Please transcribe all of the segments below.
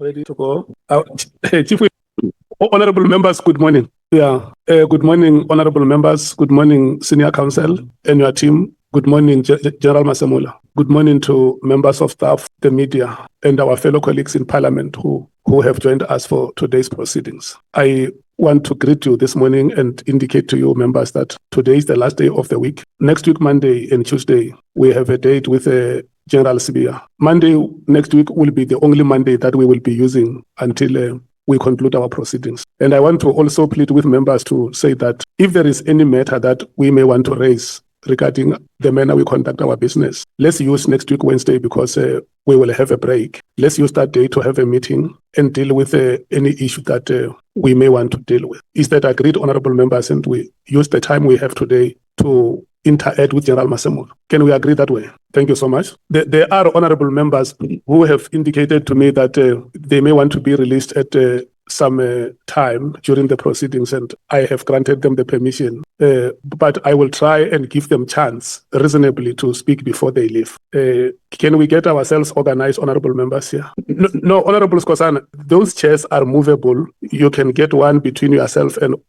Ready to go? Chief, honorable members, good morning. Good morning, honorable members. Good morning, senior counsel and your team. Good morning, General Masemola. Good morning to members of staff, the media, and our fellow colleagues in Parliament who have joined us for today's proceedings. I want to greet you this morning and indicate to you, members, that today is the last day of the week. Next week, Monday and Tuesday, we have a date with General Sibia. Monday next week will be the only Monday that we will be using until we conclude our proceedings. And I want to also plead with members to say that if there is any matter that we may want to raise regarding the manner we conduct our business, let's use next week, Wednesday, because we will have a break. Let's use that day to have a meeting and deal with any issue that we may want to deal with. Is that agreed, honorable members? And we use the time we have today to interact with General Masemola. Can we agree that way? Thank you so much. There are honorable members who have indicated to me that they may want to be released at some time during the proceedings, and I have granted them the permission. But I will try and give them chance reasonably to speak before they leave. Can we get ourselves organized, honorable members here? No, honorable Skosana, those chairs are movable. You can get one between honorable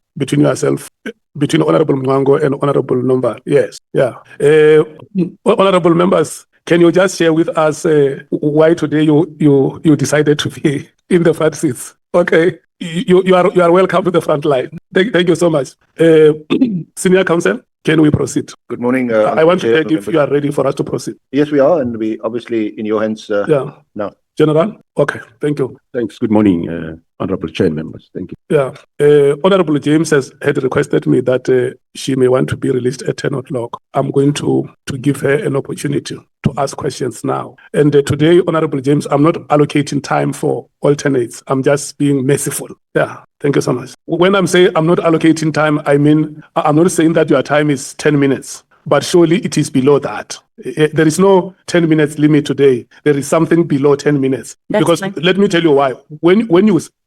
Mwango and honorable Nomba. Yes, yeah. Honorable members, can you just share with us why today you decided to be in the front seats? Okay, you are welcome to the front line. Thank you so much. Senior counsel, can we proceed? Good morning. I want to check if you are ready for us to proceed. Yes, we are, and we obviously in your hands now. General? Okay, thank you. Thanks. Good morning, Honorable Chair members. Thank you. Yeah. Honorable James had requested me that she may want to be released at 10 o'clock. I'm going to give her an opportunity to ask questions now. And today, Honorable James, I'm not allocating time for alternates. I'm just being merciful. Yeah. Thank you so much. When I'm saying I'm not allocating time, I mean, I'm not saying that your time is 10 minutes. But surely it is below that. There is no 10 minutes limit today. There is something below 10 minutes. That's because fine. Let me tell you why.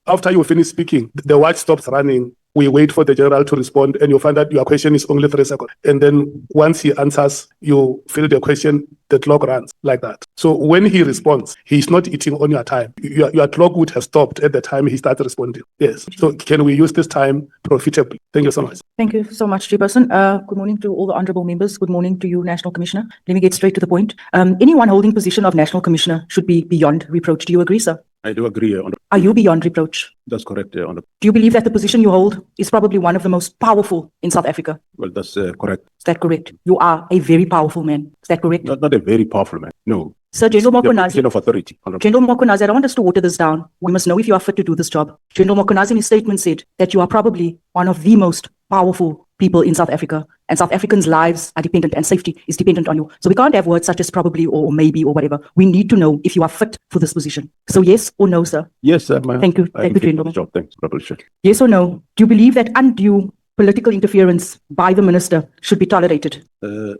After you finish speaking, the watch stops running. We wait for the general to respond, and you find that your question is only 3 seconds. And then once he answers, you fill the question, the clock runs like that. So when he responds, he's not eating on your time. Your clock would have stopped at the time he started responding. Yes. So can we use this time profitably? Thank you so much. Thank you so much, Chairperson. Good morning to all the honourable members. Good morning to you, National Commissioner. Let me get straight to the point. Anyone holding position of National Commissioner should be beyond reproach. Do you agree, sir? I do agree, Honorable. Are you beyond reproach? That's correct, Honorable. Do you believe that the position you hold is probably one of the most powerful in South Africa? Well, that's correct. Is that correct? You are a very powerful man. Is that correct? Not a very powerful man. No. Sir, General The Mkhwanazi, position of authority, Honorable. General Mkhwanazi, I don't want us to water this down. We must know if you are fit to do this job. General Mkhwanazi in his statement said that you are probably one of the most powerful people in South Africa, and South Africans' lives are dependent and safety is dependent on you. So we can't have words such as probably or maybe or whatever. We need to know if you are fit for this position. So yes or no, sir? Yes, ma'am. Thank you. I Thank you, think General. job. Thanks, Honorable Chair. Yes or no? Do you believe that undue political interference by the minister should be tolerated?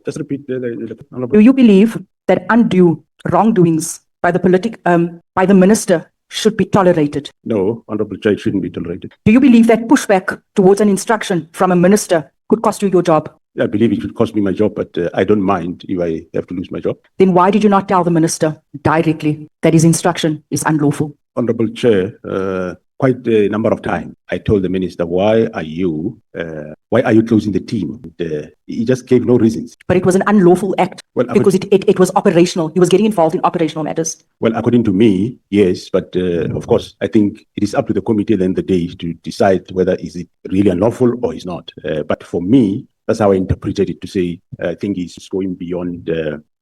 Just repeat, Honorable. Do you believe that undue wrongdoings by the minister should be tolerated? No, Honorable Chair, it shouldn't be tolerated. Do you believe that pushback towards an instruction from a minister could cost you your job? I believe it would cost me my job, but I don't mind if I have to lose my job. Then why did you not tell the minister directly that his instruction is unlawful? Honorable Chair, quite a number of times, I told the minister, why are you closing the team? He just gave no reasons. But it was an unlawful act because it was operational. He was getting involved in operational matters. Well, according to me, yes, but of course, I think it is up to the committee at the end of the day to decide whether is it really unlawful or is not. But for me, that's how I interpreted it to say, I think he's going beyond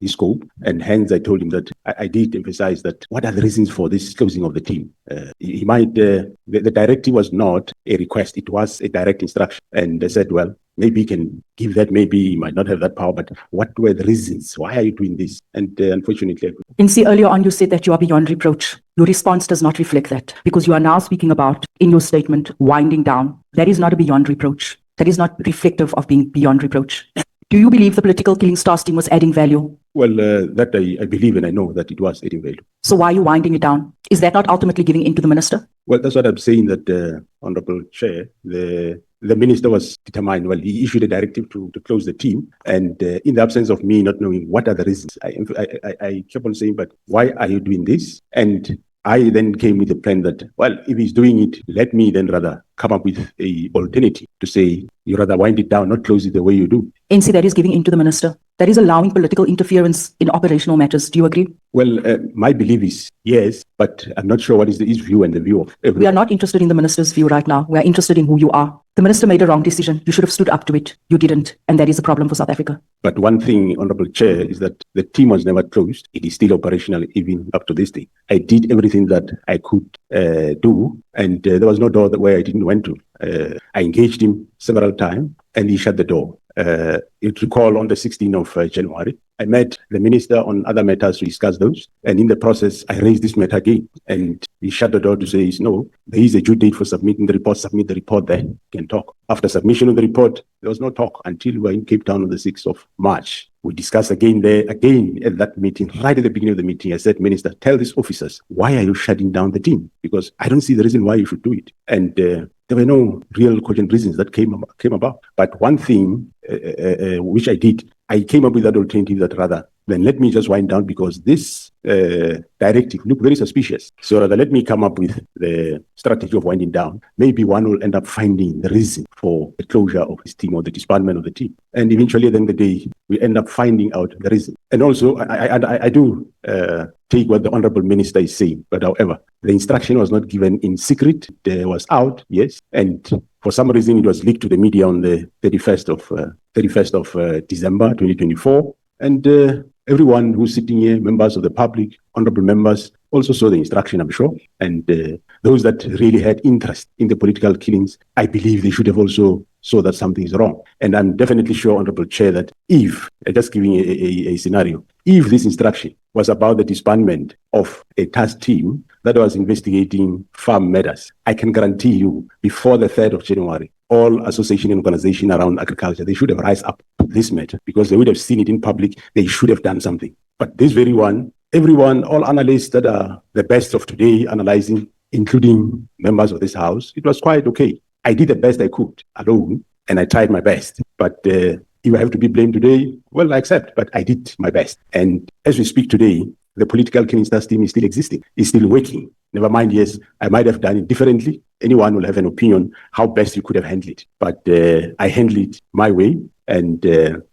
his scope. And hence I told him that I did emphasize that what are the reasons for this closing of the team? He might, the directive was not a request, it was a direct instruction. And they said, well, maybe he can give that, maybe he might not have that power, but what were the reasons? Why are you doing this? And unfortunately, You see, earlier on you said that you are beyond reproach. Your response does not reflect that because you are now speaking about, in your statement, winding down. That is not a beyond reproach. That is not reflective of being beyond reproach. Do you believe the political killing stars team was adding value? well, that I believe and I know that it was adding value. So why are you winding it down? Is that not ultimately giving in to the minister? Well, that's what I'm saying, that Honorable Chair, the minister was determined. Well, he issued a directive to close the team, and in the absence of me not knowing what are the reasons, I kept on saying, but why are you doing this? And I then came with a plan that, well, if he's doing it, let me then rather come up with a alternative to say, you rather wind it down, not close it the way you do. NC, that is giving in to the minister. That is allowing political interference in operational matters. Do you agree? Well, my belief is yes, but I'm not sure what is his view and the view of everyone. We are not interested in the minister's view right now. We are interested in who you are. The minister made a wrong decision. You should have stood up to it. You didn't. And that is a problem for South Africa. But one thing, Honorable Chair, is that the team was never closed. It is still operational even up to this day. I did everything that I could do, and there was no door where I didn't went to. I engaged him several times, and he shut the door. You recall on the 16th of January, I met the minister on other matters to discuss those. And in the process, I raised this matter again. And he shut the door to say, no, there is a due date for submitting the report. Submit the report, then we can talk. After submission of the report, there was no talk until we were in Cape Town on the 6th of March. We discussed again at that meeting, right at the beginning of the meeting. I said, Minister, tell these officers, why are you shutting down the team? Because I don't see the reason why you should do it. And there were no real cogent reasons that came about. But one thing which I did, I came up with that alternative that rather than let me just wind down because this directive looked very suspicious. So rather let me come up with the strategy of winding down. Maybe one will end up finding the reason for the closure of his team or the disbandment of the team. And eventually at the end of the day, we end up finding out the reason. And also, I do take what the Honorable Minister is saying. But however, the instruction was not given in secret. It was out, yes. And for some reason, it was leaked to the media on the 31st of December 2024. And everyone who's sitting here, members of the public, honorable members, also saw the instruction, I'm sure. And those that really had interest in the political killings, I believe they should have also saw that something is wrong. And I'm definitely sure, Honorable Chair, that if, just giving a scenario, if this instruction was about the disbandment of a task team that was investigating farm matters, I can guarantee you, before the 3rd of January, all association and organization around agriculture, they should have rise up to this matter because they would have seen it in public. They should have done something. But this very one, everyone, all analysts that are the best of today analyzing, including members of this house, it was quite okay. I did the best I could alone, and I tried my best. But if I have to be blamed today, well, I accept, but I did my best. And as we speak today, the political killing task team is still existing, is still working. Never mind, yes, I might have done it differently. Anyone will have an opinion how best you could have handled it. But I handled it my way, and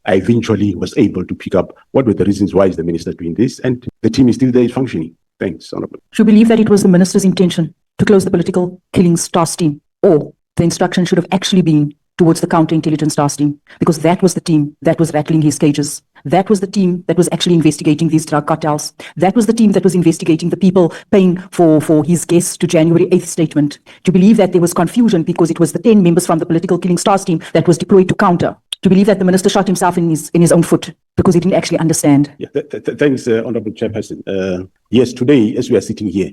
I eventually was able to pick up what were the reasons why is the minister doing this, and the team is still there, is functioning. Thanks, Honorable. Do you believe that it was the minister's intention to close the political killings task team, or the instruction should have actually been towards the counterintelligence task team? Because that was the team that was rattling his cages. That was the team that was actually investigating these drug cartels. That was the team that was investigating the people paying for his guests to January 8th statement. Do you believe that there was confusion because it was the 10 members from the political killings task team that was deployed to counter? Do you believe that the minister shot himself in his own foot because he didn't actually understand? Yeah, thanks, Honorable Chairperson. Yes, today, as we are sitting here,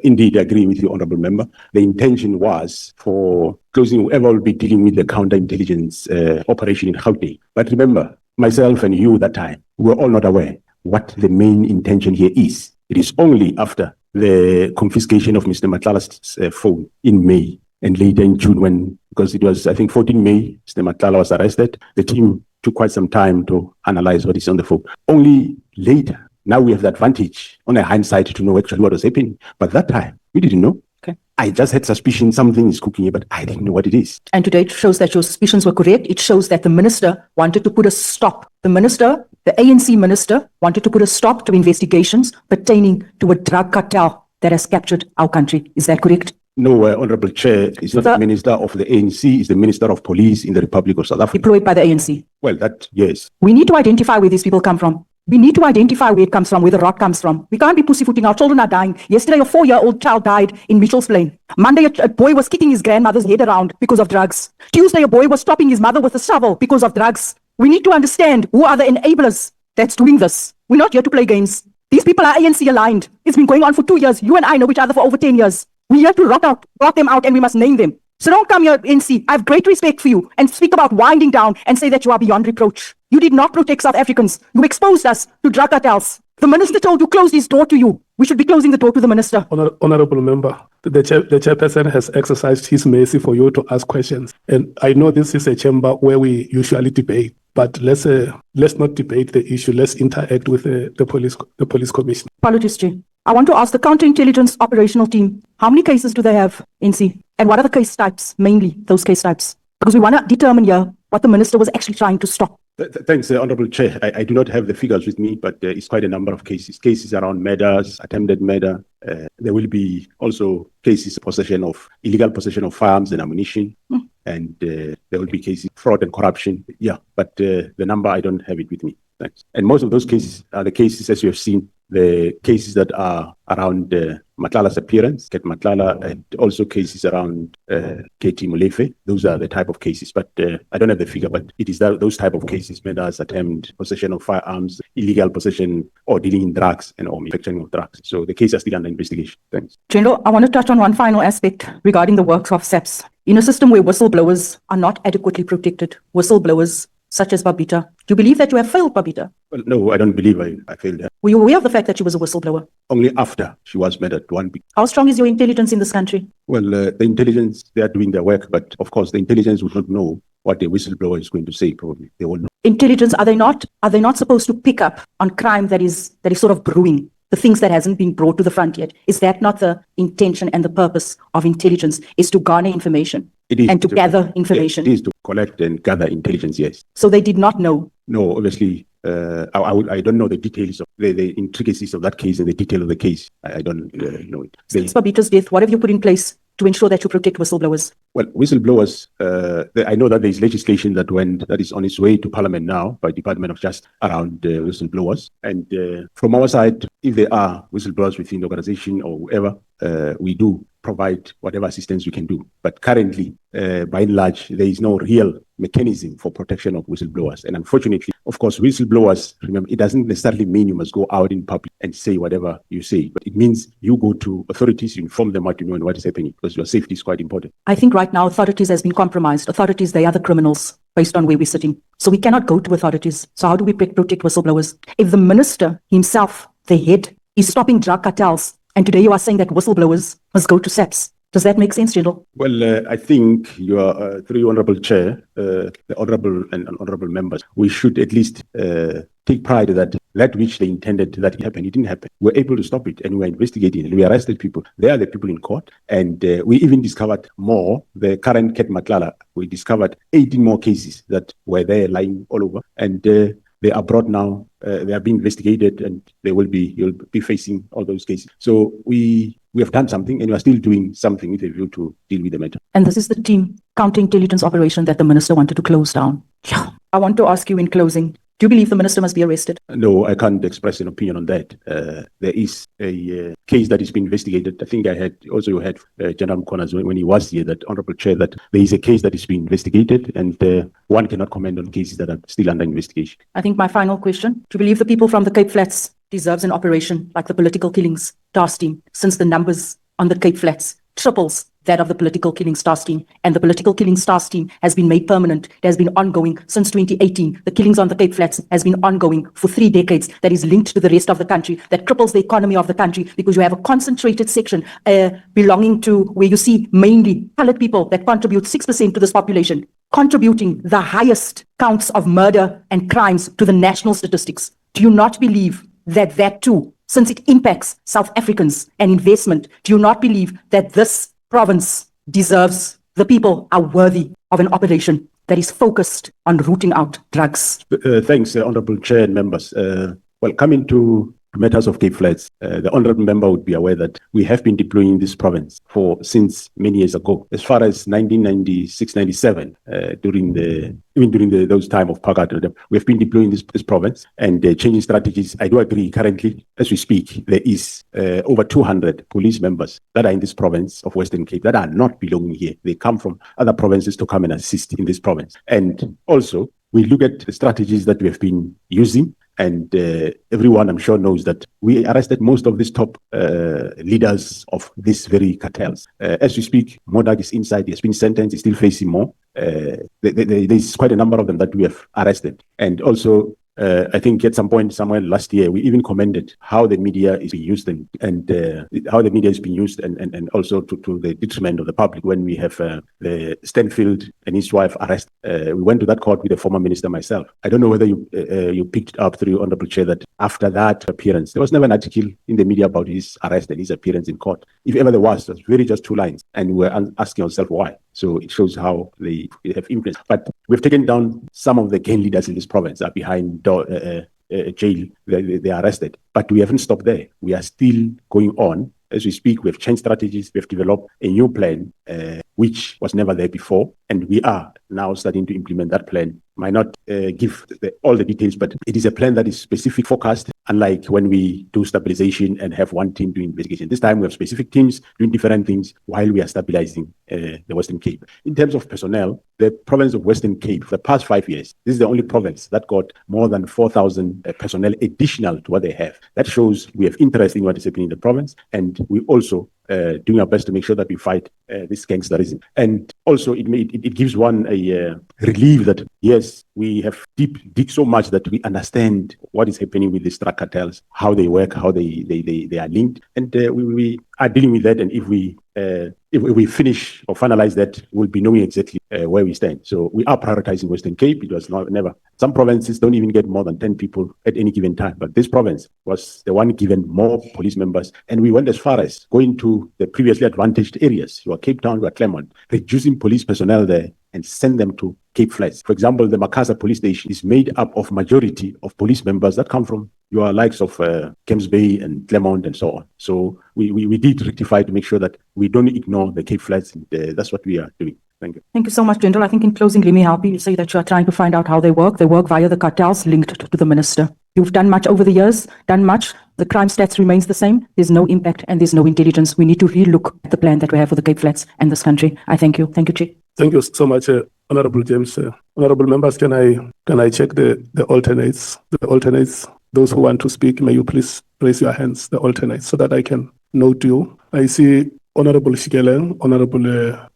indeed, I agree with you, Honorable Member. The intention was for closing whoever will be dealing with the counterintelligence operation in Gauteng. But remember, myself and you that time, we were all not aware what the main intention here is. It is only after the confiscation of Mr. Matlala's phone in May and later in June when, because it was, I think, 14 May, Mr. Matlala was arrested. The team took quite some time to analyze what is on the phone. Only later, now we have the advantage on a hindsight to know actually what was happening. But that time, we didn't know. Okay. I just had suspicion something is cooking here, but I didn't know what it is. And today it shows that your suspicions were correct. It shows that the minister wanted to put a stop. The minister, the ANC minister, wanted to put a stop to investigations pertaining to a drug cartel that has captured our country. Is that correct? No, Honorable Chair, it's not the Minister of the ANC, it's the Minister of Police in the Republic of South Africa. Deployed by the ANC. Well, that, yes. We need to identify where these people come from. We need to identify where it comes from, where the rot comes from. We can't be pussyfooting. Our children are dying. Yesterday, a 4-year-old child died in Mitchell's Plain. Monday, a boy was kicking his grandmother's head around because of drugs. Tuesday, a boy was stopping his mother with a shovel because of drugs. We need to understand who are the enablers that's doing this. We're not here to play games. These people are ANC aligned. It's been going on for 2 years. You and I know each other for over 10 years. We have to rot them out, and we must name them. So don't come here, NC. I have great respect for you and speak about winding down and say that you are beyond reproach. You did not protect South Africans. You exposed us to drug cartels. The minister told you close his door to you. We should be closing the door to the minister. Honorable Member, the chairperson has exercised his mercy for you to ask questions. And I know this is a chamber where we usually debate, but let's not debate the issue. Let's interact with the police commission. Apologies, Jay. I want to ask the counterintelligence operational team, how many cases do they have, NC? And what are the case types, mainly those case types? Because we want to determine here what the minister was actually trying to stop. Thanks, Honorable Chair. I do not have the figures with me, but it's quite a number of cases. Cases around murders, attempted murder. There will be also cases illegal possession of firearms and ammunition. And there will be cases fraud and corruption. Yeah, but the number, I don't have it with me. Thanks. And most of those cases are the cases, as you have seen, the cases that are around Matlala's appearance, Ket Matlala, and also cases around KT Molefe. Those are the type of cases, but I don't have the figure, but it is those type of cases, murders, attempt, possession of firearms, illegal possession, or dealing in drugs and or manufacturing of drugs. So the case are still under investigation. Thanks. General, I want to touch on one final aspect regarding the work of SAPS. In a system where whistleblowers are not adequately protected, whistleblowers such as Babita, do you believe that you have failed Babita? Well, no, I don't believe I failed her. Were you aware of the fact that she was a whistleblower? Only after she was murdered. How strong is your intelligence in this country? Well, the intelligence, they are doing their work, but of course the intelligence would not know what the whistleblower is going to say, probably. They won't know. Intelligence, are they not supposed to pick up on crime that is sort of brewing? The things that hasn't been brought to the front yet. Is that not the intention and the purpose of intelligence, is to garner information and to gather information? It is to collect and gather intelligence, yes. So they did not know? No, obviously, I don't know the details of the intricacies of that case and the detail of the case. I don't know it. Since Babita's death, what have you put in place to ensure that you protect whistleblowers? Well, whistleblowers, I know that there is legislation that is on its way to Parliament now by Department of Justice around whistleblowers. And from our side, if there are whistleblowers within the organization or whoever, we do provide whatever assistance we can do. But currently, by and large, there is no real mechanism for protection of whistleblowers. And unfortunately, of course, whistleblowers, remember, it doesn't necessarily mean you must go out in public and say whatever you say, but it means you go to authorities, you inform them what you know and what is happening, because your safety is quite important. I think right now, authorities has been compromised. Authorities, they are the criminals based on where we're sitting. So we cannot go to authorities. So how do we protect whistleblowers? If the minister himself, the head, is stopping drug cartels, and today you are saying that whistleblowers must go to SAPS. Does that make sense, General? Well, I think you are, through your Honourable Chair, the Honourable and Honourable members, we should at least take pride that which they intended that it happened. It didn't happen. We're able to stop it and we're investigating and we arrested people. They are the people in court. And we even discovered more. The current Ket Matlala, we discovered 18 more cases that were there lying all over. And they are brought now. They are being investigated, and you'll be facing all those cases. So we have done something, and we are still doing something with a view to deal with the matter. And this is the team counterintelligence operation that the minister wanted to close down. Yeah. I want to ask you in closing, do you believe the minister must be arrested? No, I can't express an opinion on that. There is a case that is being investigated. I think you had General Mkhwanazi when he was here, that Honourable Chair, that there is a case that is being investigated, and one cannot comment on cases that are still under investigation. I think my final question, do you believe the people from the Cape Flats deserves an operation like the political killings task team, since the numbers on the Cape Flats triples that of the political killings task team, and the political killings task team has been made permanent. It has been ongoing since 2018. The killings on the Cape Flats has been ongoing for 3 decades. That is linked to the rest of the country. That cripples the economy of the country, because you have a concentrated section belonging to where you see mainly colored people that contribute 6% to this population, contributing the highest counts of murder and crimes to the national statistics. Do you not believe that too, since it impacts South Africans and investment, do you not believe that this province deserves, the people are worthy of an operation that is focused on rooting out drugs? Thanks, Honourable Chair and members. Well, coming to matters of Cape Flats, the Honourable Member would be aware that we have been deploying this province since many years ago, as far as 1996-97, during those time of Pagat. We have been deploying this province and changing strategies. I do agree, currently, as we speak, there is over 200 police members that are in this province of Western Cape that are not belonging here. They come from other provinces to come and assist in this province. And also, we look at the strategies that we have been using. And everyone, I'm sure, knows that we arrested most of these top leaders of these very cartels. As we speak, Modak is inside. He has been sentenced. He's still facing more. There's quite a number of them that we have arrested. And also, I think at some point, somewhere last year, we even commended how the media is being used and how the media is being used and also to the detriment of the public when we have the Stanfield and his wife arrested. We went to that court with the former minister myself. I don't know whether you picked up through Honorable Chair that after that appearance, there was never an article in the media about his arrest and his appearance in court. If ever there was, it was really just 2 lines. And we were asking ourselves why. So it shows how they have influence. But we've taken down some of the gang leaders in this province are behind jail. They are arrested. But we haven't stopped there. We are still going on. As we speak, we have changed strategies. We have developed a new plan, which was never there before. And we are now starting to implement that plan. Might not give all the details, but it is a plan that is specific focused, unlike when we do stabilization and have one team doing investigation. This time we have specific teams doing different things while we are stabilizing the Western Cape. In terms of personnel, the province of Western Cape, for the past 5 years, this is the only province that got more than 4,000 personnel additional to what they have. That shows we have interest in what is happening in the province, and we also doing our best to make sure that we fight this gangsterism. And also it gives one a relief that, yes, we have dig so much that we understand what is happening with these drug cartels, how they work, how they are linked. And we are dealing with that. And if we finish or finalize that, we'll be knowing exactly where we stand. So we are prioritizing Western Cape. It was never. Some provinces don't even get more than 10 people at any given time. But this province was the one given more police members. And we went as far as going to the previously advantaged areas. You are Cape Town, you are Claremont, reducing police personnel there and send them to Cape Flats. For example, the Makassar police station is made up of majority of police members that come from your likes of Camps Bay and Claremont and so on. So we did rectify to make sure that we don't ignore the Cape Flats. And, that's what we are doing. Thank you. Thank you so much, General. I think in closing, let me help you. You say that you are trying to find out how they work. They work via the cartels linked to the minister. You've done much over the years, done much. The crime stats remains the same. There's no impact and there's no intelligence. We need to relook at the plan that we have for the Cape Flats and this country. I thank you. Thank you, Chief. Thank you so much, Honorable James. Honorable members, can I check the alternates? The alternates, those who want to speak, may you please raise your hands, the alternates, so that I can note you. I see Honorable Shikele, Honorable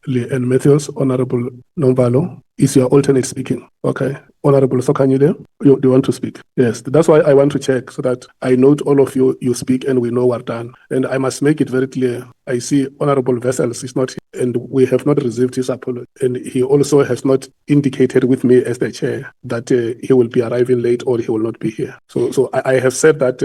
Lee N. Matthews, Honorable Nomvalo. Is your alternate speaking? Okay. Honorable Sokanyile, do you want to speak? Yes, that's why I want to check so that I note all of you speak and we know we're done. And I must make it very clear. I see Honorable Vessels is not here and we have not received his apology. And he also has not indicated with me as the chair that he will be arriving late or he will not be here. So I have said that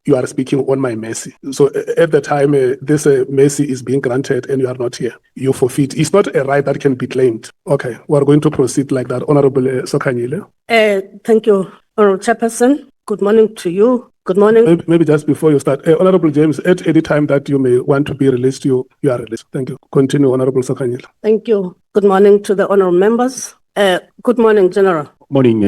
you are speaking on my mercy. So at the time this mercy is being granted and you are not here, you forfeit. It's not a right that can be claimed. Okay, we're going to proceed like that. Honorable Sokanyile. Thank you, Honorable Chairperson. Good morning to you. Good morning. Maybe just before you start, Honorable James, at any time that you may want to be released, you are released. Thank you. Continue, Honorable Sokanyile. Thank you. Good morning to the honorable members. Good morning, General. Morning,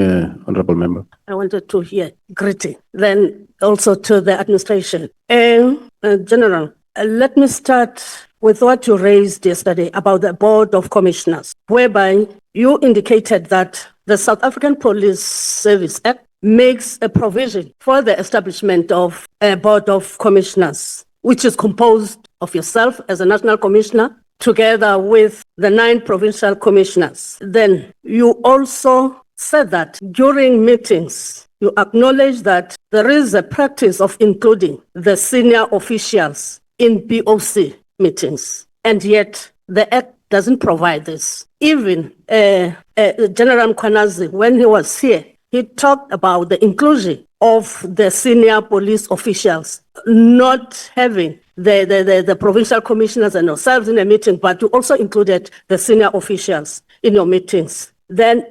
Honorable Member. I wanted to hear greeting. Then also to the administration. General, let me start with what you raised yesterday about the Board of Commissioners, whereby you indicated that the South African Police Service Act makes a provision for the establishment of a Board of Commissioners, which is composed of yourself as a National Commissioner, together with the 9 provincial commissioners. Then you also said that during meetings, you acknowledge that there is a practice of including the senior officials in BOC meetings, and yet the Act doesn't provide this. Even General Mkhwanazi, when he was here, he talked about the inclusion of the senior police officials, not having the provincial commissioners and yourselves in a meeting, but you also included the senior officials in your meetings. Then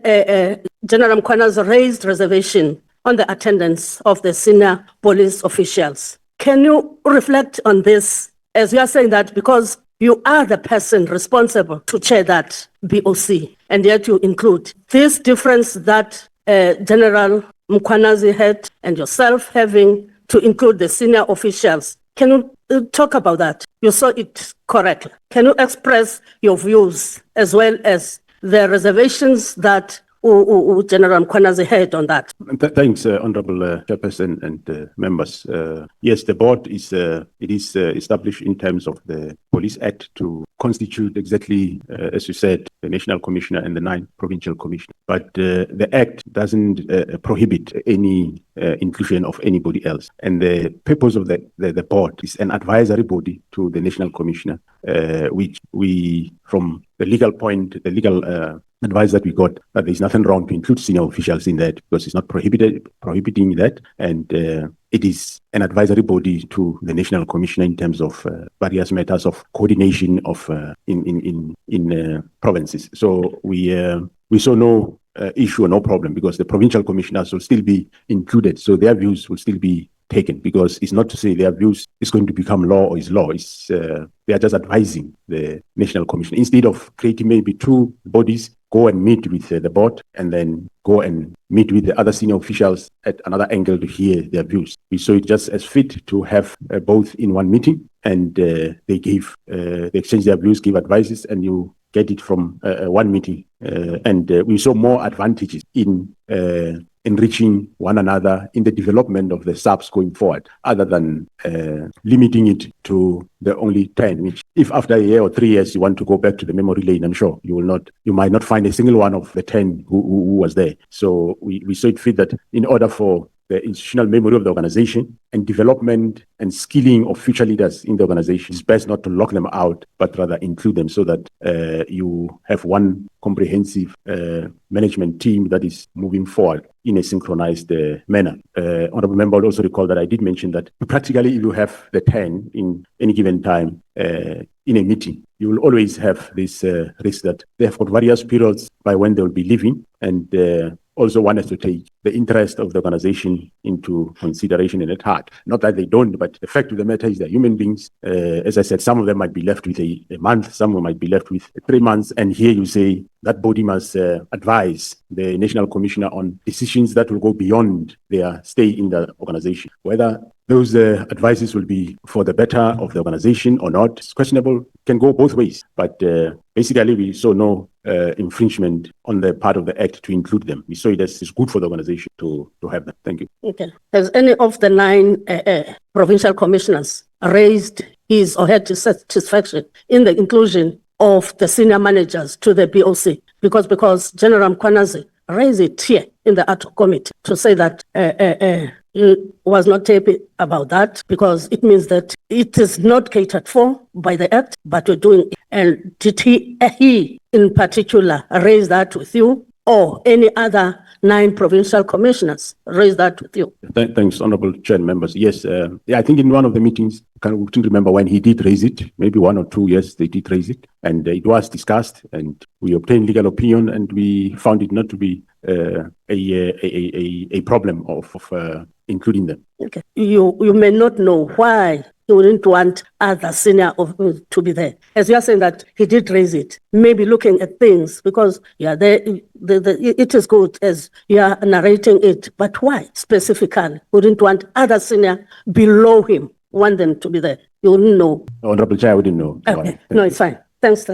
General Mkhwanazi raised reservation on the attendance of the senior police officials. Can you reflect on this, as you are saying that because you are the person responsible to chair that BOC, and yet you include this difference that General Mkhwanazi had and yourself having to include the senior officials? Can you talk about that? You saw it correctly. Can you express your views as well as the reservations that General Mkhwanazi had on that? Thanks, Honorable Chairperson and members. Yes, the board is established in terms of the Police Act to constitute exactly, as you said, the national commissioner and the 9 provincial commissioners. But the Act doesn't prohibit any inclusion of anybody else. And the purpose of the board is an advisory body to the national commissioner, which we, from the legal point, the legal advice that we got, that there's nothing wrong to include senior officials in that because it's not prohibiting that. And it is an advisory body to the national commissioner in terms of various matters of coordination of in provinces. So we saw no issue or no problem because the provincial commissioners will still be included. So their views will still be taken, because it's not to say their views is going to become law or is law. It's they are just advising the national commission instead of creating maybe 2 bodies. Go and meet with the board and then go and meet with the other senior officials at another angle to hear their views. We saw it just as fit to have both in one meeting, and they exchanged their views, give advices, and you get it from one meeting. And we saw more advantages in enriching one another in the development of the SAPS going forward, other than limiting it to the only 10, which if after a year or 3 years you want to go back to the memory lane, I'm sure you might not find a single one of the 10 who was there. So we saw it fit that in order for the institutional memory of the organization and development and skilling of future leaders in the organization, it's best not to lock them out, but rather include them so that you have one comprehensive management team that is moving forward in a synchronized manner. Honorable member will also recall that I did mention that practically if you have the 10 in any given time in a meeting, you will always have this risk that they have got various periods by when they will be leaving, and also one has to take the interest of the organization into consideration and at heart. Not that they don't, but the fact of the matter is they're human beings. As I said, some of them might be left with a month, some might be left with 3 months. And here you say that body must advise the national commissioner on decisions that will go beyond their stay in the organization. Whether those advices will be for the better of the organization or not, it's questionable, can go both ways. But basically, we saw no infringement on the part of the Act to include them. We saw it as it's good for the organization to have them. Thank you. Okay. Has any of the 9 provincial commissioners raised his or her dissatisfaction in the inclusion of the senior managers to the BOC? Because General Mkhwanazi raised it here in the Ad Hoc Committee to say that he was not happy about that, because it means that it is not catered for by the Act, but we're doing it. And did he in particular raise that with you, or any other 9 provincial commissioners raise that with you? Thanks, Honorable Chair and members. Yes, I think in one of the meetings, I can't remember when he did raise it, maybe 1 or 2 years they did raise it, and it was discussed, and we obtained legal opinion, and we found it not to be a problem of including them. Okay. You may not know why he wouldn't want other senior to be there. As you are saying that he did raise it, maybe looking at things, because it is good as you are narrating it, but why specifically wouldn't want other senior below him, want them to be there? You wouldn't know. Honorable Chair, I wouldn't know. Okay. No, it's fine. Thanks.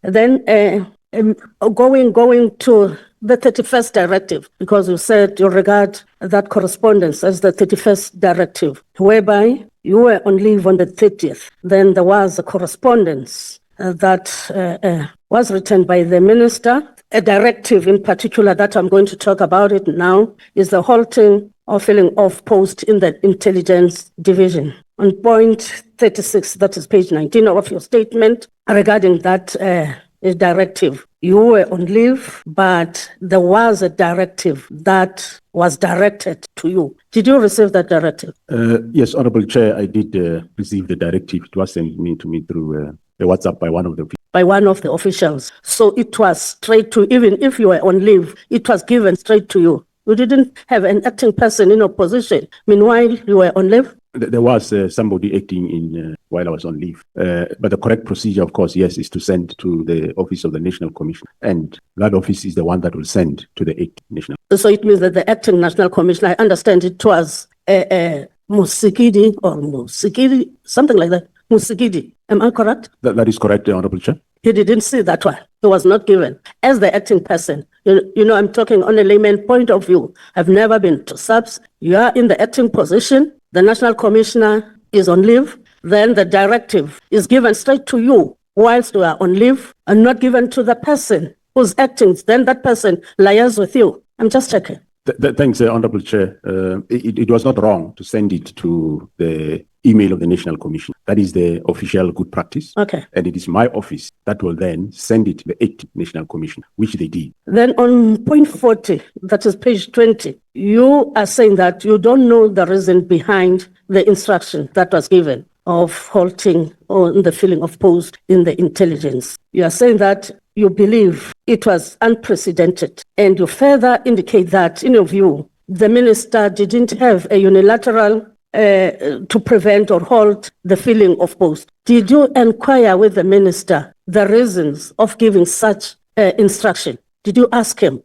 Then going to the 31st directive, because you said you regard that correspondence as the 31st directive, whereby you were on leave on the 30th. Then there was a correspondence that was written by the minister. A directive in particular that I'm going to talk about it now is the halting or filling of post in the intelligence division. On point 36, that is page 19 of your statement regarding that directive. You were on leave, but there was a directive that was directed to you. Did you receive that directive? Yes, Honorable Chair, I did receive the directive. It was sent to me through the WhatsApp by one of the officials. So it was straight to, even if you were on leave, it was given straight to you. You didn't have an acting person in opposition. Meanwhile, you were on leave? There was somebody acting in while I was on leave. But the correct procedure, of course, yes, is to send to the Office of the National Commission. And that office is the one that will send to the acting national. So it means that the acting national commissioner, I understand it was Musikidi or Musikidi, something like that. Musikidi. Am I correct? That is correct, Honorable Chair. He didn't see that one. He was not given. As the acting person, you know, I'm talking on a layman point of view. I've never been to SAPS. You are in the acting position. The national commissioner is on leave. Then the directive is given straight to you whilst you are on leave and not given to the person who's acting, then that person liaises with you. I'm just checking. Thanks, Honorable Chair. It was not wrong to send it to the email of the National Commission. That is the official good practice. Okay. And it is my office that will then send it to the active National Commission, which they did. Then on point 40, that is page 20, you are saying that you don't know the reason behind the instruction that was given of halting on the filling of post in the intelligence. You are saying that you believe it was unprecedented, and you further indicate that, in your view, the minister didn't have a unilateral to prevent or halt the filling of post. Did you inquire with the minister the reasons of giving such instruction? Did you ask him?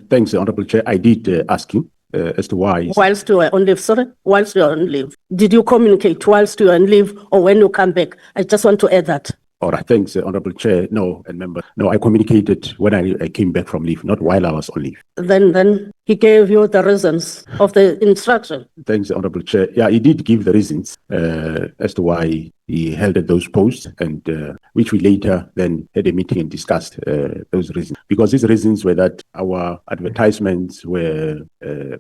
Thanks, Honorable Chair. I did ask him as to why. Whilst you were on leave, sorry? Whilst you were on leave. Did you communicate whilst you were on leave or when you come back? I just want to add that. All right, thanks, Honorable Chair. No, and member. No, I communicated when I came back from leave, not while I was on leave. Then he gave you the reasons of the instruction. Thanks, Honorable Chair. Yeah, he did give the reasons as to why he held at those posts, and which we later then had a meeting and discussed those reasons. Because these reasons were that our advertisements were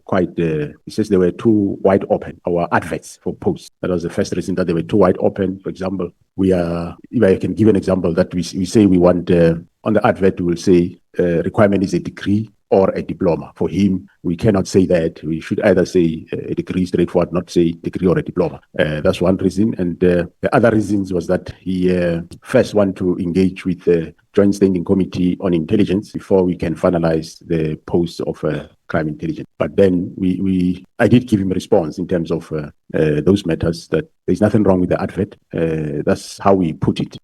quite, he says they were too wide open, our adverts for posts. That was the first reason, that they were too wide open. For example, if I can give an example, that we say we want, on the advert, we will say requirement is a degree or a diploma. For him, we cannot say that. We should either say a degree straightforward, not say degree or a diploma. That's one reason. And the other reasons was that he first wanted to engage with the Joint Standing Committee on Intelligence before we can finalize the post of crime intelligence. But then I did give him a response in terms of those matters, that there's nothing wrong with the advert. That's how we put it.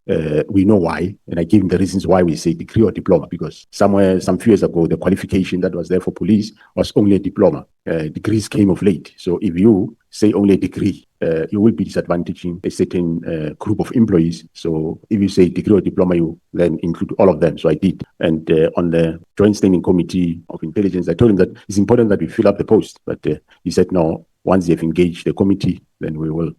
We know why. And I gave him the reasons why we say degree or diploma, because some few years ago, the qualification that was there for police was only a diploma. Degrees came of late. So if you say only a degree, you will be disadvantaging a certain group of employees. So if you say degree or diploma, you then include all of them. So I did. And on the Joint Standing Committee of Intelligence, I told him that it's important that we fill up the post. But he said, no, once they've engaged the committee, then we will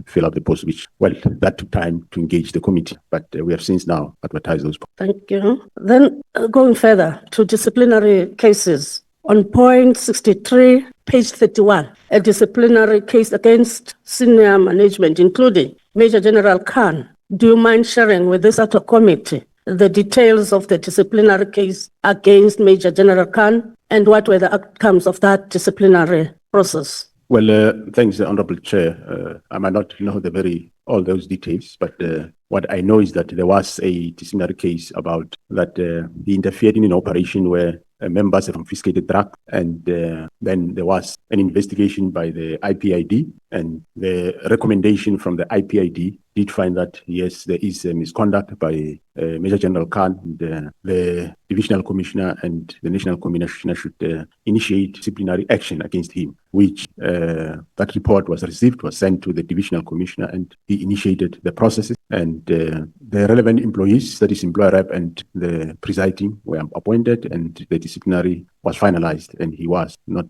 fill up the post, which, well, that took time to engage the committee. But we have since now advertised those posts. Thank you. Then going further to disciplinary cases. On point 63, page 31, a disciplinary case against senior management, including Major General Khan. Do you mind sharing with this ad hoc committee the details of the disciplinary case against Major General Khan and what were the outcomes of that disciplinary process? Well, thanks, Honorable Chair. I might not know all those details, but what I know is that there was a disciplinary case about that he interfered in an operation where members have confiscated drugs, and then there was an investigation by the IPID, and the recommendation from the IPID did find that, yes, there is a misconduct by Major General Khan. And, the Divisional Commissioner and the National Commissioner should initiate disciplinary action against him, which that report was received, was sent to the Divisional Commissioner, and he initiated the processes. And the relevant employees, that is employer rep and the presiding, were appointed, and the disciplinary was finalized, and he was not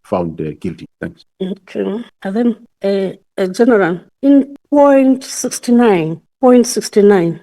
found guilty. Thanks. Okay. And then, General, in point 69,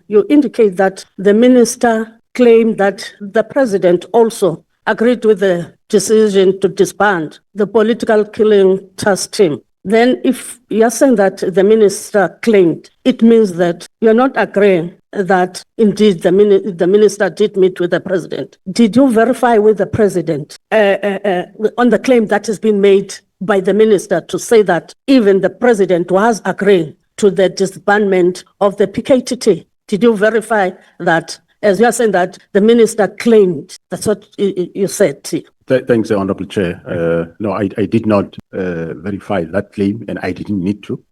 you indicate that the minister claimed that the president also agreed with the decision to disband the political killing task team. Then if you're saying that the minister claimed, it means that you're not agreeing that indeed the minister did meet with the president. Did you verify with the president on the claim that has been made by the minister to say that even the president was agreeing to the disbandment of the PKTT? Did you verify that, as you are saying that the minister claimed? That's what you said. Thanks, Honorable Chair. No, I did not verify that claim, and I didn't need to.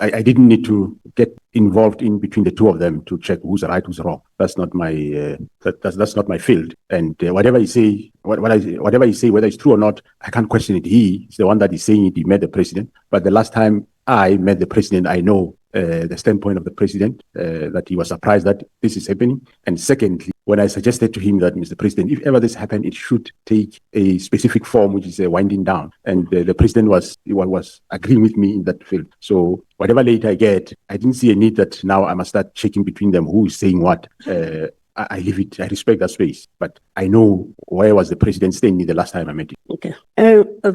I didn't need to get involved in between the two of them to check who's right, who's wrong. That's not my that's not my field. And whatever you say, whatever you say, whether it's true or not, I can't question it. He is the one that is saying it. He met the president. But the last time I met the president, I know the standpoint of the president, that he was surprised that this is happening. And secondly, when I suggested to him that, Mr. President, if ever this happened, it should take a specific form, which is a winding down. And the president was agreeing with me in that field. So whatever later I get, I didn't see a need that now I must start checking between them who is saying what. I leave it. I respect that space, but I know where was the president standing the last time I met him. Okay.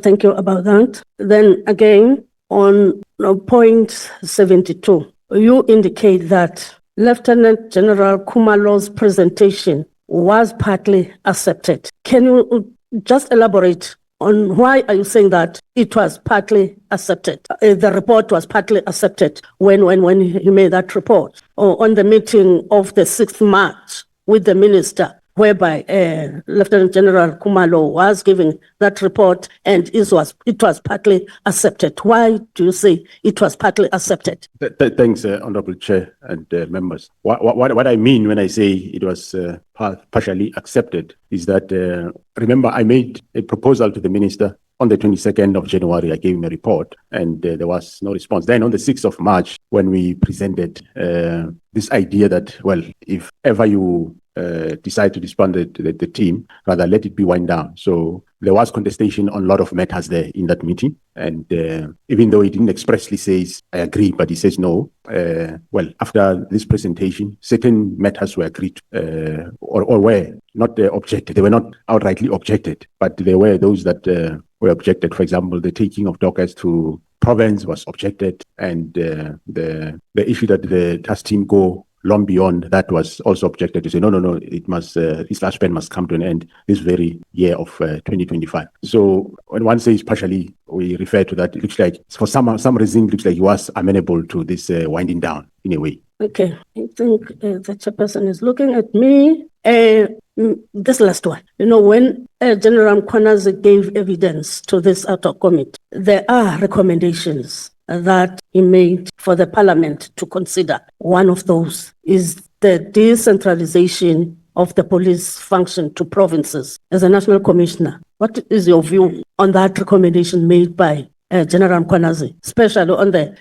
Thank you about that. Then again, on point 72, you indicate that Lieutenant General Khumalo's presentation was partly accepted. Can you just elaborate on why are you saying that it was partly accepted? The report was partly accepted when he made that report, or on the meeting of the 6th March with the minister, whereby Lieutenant General Khumalo was giving that report and it was partly accepted. Why do you say it was partly accepted? Thanks, Honorable Chair and members. What I mean when I say it was partially accepted is that, remember, I made a proposal to the minister on the 22nd of January. I gave him a report and there was no response. Then on the 6th of March, when we presented this idea that, well, if ever you decide to disband the team, rather let it be wind down. So there was contestation on a lot of matters there in that meeting. And even though he didn't expressly say, I agree, but he says no. Well, after this presentation, certain matters were agreed or were not objected. They were not outrightly objected, but there were those that were objected. For example, the taking of dockers to province was objected, and the issue that the task team go long beyond that was also objected to say, no, it must, this last spend must come to an end this very year of 2025. So when one says partially, we refer to that, it looks like, for some reason, it looks like he was amenable to this winding down in a way. Okay, I think the chairperson is looking at me. This last one, when General Mkhwanazi gave evidence to this ad hoc committee, there are recommendations that he made for the parliament to consider. One of those is the decentralization of the police function to provinces. As a national commissioner, what is your view on that recommendation made by General Mkhwanazi, especially on the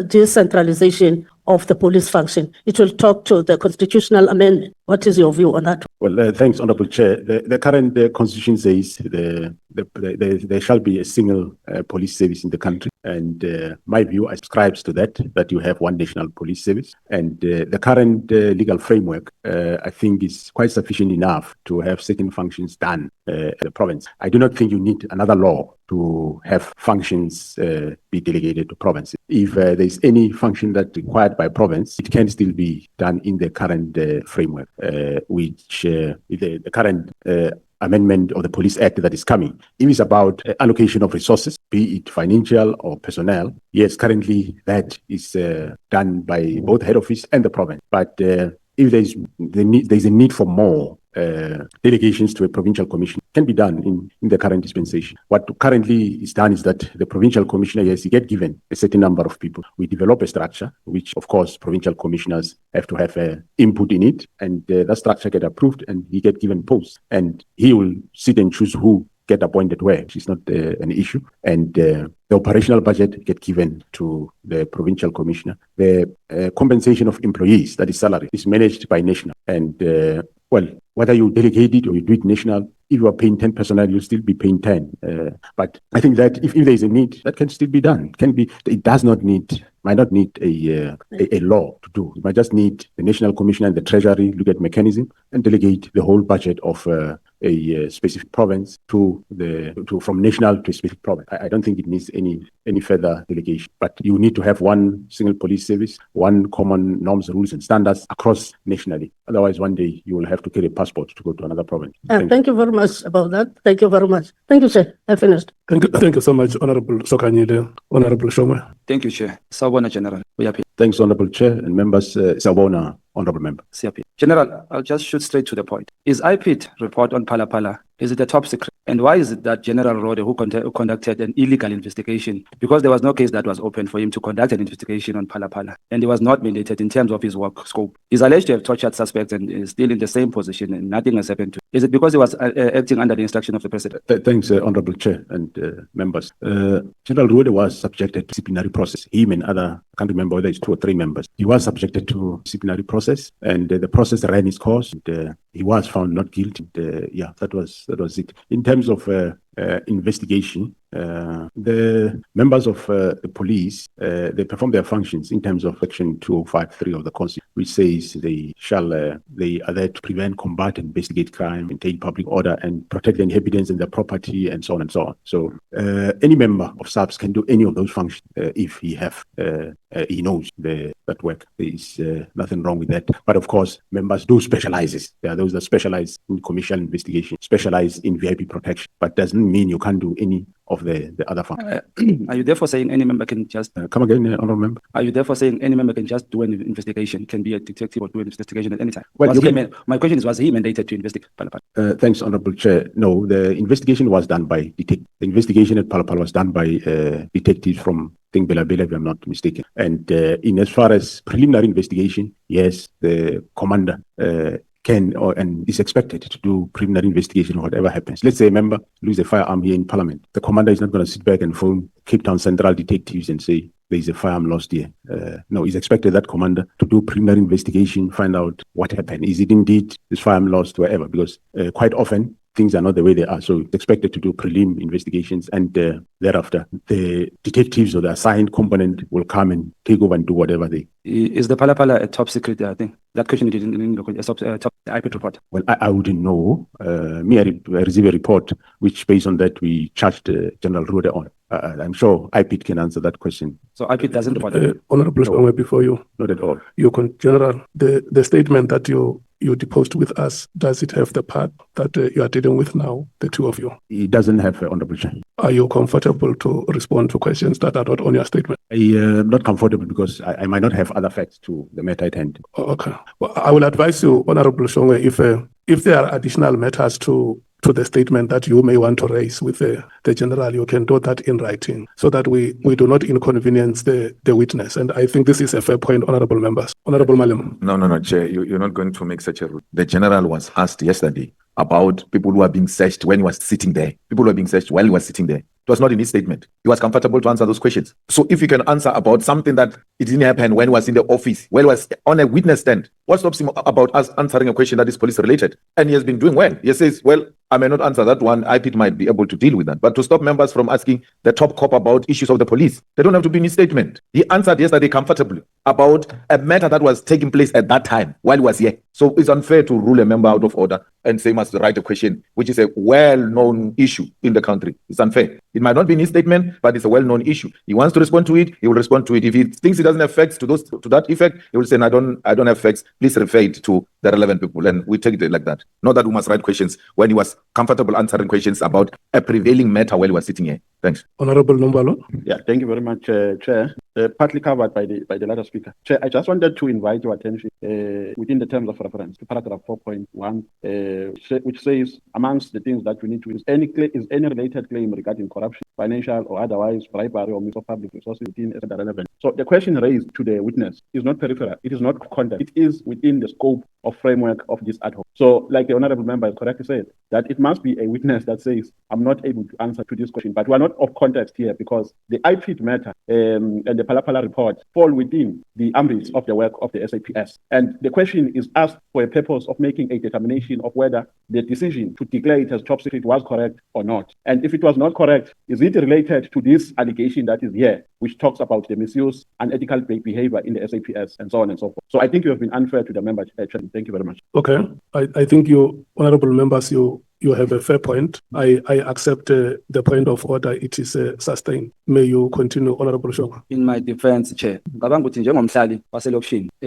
decentralization of the police function? It will talk to the constitutional amendment. What is your view on that? Well, thanks, Honorable Chair. The current constitution says there shall be a single police service in the country. And my view ascribes to that you have one national police service. And the current legal framework, I think, is quite sufficient enough to have certain functions done at the province. I do not think you need another law to have functions be delegated to provinces. If there is any function that's required by province, it can still be done in the current framework, which the current amendment of the Police Act that is coming. It is about allocation of resources, be it financial or personnel. Yes, currently that is done by both head office and the province. But if there's a need for more delegations to a provincial commission, can be done in the current dispensation. What currently is done is that the provincial commissioner, yes, he get given a certain number of people. We develop a structure, which of course provincial commissioners have to have input in it, and that structure get approved, and he get given posts, and he will sit and choose who get appointed where, which is not an issue. And the operational budget get given to the provincial commissioner. The compensation of employees, that is salary, is managed by national. And well, whether you delegate it or you do it national, if you are paying 10 personnel, you'll still be paying 10. But I think that if there is a need, that can still be done. It does not need, might not need a law to do. It might just need the national commissioner and the treasury look at mechanism and delegate the whole budget of a specific province from national to a specific province. I don't think it needs any further delegation. But you need to have one single police service, one common norms, rules, and standards across nationally. Otherwise, one day you will have to carry a passport to go to another province. Thank you very much about that. Thank you very much. Thank you, Chair. I finished. Thank you so much, Honorable Sokanyile. Honorable Shoma. Thank you, Chair. Sawubona, General. We are happy. Thanks, Honorable Chair and members. Sawubona, Honorable Member. General, I'll just shoot straight to the point. Is IPIT report on Phala Phala, is it a top secret? And why is it that General Rode, who conducted an illegal investigation, because there was no case that was open for him to conduct an investigation on Phala, and he was not mandated in terms of his work scope, is alleged to have tortured suspects and is still in the same position and nothing has happened to him? Is it because he was acting under the instruction of the president? Thanks, Honorable Chair and members. General Rode was subjected to disciplinary process. Him and other, I can't remember whether it's 2 or 3 members. He was subjected to disciplinary process, and the process ran its course. And, he was found not guilty. Yeah, that was it. In terms of investigation, the members of the police, they perform their functions in terms of Section 205(3) of the Constitution, which says they are there to prevent, combat, and investigate crime, maintain public order, and protect the inhabitants and their property, and so on and so on. So any member of SAPS can do any of those functions if he knows that work. There is nothing wrong with that. But of course, members do specialize. There are those that specialize in commercial investigation, specialize in VIP protection, but doesn't mean you can't do any of the other functions. Are you therefore saying any member can just... Come again, Honourable Member? Are you therefore saying any member can just do an investigation, can be a detective or do an investigation at any time? Well, my question is, was he mandated to investigate Phala? Thanks, Honourable Chair. No, the investigation was done by detectives. The investigation at Phala was done by detectives from Bela, if I'm not mistaken. And in as far as preliminary investigation, yes, the commander can and is expected to do preliminary investigation, whatever happens. Let's say a member lose a firearm here in Parliament. The commander is not going to sit back and phone Cape Town Central detectives and say there is a firearm lost here. No, he's expected that commander to do preliminary investigation, find out what happened. Is it indeed this firearm lost, wherever? Because quite often things are not the way they are. So it's expected to do prelim investigations, and thereafter the detectives or the assigned component will come and take over and do whatever they. Is the Phala a top secret thing? That question didn't look a top IP report. Well, I wouldn't know. I received a report which, based on that, we charged General Rode on. I'm sure IPIT can answer that question. So IPIT doesn't report. Honorable Spangwe, before you. Not at all. General, the statement that you deposed with us, does it have the part that you are dealing with now, the two of you? It doesn't have, Honorable Chair. Are you comfortable to respond to questions that are not on your statement? I am not comfortable because I might not have other facts to the matter at hand. Okay. Well, I will advise you, Honorable Shongwe, if there are additional matters to the statement that you may want to raise with the general, you can do that in writing so that we do not inconvenience the witness. And I think this is a fair point, honorable members. Honorable Malim. No, Chair, you're not going to make such a rule. The general was asked yesterday about people who are being searched when he was sitting there. People who are being searched while he was sitting there. It was not in his statement. He was comfortable to answer those questions. So if you can answer about something that it didn't happen when he was in the office, when he was on a witness stand, what stops him about us answering a question that is police related? And he has been doing well. He says, well, I may not answer that one. IPIT might be able to deal with that. But to stop members from asking the top cop about issues of the police, they don't have to be in his statement. He answered yesterday comfortably about a matter that was taking place at that time while he was here. So it's unfair to rule a member out of order and say he must write a question, which is a well-known issue in the country. It's unfair. It might not be in his statement, but it's a well-known issue. He wants to respond to it, he will respond to it. If he thinks he doesn't have facts to that effect, he will say, I don't have facts. Please refer it to the relevant people. And we take it like that. Not that we must write questions when he was comfortable answering questions about a prevailing matter while he was sitting here. Thanks. Honorable Nombalo. Yeah, thank you very much, Chair. Partly covered by the latter speaker. Chair, I just wanted to invite your attention within the terms of reference to paragraph 4.1, which says, amongst the things that we need to use, any related claim regarding corruption, financial or otherwise, bribery or misuse of public resources within the relevant. So the question raised to the witness is not peripheral. It is not content. It is within the scope of framework of this ad hoc. So, like the honourable member has correctly said, that it must be a witness that says, I'm not able to answer to this question. But we are not of context here because the IPIT matter and the Phala report fall within the ambit of the work of the SAPS. And the question is asked for a purpose of making a determination of whether the decision to declare it as top secret was correct or not. And if it was not correct, is it related to this allegation that is here, which talks about the misuse and ethical behavior in the SAPS and so on and so forth? So I think you have been unfair to the member. Thank you very much. Okay. I think you, honorable members, you have a fair point. I accept the point of order. It is sustained. May you continue, Honorable Shonga. In my defense, Chair,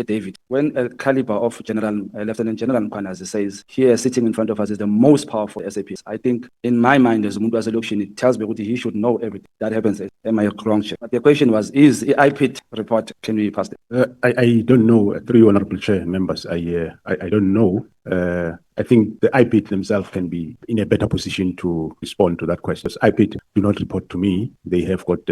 David, when a caliber of Lieutenant General Mkhwanazi says here sitting in front of us is the most powerful SAPS, I think in my mind as Umuntu Election, it tells me that he should know everything that happens. Am I wrong, Chair? But the question was, is the IPIT report, can we pass it? I don't know, through honorable chair members. I don't know. I think the IPIT themselves can be in a better position to respond to that question. IPIT do not report to me. They have got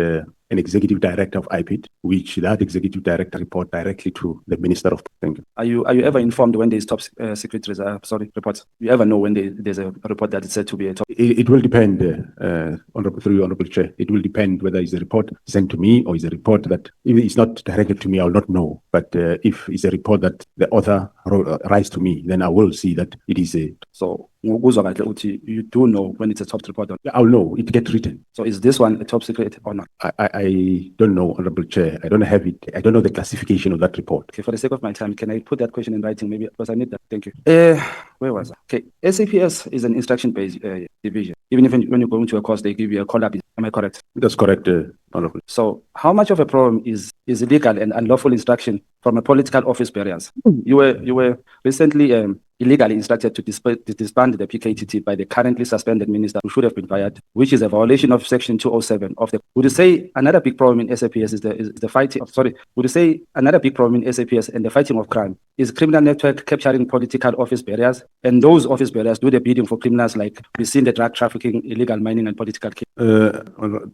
an executive director of IPIT, which that executive director report directly to the Minister of. Thank you. Are you ever informed when there's top secret reports? You ever know when there's a report that is said to be a top? It will depend, Honorable Chair. It will depend whether it's a report sent to me or it's a report that if it's not directed to me, I will not know. But if it's a report that the author writes to me, then I will see that it is a. So you do know when it's a top report. I'll know. It gets written. So is this one a top secret or not? I don't know, Honorable Chair. I don't have it. I don't know the classification of that report. Okay, for the sake of my time, can I put that question in writing? Maybe because I need that. Thank you. Where was I? Okay, SAPS is an instruction-based division. Even if when you go into a course, they give you a call-up. Am I correct? That's correct, Honorable. So how much of a problem is illegal and unlawful instruction from a political office bearers? You were recently illegally instructed to disband the PKTT by the currently suspended minister who should have been fired, which is a violation of Section 207 of the. Would you say another big problem in SAPS is the fighting? Would you say another big problem in SAPS and the fighting of crime is criminal network capturing political office bearers, and those office bearers do the bidding for criminals like we've seen the drug trafficking, illegal mining, and political.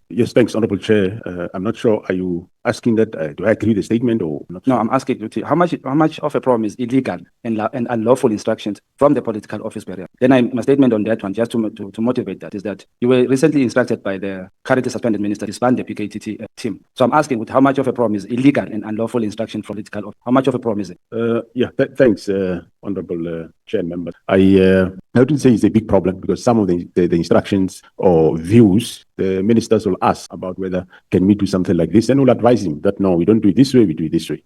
Yes, thanks, Honorable Chair. I'm not sure. Are you asking that? Do I agree with the statement or not? No, I'm asking you how much of a problem is illegal and unlawful instructions from the political office bearer? Then my statement on that one, just to motivate that, is that you were recently instructed by the currently suspended minister to disband the PKTT team. So I'm asking with how much of a problem is illegal and unlawful instruction from political office? How much of a problem is it? Thanks, Honorable Chair member. I wouldn't say it's a big problem because some of the instructions or views the ministers will ask about whether can we do something like this, and we'll advise him that no, we don't do it this way, we do it this way.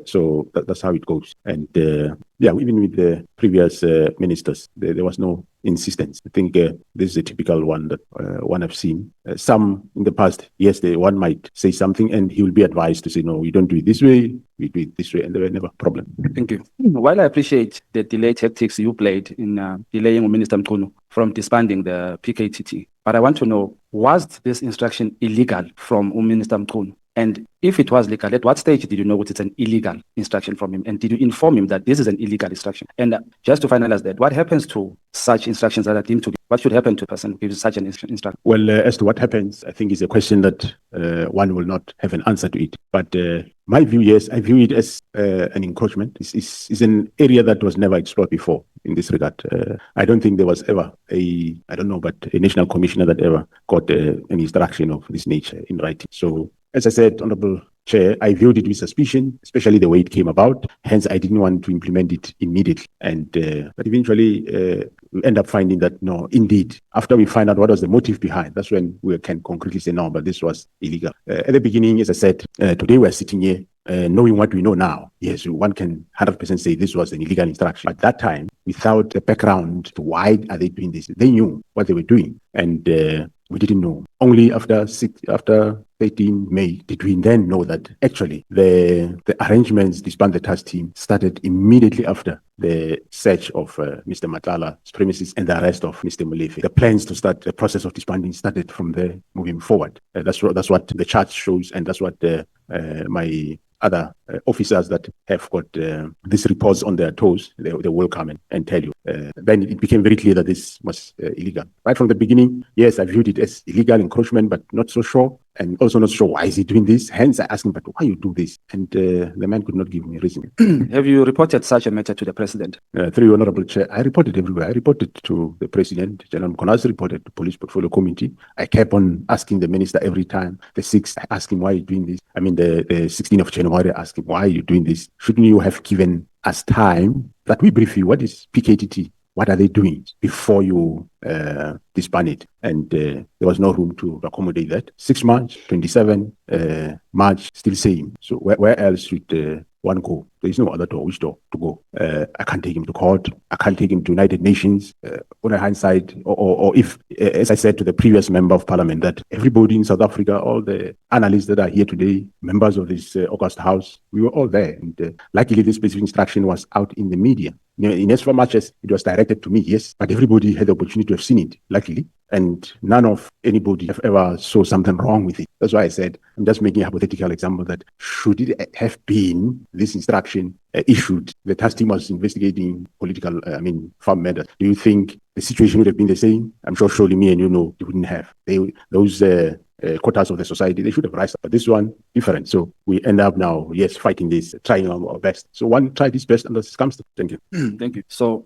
So that's how it goes. And even with the previous ministers, there was no insistence. I think this is a typical one that one I've seen. Some in the past, yes, one might say something and he will be advised to say, no, we don't do it this way, we do it this way, and there were never a problem. Thank you. While I appreciate the delayed tactics you played in delaying Minister Mchunu from disbanding the PKTT, but I want to know, was this instruction illegal from Minister Mchunu? And if it was legal, at what stage did you know it's an illegal instruction from him? And did you inform him that this is an illegal instruction? And just to finalize that, what happens to such instructions that are deemed to be? What should happen to a person who gives such an instruction? Well, as to what happens, I think is a question that one will not have an answer to it. But my view, yes, I view it as an encroachment. It's an area that was never explored before in this regard. I don't think there was ever a national commissioner that ever got an instruction of this nature in writing. So, as I said, Honorable Chair, I viewed it with suspicion, especially the way it came about. Hence, I didn't want to implement it immediately. And but eventually, we end up finding that, no, indeed, after we find out what was the motive behind, that's when we can concretely say, no, but this was illegal. At the beginning, as I said, today we're sitting here knowing what we know now. Yes, one can 100% say this was an illegal instruction. At that time, without a background to why are they doing this, they knew what they were doing. And we didn't know. Only after 13 May did we then know that actually the arrangements disband the task team started immediately after the search of Mr. Matlala's premises and the arrest of Mr. Molefe. The plans to start the process of disbanding started from there moving forward. That's what the chart shows, and that's what my other officers that have got these reports on their toes, they will come and tell you. Then it became very clear that this was illegal. Right from the beginning, yes, I viewed it as illegal encroachment, but not so sure. And also not sure why is he doing this. Hence, I asked him, but why you do this? And the man could not give me a reason. Have you reported such a matter to the president? Through your Honorable Chair, I reported everywhere. I reported to the president. General Mkhwanazi reported to Police Portfolio Committee. I kept on asking the minister every time. The 6th, I asked him, why are you doing this? I mean, the 16th of January, I asked him, why are you doing this? Shouldn't you have given us time that we brief you? What is PKTT? What are they doing before you disband it? And there was no room to accommodate that. 6 March, 27 March, still same. So where else should one go? There is no other door. Which door to go? I can't take him to court. I can't take him to United Nations. On a hindsight, or if, as I said to the previous member of parliament, that everybody in South Africa, all the analysts that are here today, members of this August House, we were all there. And luckily, this specific instruction was out in the media. in as much as it was directed to me, yes, but everybody had the opportunity to have seen it, luckily. And none of anybody have ever saw something wrong with it. That's why I said, I'm just making a hypothetical example that should it have been this instruction issued, the task team was investigating political, farm matters. Do you think the situation would have been the same? I'm sure surely me and you know, they wouldn't have. Those quotas of the society, they should have risen. But this one, different. So we end up now, yes, fighting this, trying our best. So one tried his best under circumstances. Thank you. Thank you. So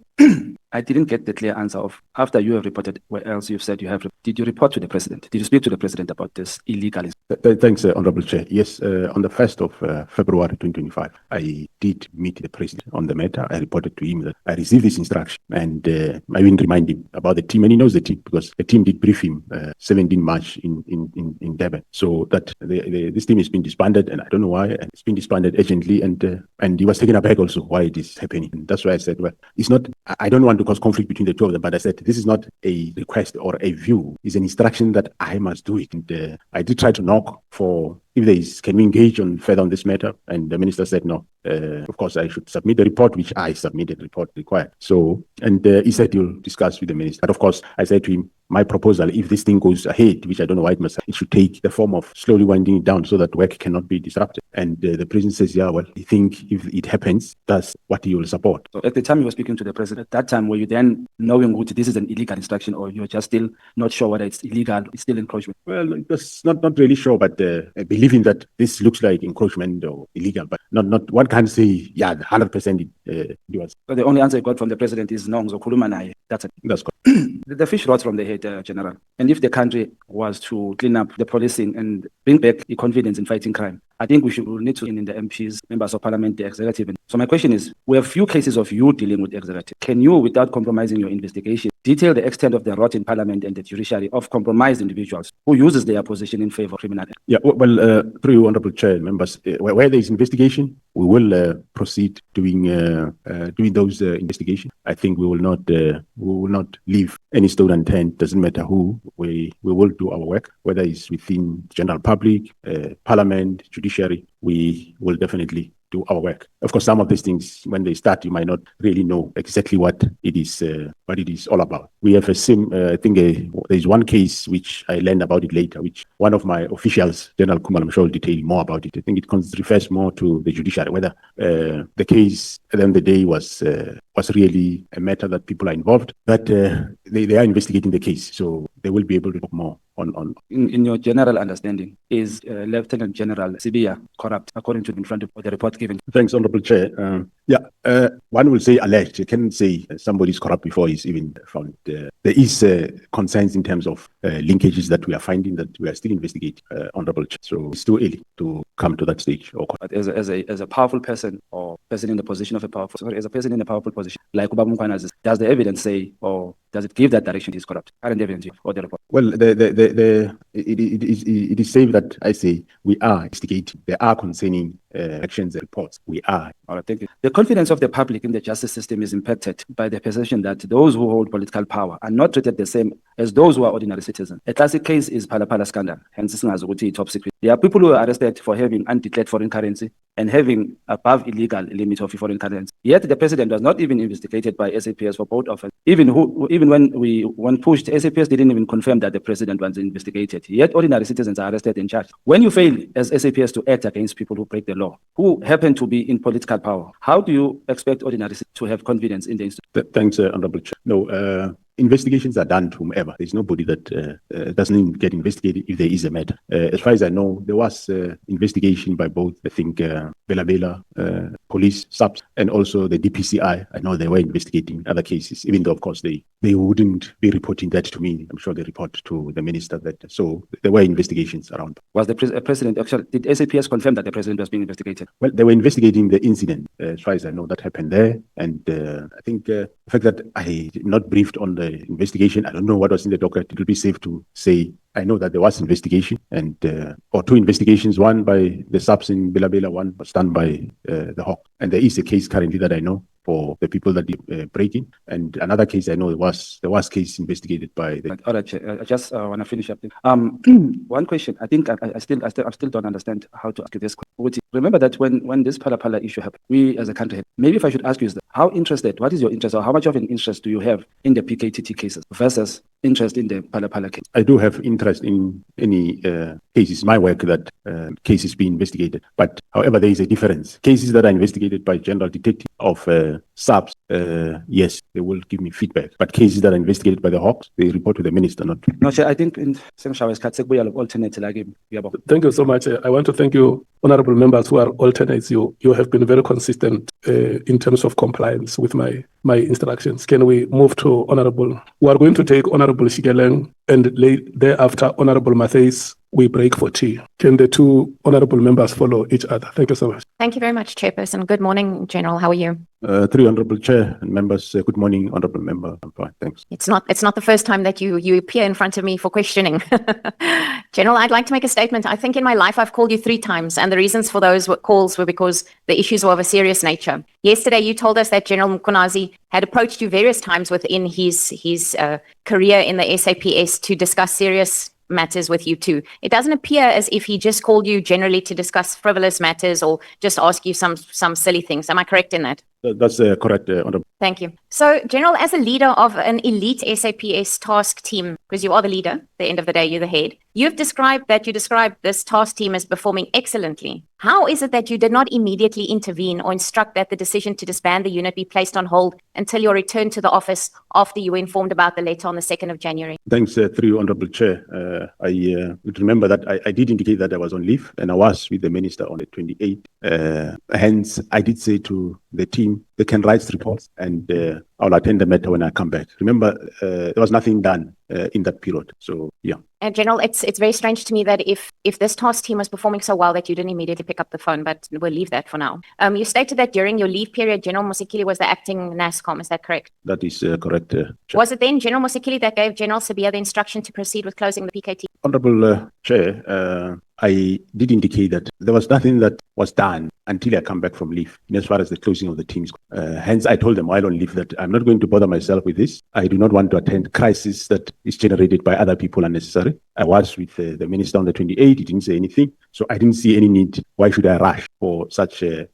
I didn't get the clear answer of, after you have reported where else you've said you have, did you report to the president? Did you speak to the president about this illegal? Thanks, Honorable Chair. Yes, on the 1st of February 2025, I did meet the president on the matter. I reported to him that I received this instruction, and I didn't remind him about the team, and he knows the team because the team did brief him 17 March in Durban. So that this team has been disbanded, and I don't know why, and it's been disbanded urgently, and he was taken aback also why it is happening. And that's why I said, well, it's not, I don't want to cause conflict between the two of them, but I said, this is not a request or a view, it's an instruction that I must do it. And I did try to knock for, if there is, can we engage on further on this matter? And the minister said no. Of course, I should submit the report, which I submitted, the report required. So, and he said he'll discuss with the minister. But of course, I said to him, my proposal, if this thing goes ahead, which I don't know why it must, it should take the form of slowly winding it down so that work cannot be disrupted. And the president says, yeah, well, I think if it happens, that's what he will support. So at the time you were speaking to the president, at that time, were you then knowing what this is an illegal instruction, or you're just still not sure whether it's illegal, it's still encroachment? Well, it was not really sure, but believing that this looks like encroachment or illegal, but not one can't say, yeah, 100% it was. So the only answer you got from the president is no, Zokhuluma naye. That's it. That's correct. The fish rots from the head, General. And if the country was to clean up the policing and bring back the confidence in fighting crime, I think we need to in the MPs, members of parliament, the executive. So my question is, we have few cases of you dealing with the executive. Can you, without compromising your investigation, detail the extent of the rot in parliament and the judiciary of compromised individuals who uses their position in favor of criminal? Yeah, well, through you, Honorable Chair, members, where there is investigation, we will proceed doing those investigations. I think we will not leave any stone unturned. Doesn't matter who. We will do our work, whether it's within general public, parliament, judiciary. We will definitely do our work. Of course, some of these things, when they start, you might not really know exactly what it is all about. We have I think there's one case which I learned about it later, which one of my officials, General Kumal, I'm sure will detail more about it. I think it refers more to the judiciary, whether the case at the end of the day was really a matter that people are involved, but they are investigating the case, so they will be able to talk more on. In your general understanding, is Lieutenant General Sibia corrupt, according to the report given? Thanks, Honorable Chair. One will say alleged. You can't say somebody's corrupt before he's even found. There is concerns in terms of linkages that we are finding that we are still investigating, Honorable Chair. So it's too early to come to that stage. But as a powerful person, or person in the position of as a person in a powerful position, like Mkhwanazi, does the evidence say, or does it give that direction he's corrupt? Current evidence or the report? Well, it is safe that I say we are investigating. There are concerning actions and reports. We are. All right, thank you. The confidence of the public in the justice system is impacted by the perception that those who hold political power are not treated the same as those who are ordinary citizens. A classic case is Phala scandal, hence top secret. There are people who are arrested for having undeclared foreign currency and having above illegal limit of foreign currency. Yet the president was not even investigated by SAPS for both offenses. Even when pushed, SAPS didn't even confirm that the president was investigated. Yet ordinary citizens are arrested and charged. When you fail as SAPS to act against people who break the law, who happen to be in political power, how do you expect ordinary citizens to have confidence in the institution? Thanks, Honorable Chair. No, investigations are done to whomever. There's nobody that doesn't get investigated if there is a matter. As far as I know, there was investigation by both, I think, Bela police, SAPS, and also the DPCI. I know they were investigating other cases, even though, of course, they wouldn't be reporting that to me. I'm sure they report to the minister that. So there were investigations around. Was the president actually, did SAPS confirm that the president was being investigated? Well, they were investigating the incident. As far as I know, that happened there. And I think the fact that I did not briefed on the investigation, I don't know what was in the docket. It will be safe to say I know that there was investigation and or two investigations, one by the SAPS in Bela, one was done by the Hawk. And there is a case currently that I know for the people that did breaking, and another case I know there was case investigated by the. All right, Chair. I just want to finish up. One question. I think I still don't understand how to ask you this question. Remember that when this Phala issue happened, we as a country, maybe if I should ask you is that how interested, what is your interest, or how much of an interest do you have in the PKTT cases versus interest in the Phala case? I do have interest in any cases, my work that cases be investigated. But however, there is a difference. Cases that are investigated by general detective of SAPS, yes, they will give me feedback. But cases that are investigated by the Hawks, they report to the minister, not. No, Chair, I think in alternate. Thank you so much. I want to thank you, honorable members who are alternates. You have been very consistent in terms of compliance with my instructions. Can we move to honorable? We are going to take honorable Shigeleng and thereafter honorable Matthys. We break for tea. Can the two honorable members follow each other? Thank you so much. Thank you very much, Chairperson. Good morning, General. How are you? Three honorable chair and members. Good morning, honorable member. I'm fine, thanks. It's not the first time that you appear in front of me for questioning. General, I'd like to make a statement. I think in my life I've called you 3 times, and the reasons for those calls were because the issues were of a serious nature. Yesterday, you told us that General Mkhwanazi had approached you various times within his career in the SAPS to discuss serious matters with you too. It doesn't appear as if he just called you generally to discuss frivolous matters or just ask you some silly things. Am I correct in that? That's correct, honorable. Thank you. So, General, as a leader of an elite SAPS task team, because you are the leader, at the end of the day, you're the head, you've described this task team as performing excellently. How is it that you did not immediately intervene or instruct that the decision to disband the unit be placed on hold until your return to the office after you were informed about the letter on the 2nd of January? Thanks, through honorable chair. I remember that I did indicate that I was on leave and I was with the minister on the 28th. Hence, I did say to the team, they can write reports and I'll attend the matter when I come back. Remember, there was nothing done in that period. So, yeah. General, it's very strange to me that if this task team was performing so well that you didn't immediately pick up the phone, but we'll leave that for now. You stated that during your leave period, General Mosekile was the acting NASCOM. Is that correct? That is correct. Was it then General Mosekile that gave General Sibiya the instruction to proceed with closing the PKT? Honorable Chair, I did indicate that there was nothing that was done until I come back from leave, as far as the closing of the teams. Hence, I told them while on leave that I'm not going to bother myself with this. I do not want to attend crisis that is generated by other people unnecessary. I was with the minister on the 28th. He didn't say anything. So I didn't see any need. Why should I rush for such an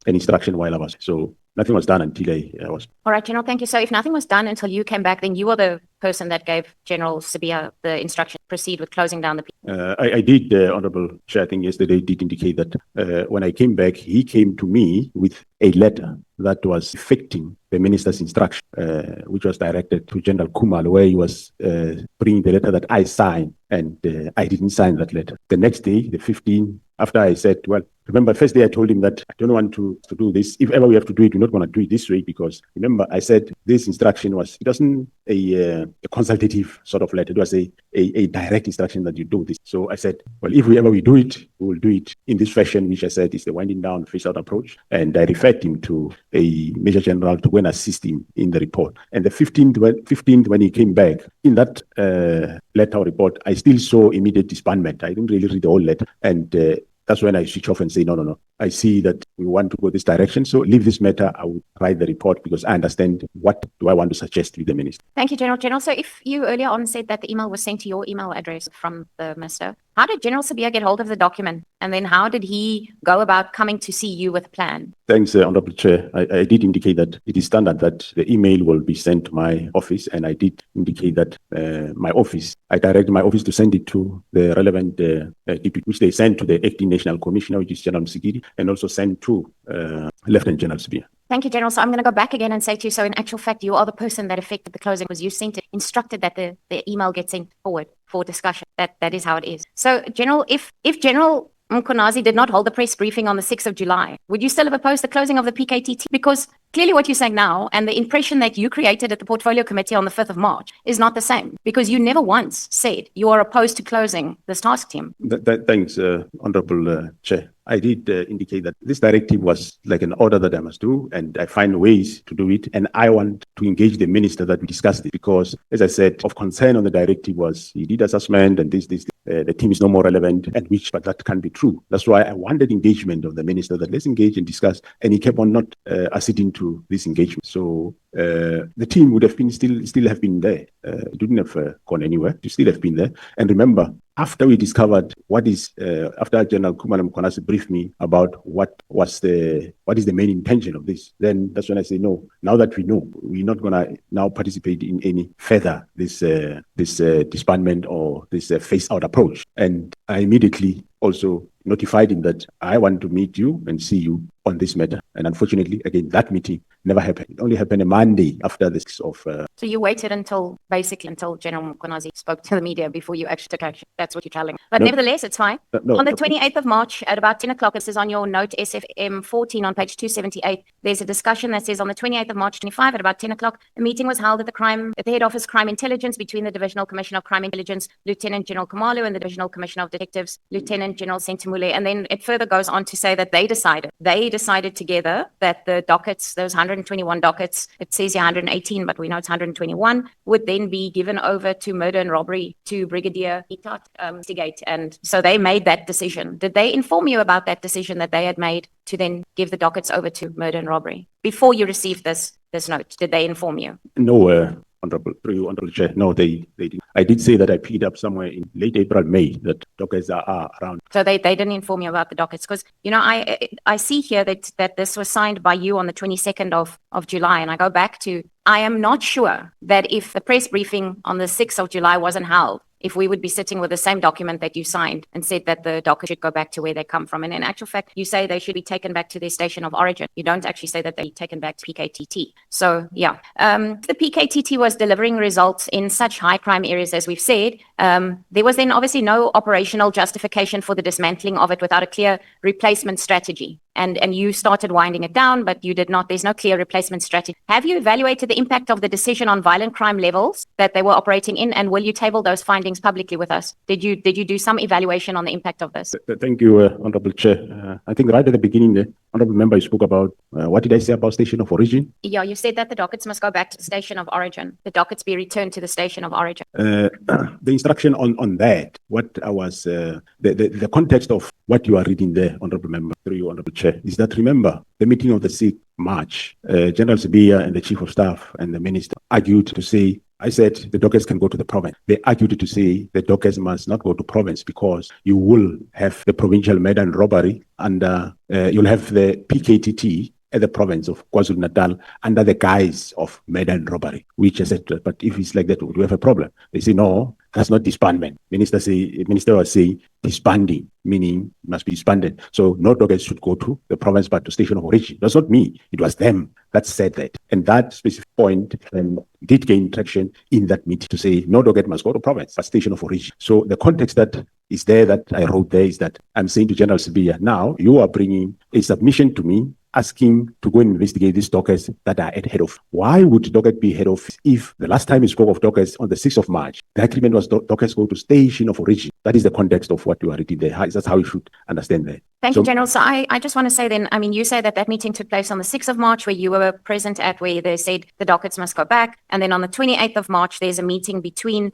instruction while I was? So nothing was done until I was. All right, General, thank you. So if nothing was done until you came back, then you were the person that gave General Sibiya the instruction to proceed with closing down the I did, Honorable Chair, I think yesterday did indicate that when I came back, he came to me with a letter that was affecting the minister's instruction, which was directed to General Kumalo, where he was bringing the letter that I signed, and I didn't sign that letter. The next day, the 15th, after I said, well, remember, first day I told him that I don't want to do this. If ever we have to do it, we're not going to do it this way, because remember, I said this instruction was, it wasn't a consultative sort of letter. It was a direct instruction that you do this. So I said, well, if we do it, we will do it in this fashion, which I said is the winding down, phase out approach. And I referred him to a Major General to go and assist him in the report. And the 15th, when he came back, in that letter or report, I still saw immediate disbandment. I didn't really read the whole letter. And that's when I switch off and say, no. I see that we want to go this direction. So leave this matter. I will write the report because I understand what do I want to suggest with the minister. Thank you, General. General, so if you earlier on said that the email was sent to your email address from the minister, how did General Sibiya get hold of the document? And then how did he go about coming to see you with a plan? Thanks, Honorable Chair. I did indicate that it is standard that the email will be sent to my office. And I did indicate that I directed my office to send it to the relevant deputy, which they sent to the acting national commissioner, which is General Msigidi, and also sent to Lieutenant General Sibiya. Thank you, General. So I'm going to go back again and say to you, so in actual fact, you are the person that affected the closing because you instructed that the email gets sent forward for discussion. That is how it is. So, General, if General Mkhwanazi did not hold the press briefing on the 6th of July, would you still have opposed the closing of the PKTT? Because clearly what you're saying now and the impression that you created at the Portfolio Committee on the 5th of March is not the same, because you never once said you are opposed to closing this task team. Thanks, Honorable Chair. I did indicate that this directive was like an order that I must do, and I find ways to do it. And I want to engage the minister that we discussed it, because, as I said, of concern on the directive was he did assessment and the team is no more relevant, but that can't be true. That's why I wanted engagement of the minister, that let's engage and discuss, and he kept on not acceding to this engagement. So the team would have been still have been there. It wouldn't have gone anywhere. To still have been there. And remember, after we discovered after General Mkhwanazi briefed me about what is the main intention of this, then that's when I say, no, now that we know, we're not going to now participate in any further this disbandment or this phase-out approach. And I immediately also notified him that I want to meet you and see you on this matter. And unfortunately, again, that meeting never happened. It only happened a Monday after this of... So you waited until General Mkhwanazi spoke to the media before you actually took action. That's what you're telling. But nevertheless, it's fine. On the 28th of March at about 10 o'clock, it says on your note SFM 14 on page 278, there's a discussion that says on the 28th of March 25 at about 10 o'clock, a meeting was held at the Head Office Crime Intelligence between the Divisional Commissioner of Crime Intelligence, Lieutenant General Khumalo, and the Divisional Commissioner of Detectives, Lieutenant General Sentimule. And then it further goes on to say that they decided together that the dockets, those 121 dockets, it says here 118, but we know it's 121, would then be given over to murder and robbery to Brigadier Itat investigate. And so they made that decision. Did they inform you about that decision that they had made to then give the dockets over to murder and robbery before you received this note? Did they inform you? No, Honorable Chair. No, they didn't. I did say that I picked up somewhere in late April, May, that dockets are around. So they didn't inform you about the dockets, because I see here that this was signed by you on the 22nd of July, and I go back to, I am not sure that if the press briefing on the 6th of July wasn't held, if we would be sitting with the same document that you signed and said that the docket should go back to where they come from. And in actual fact, you say they should be taken back to their station of origin. You don't actually say that they be taken back to PKTT. So yeah, the PKTT was delivering results in such high crime areas as we've said. There was then obviously no operational justification for the dismantling of it without a clear replacement strategy. And you started winding it down, but you did not. There's no clear replacement strategy. Have you evaluated the impact of the decision on violent crime levels that they were operating in? And will you table those findings publicly with us? Did you do some evaluation on the impact of this? Thank you, Honorable Chair. I think right at the beginning, the Honorable Member spoke about, what did I say about station of origin? Yeah, you said that the dockets must go back to the station of origin. The dockets be returned to the station of origin. The instruction on that, what I was, the context of what you are reading there, Honorable Member, through you, Honorable Chair, is that, remember, the meeting of the 6th March, General Sibiya and the Chief of Staff and the Minister argued to say, I said the dockets can go to the province. They argued to say the dockets must not go to province because you will have the provincial murder and robbery, and you'll have the PKTT at the province of KwaZulu-Natal under the guise of murder and robbery, which I said, but if it's like that, do we have a problem? They say, no, that's not disbandment. Minister was saying disbanding, meaning it must be disbanded. So no dockets should go to the province, but to station of origin. That's not me. It was them that said that. And that specific point did gain traction in that meeting to say no docket must go to province, but station of origin. So the context that is there that I wrote there is that I'm saying to General Sibiya, now you are bringing a submission to me asking to go and investigate these dockets that are at head office. Why would docket be head office if the last time you spoke of dockets on the 6th of March, the agreement was dockets go to station of origin? That is the context of what you are reading there. That's how you should understand that. Thank you, General. So I just want to say then, I mean, you say that meeting took place on the 6th of March where you were present at, where they said the dockets must go back. And then on the 28th of March, there's a meeting between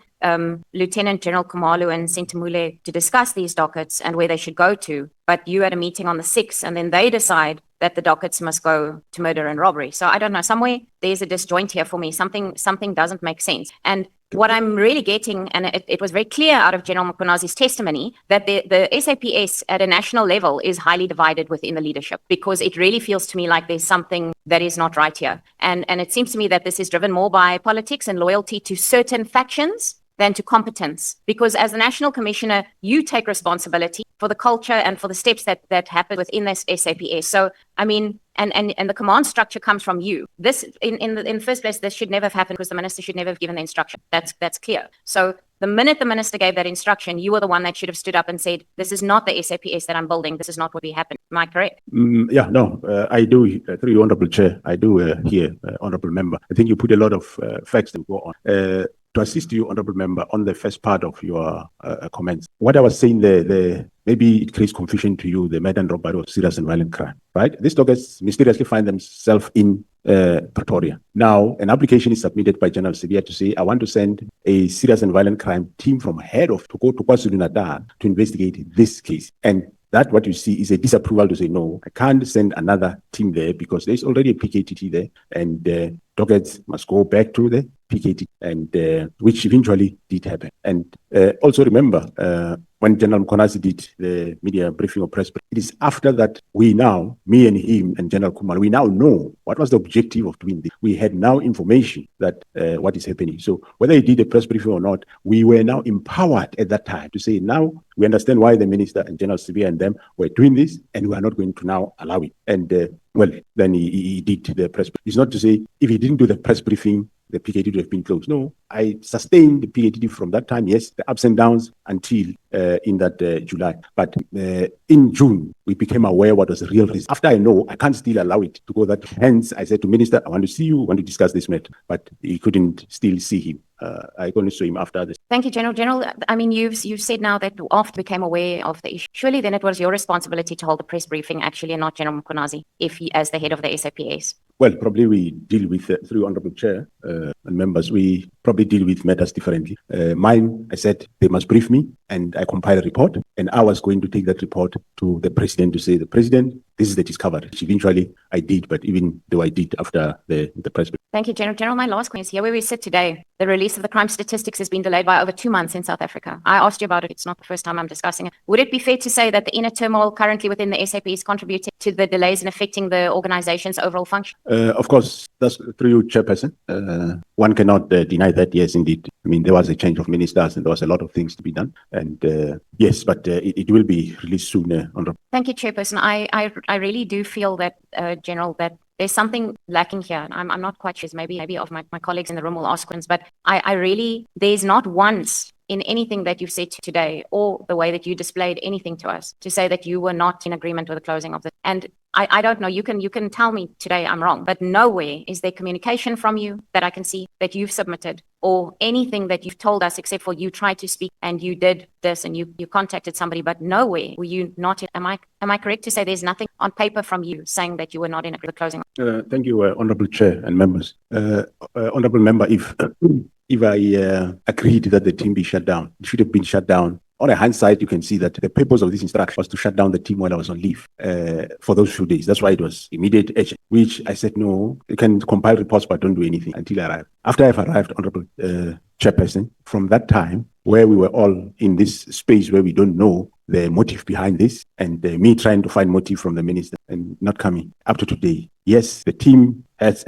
Lieutenant General Khumalo and Sentimule to discuss these dockets and where they should go to. But you had a meeting on the 6th, and then they decide that the dockets must go to murder and robbery. So I don't know, somewhere there's a disjoint here for me. Something doesn't make sense. And what I'm really getting, and it was very clear out of General Mkhwanazi's testimony, that the SAPS at a national level is highly divided within the leadership, because it really feels to me like there's something that is not right here. And it seems to me that this is driven more by politics and loyalty to certain factions than to competence. Because as the National Commissioner, you take responsibility for the culture and for the steps that happen within this SAPS. So, I mean, and the command structure comes from you. This, in the first place, this should never have happened because the minister should never have given the instruction. That's clear. So the minute the minister gave that instruction, you were the one that should have stood up and said, this is not the SAPS that I'm building. This is not what we happen. Am I correct? Yeah, no, I do, through you, Honorable Chair, I do hear, Honorable Member. I think you put a lot of facts to go on. To assist you, Honorable Member, on the first part of your comments, what I was saying there, the maybe it creates confusion to you, the murder and robbery of serious and violent crime, right? These doggers mysteriously find themselves in Pretoria. Now, an application is submitted by General Sibia to say, I want to send a serious and violent crime team from head of to go to KwaZulu-Natal to investigate this case. And that what you see is a disapproval to say, no, I can't send another team there because there's already a PKTT there, and doggers must go back to the PKTT, and which eventually did happen. And also remember, when General Mkhwanazi did the media briefing or press, it is after that we now, me and him and General Kumar, we now know what was the objective of doing this. We had now information that what is happening. So whether he did a press briefing or not, we were now empowered at that time to say, now we understand why the minister and General Sibia and them were doing this, and we are not going to now allow it. And well, then he did the press briefing. It's not to say if he didn't do the press briefing, the PKTT would have been closed. No, I sustained the PKTT from that time, yes, the ups and downs until in that July. But in June, we became aware what was the real reason. After I know, I can't still allow it to go that. Hence, I said to Minister, I want to see you, I want to discuss this matter. But he couldn't still see him. I only saw him after this. Thank you, General. General, I mean, you've said now that after you became aware of the issue, surely then it was your responsibility to hold the press briefing, actually, and not General Mkhwanazi, if he, as the head of the SAPS. Well, probably we deal with, through Honorable Chair and members, we probably deal with matters differently. Mine, I said they must brief me, and I compile a report, and I was going to take that report to the President to say, the President, this is the discovery, which eventually I did, but even though I did after the press briefing. Thank you, General. General, my last question is here where we sit today. The release of the crime statistics has been delayed by over 2 months in South Africa. I asked you about it. It's not the first time I'm discussing it. Would it be fair to say that the inner turmoil currently within the SAP is contributing to the delays and affecting the organization's overall function? Of course, that's through you, Chairperson. One cannot deny that, yes, indeed. I mean, there was a change of ministers and there was a lot of things to be done. And yes, but it will be released soon. Thank you, Chairperson. I really do feel that, General, that there's something lacking here. I'm not quite sure. Maybe of my colleagues in the room will ask questions, but I really, there's not once in anything that you've said today or the way that you displayed anything to us to say that you were not in agreement with the closing of this. And I don't know, you can tell me today I'm wrong, but nowhere is there communication from you that I can see that you've submitted or anything that you've told us except for you tried to speak and you did this and you contacted somebody, but nowhere were you not in. Am I correct to say there's nothing on paper from you saying that you were not in agreement with the closing? Thank you, Honorable Chair and members. Honorable Member, if I agreed that the team be shut down, it should have been shut down. On a hindsight, you can see that the purpose of this instruction was to shut down the team while I was on leave for those few days. That's why it was immediate action, which I said, no, you can compile reports, but don't do anything until I arrive. After I've arrived, Honorable Chairperson, from that time, where we were all in this space where we don't know the motive behind this, and me trying to find motive from the minister and not coming up to today. Yes, the team has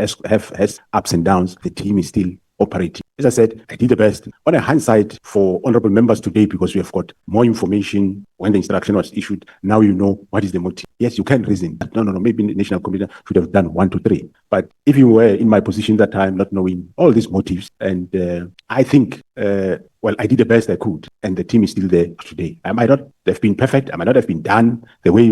ups and downs. The team is still operating. As I said, I did the best. On a hindsight for honorable members today, because we have got more information when the instruction was issued, now you know what is the motive. Yes, you can reason. No, maybe the National Committee should have done 1, 2, 3. But if you were in my position that time, not knowing all these motives, and I think, well, I did the best I could, and the team is still there today. I might not have been perfect. I might not have been done the way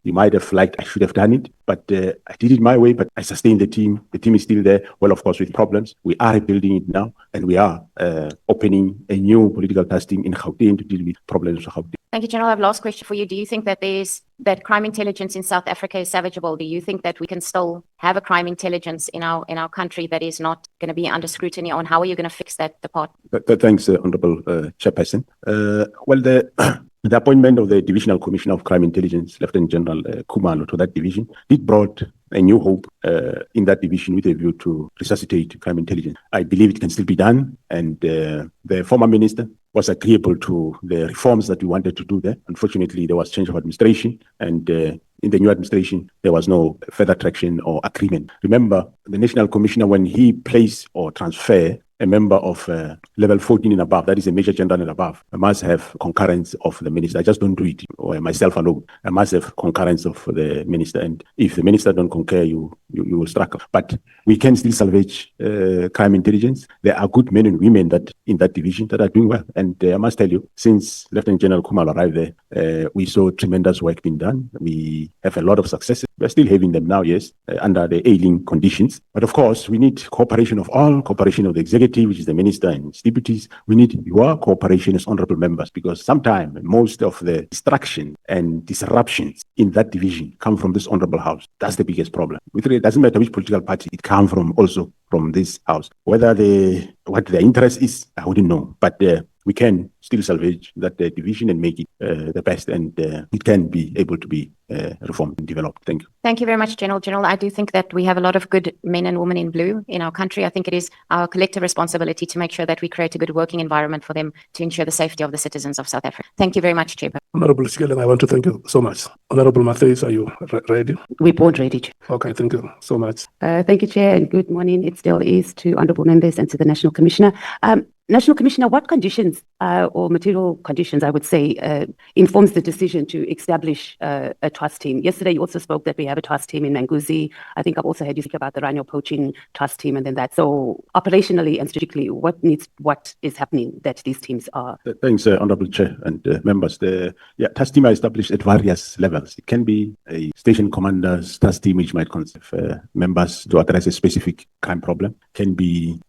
you might have liked I should have done it, but I did it my way, but I sustained the team. The team is still there. Well, of course, with problems. We are rebuilding it now, and we are opening a new political task team in Gauteng to deal with problems of Gauteng. Thank you, General. I have a last question for you. Do you think that that crime intelligence in South Africa is salvageable? Do you think that we can still have a crime intelligence in our country that is not going to be under scrutiny? And how are you going to fix that department? Thanks, Honorable Chairperson. Well, the appointment of the Divisional Commissioner of Crime Intelligence, Lieutenant General Kumalo, to that division did brought a new hope in that division with a view to resuscitate crime intelligence. I believe it can still be done, and the former minister was agreeable to the reforms that we wanted to do there. Unfortunately, there was change of administration, and in the new administration, there was no further traction or agreement. Remember, the National Commissioner, when he placed or transfer a member of level 14 and above, that is a Major General and above, I must have concurrence of the minister. I just don't do it or myself alone. I must have concurrence of the minister. And if the minister don't concur, you will struggle. But we can still salvage crime intelligence. There are good men and women that in that division that are doing well. And I must tell you, since Lieutenant General Kumalo arrived there, we saw tremendous work being done. We have a lot of successes. We're still having them now, yes, under the ailing conditions. But of course, we need cooperation of all, cooperation of the executive, committee, which is the minister and his deputies, we need your cooperation as honorable members, because sometimes most of the distraction and disruptions in that division come from this honorable house. That's the biggest problem. It doesn't matter which political party it comes from, also from this house. Whether what their interest is, I wouldn't know. But we can still salvage that division and make it the best, and it can be able to be reformed and developed. Thank you. Thank you very much, General. General, I do think that we have a lot of good men and women in blue in our country. I think it is our collective responsibility to make sure that we create a good working environment for them to ensure the safety of the citizens of South Africa. Thank you very much, Chair. Honorable Sikelen, I want to thank you so much. Honorable Matthews, are you ready? We're both ready, Chair. Okay, thank you so much. Thank you, Chair, and good morning. It still is to honourable members and to the National Commissioner. National Commissioner, what conditions or material conditions, I would say, informs the decision to establish a task team? Yesterday, you also spoke that we have a task team in Manguzi. I think I've also heard you speak about the rhino poaching task team and then that. So operationally and strategically, what is happening that these teams are? Thanks, Honourable Chair and members. The task team are established at various levels. It can be a station commander's task team, which might consist of members to address a specific crime problem. Can be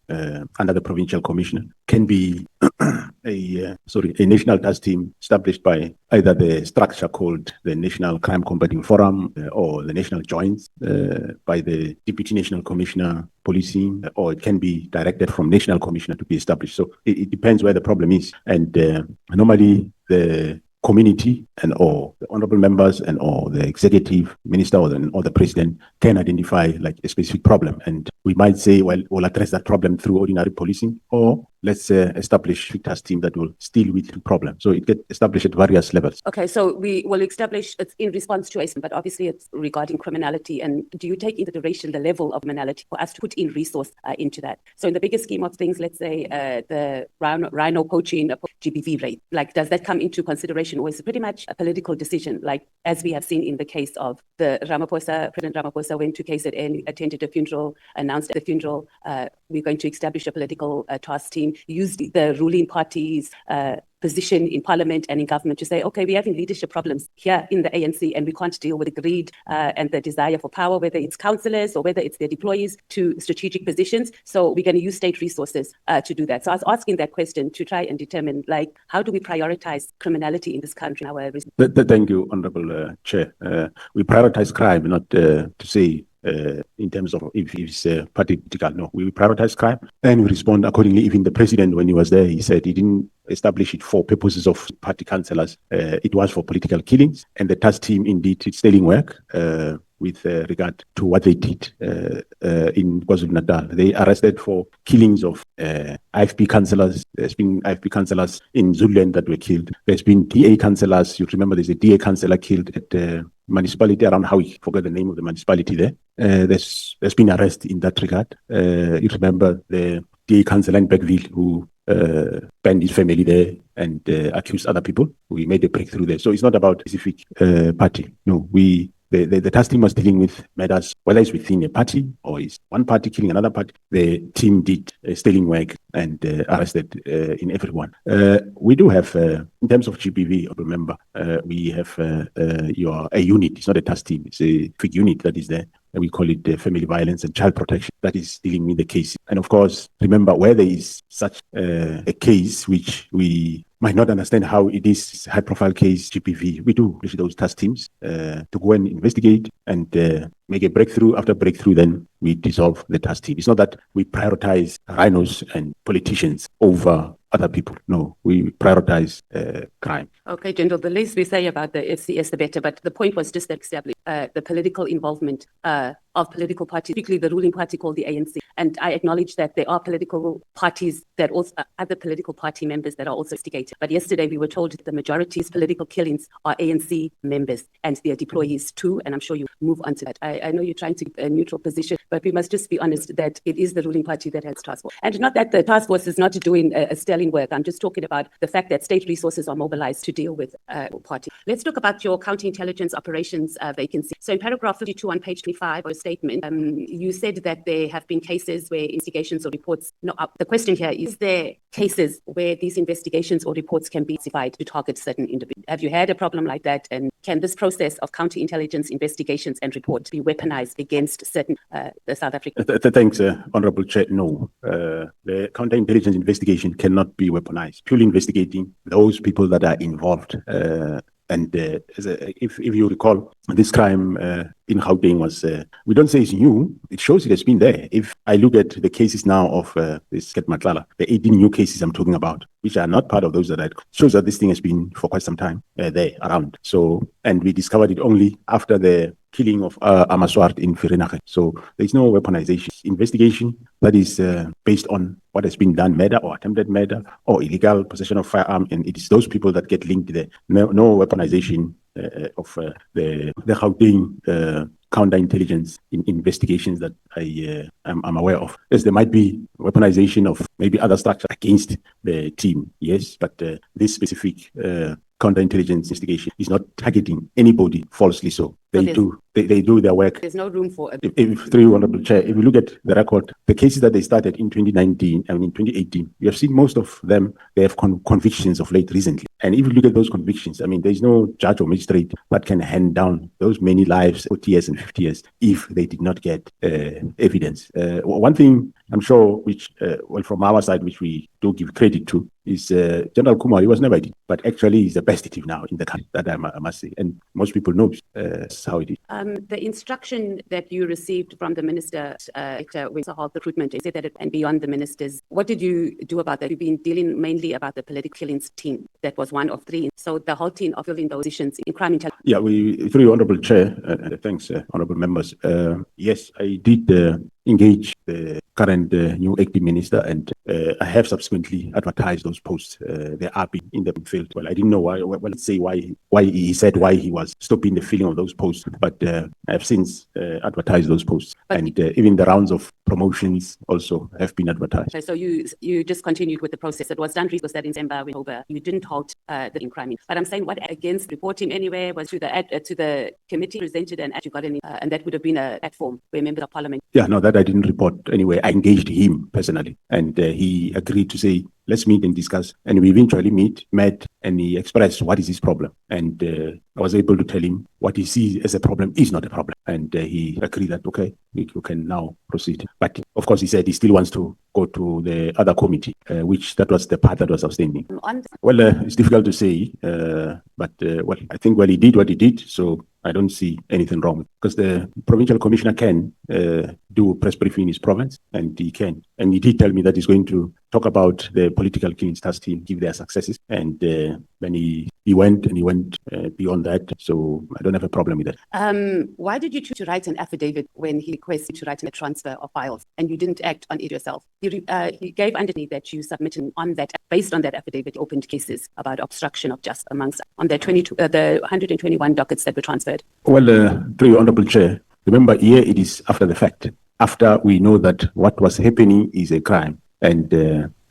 under the provincial commissioner. Can be a national task team established by either the structure called the National Crime Combating Forum or the National Joints by the Deputy National Commissioner Policing, or it can be directed from National Commissioner to be established. So it depends where the problem is. And normally the community and or the honorable members and or the executive minister or the president can identify like a specific problem, and we might say, well, we'll address that problem through ordinary policing, or let's establish a task team that will deal with the problem. So it gets established at various levels. Okay, so we will establish it's in response to but obviously it's regarding criminality. And do you take into consideration the level of criminality for us to put in resource into that? So in the bigger scheme of things, let's say the rhino poaching GBV rate, like does that come into consideration, or is it pretty much a political decision, like as we have seen in the case of the President Ramaphosa went to KZN, attended a funeral, announced at the funeral, we're going to establish a political task team, used the ruling party's position in parliament and in government to say, okay, we're having leadership problems here in the ANC and we can't deal with the greed and the desire for power, whether it's councillors or whether it's their deployees to strategic positions. So we're going to use state resources to do that. So I was asking that question to try and determine, like, how do we prioritize criminality in this country? Thank you, Honourable Chair. We prioritize crime, not to say in terms of if it's party political. No, we prioritize crime and we respond accordingly. Even the president, when he was there, he said he didn't establish it for purposes of party councillors. It was for political killings, and the task team indeed is stealing work with regard to what they did in KwaZulu-Natal. They arrested for killings of IFP councillors. There's been IFP councillors in Zululand that were killed. There's been DA councillors. You remember there's a DA councillor killed at the municipality around Howie. Forget the name of the municipality there. There's been arrest in that regard. You remember the DA councillor in Bergville who banned his family there and accused other people. We made a breakthrough there. So it's not about a specific party. No, the task team was dealing with matters, whether it's within a party or it's one party killing another party. The team did stealing work and arrested in everyone. We do have, in terms of GBV, remember, we have a unit. It's not a task team. It's a big unit that is there. We call it family violence and child protection, that is dealing with the case. And of course, remember, where there is such a case which we might not understand how it is, high-profile case, GPV, we do issue those task teams to go and investigate and make a breakthrough. After breakthrough, then we dissolve the task team. It's not that we prioritize rhinos and politicians over other people. No, we prioritize crime. Okay, General, the least we say about the FCS, the better. But the point was just to establish the political involvement of political parties, particularly the ruling party called the ANC. And I acknowledge that there are political parties that also, other political party members that are also instigated. But yesterday we were told that the majority's political killings are ANC members and their deployees too. And I'm sure you move on to that. I know you're trying to a neutral position, but we must just be honest that it is the ruling party that has task force. And not that the task force is not doing a sterling work. I'm just talking about the fact that state resources are mobilized to deal with party. Let's talk about your counterintelligence operations vacancy. So in paragraph 52 on page 25 of a statement, you said that there have been cases where investigations or reports, the question here is there cases where these investigations or reports can be classified to target certain individuals? Have you had a problem like that? And can this process of counterintelligence investigations and reports be weaponized against certain the South African. Thanks, Honorable Chair. No, the counterintelligence investigation cannot be weaponized. Purely investigating those people that are involved. If you recall, this crime in Gauteng was, we don't say it's new, it shows it has been there. If I look at the cases now of this Matlala, the 18 new cases I'm talking about, which are not part of those that I shows that this thing has been for quite some time there around. So, and we discovered it only after the killing of Amaswart in Vereeniging. So there's no weaponization. Investigation that is based on what has been done, murder or attempted murder or illegal possession of firearm, and it is those people that get linked there. No weaponization of the Gauteng counterintelligence investigations that I'm aware of. Yes, there might be weaponization of maybe other structures against the team, yes, but this specific counterintelligence investigation is not targeting anybody falsely. So they do their work. There's no room for. Through Honorable Chair, if you look at the record, the cases that they started in 2019 and in 2018, you have seen most of them, they have convictions of late recently. And if you look at those convictions, I mean, there's no judge or magistrate that can hand down those many lives, 40 years and 50 years, if they did not get evidence. One thing I'm sure, which, from our side, which we do give credit to, is General Kumar. He was never did, but actually he's the best detective now in the country, that I must say. And most people know how it is. The instruction that you received from the minister with the recruitment, you said that and beyond the ministers, what did you do about that? You've been dealing mainly about the political killings team. That was one of three. So the whole team of filling those positions in crime intelligence. Yeah, through Honorable Chair, thanks, Honorable Members. Yes, I did engage the current new acting minister, and I have subsequently advertised those posts. They are being in the field. Well, I didn't know why. Well, let's say why he said why he was stopping the filling of those posts, but I have since advertised those posts, and even the rounds of promotions also have been advertised. Okay, so you just continued with the process that was done. Was that in December, October? You didn't halt the crime. But I'm saying, what against reporting anywhere was to the committee presented and you got any, and that would have been a platform where members of parliament. Yeah, no, that I didn't report anyway. I engaged him personally, and he agreed to say, let's meet and discuss. And we eventually met, and he expressed what is his problem. And I was able to tell him what he sees as a problem is not a problem. And he agreed that, okay, you can now proceed. But of course, he said he still wants to go to the other committee, which that was the part that was outstanding. Well, it's difficult to say, but I think, he did what he did. So I don't see anything wrong, because the provincial commissioner can do press briefing in his province, and he can. And he did tell me that he's going to talk about the political killings task team, give their successes. And then he went beyond that. So I don't have a problem with that. Why did you choose to write an affidavit when he requested to write a transfer of files and you didn't act on it yourself? He gave underneath that you submitted on that, based on that affidavit, opened cases about obstruction of justice amongst on the 121 dockets that were transferred. Well, through your Honorable Chair, remember here it is after the fact, after we know that what was happening is a crime. And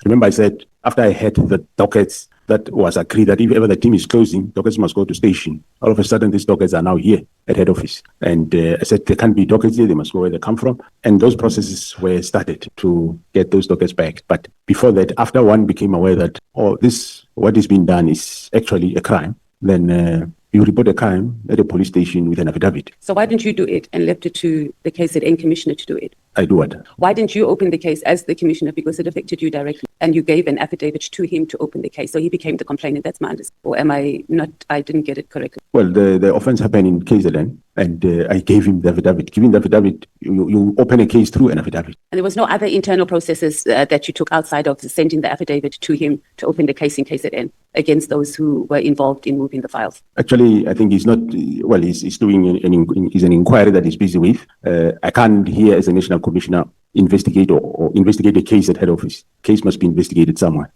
remember I said, after I had the dockets, that was agreed that if ever the team is closing, dockets must go to station. All of a sudden, these dockets are now here at head office. And I said, there can't be dockets here, they must go where they come from. And those processes were started to get those dockets back. But before that, after one became aware that, what is being done is actually a crime, then you report a crime at a police station with an affidavit. So why didn't you do it and left it to the KZN commissioner to do it? I do what? Why didn't you open the case as the commissioner, because it affected you directly, and you gave an affidavit to him to open the case, so he became the complainant? That's my understanding. Or am I not? I didn't get it correctly. Well, the offence happened in KZN, and I gave him the affidavit. Giving the affidavit, you open a case through an affidavit. And there was no other internal processes that you took outside of sending the affidavit to him to open the case in KZN against those who were involved in moving the files? Actually, I think he's not. Well, he's doing an inquiry that he's busy with. I can't here as a national commissioner investigate or investigate a case at head office. Case must be investigated somewhere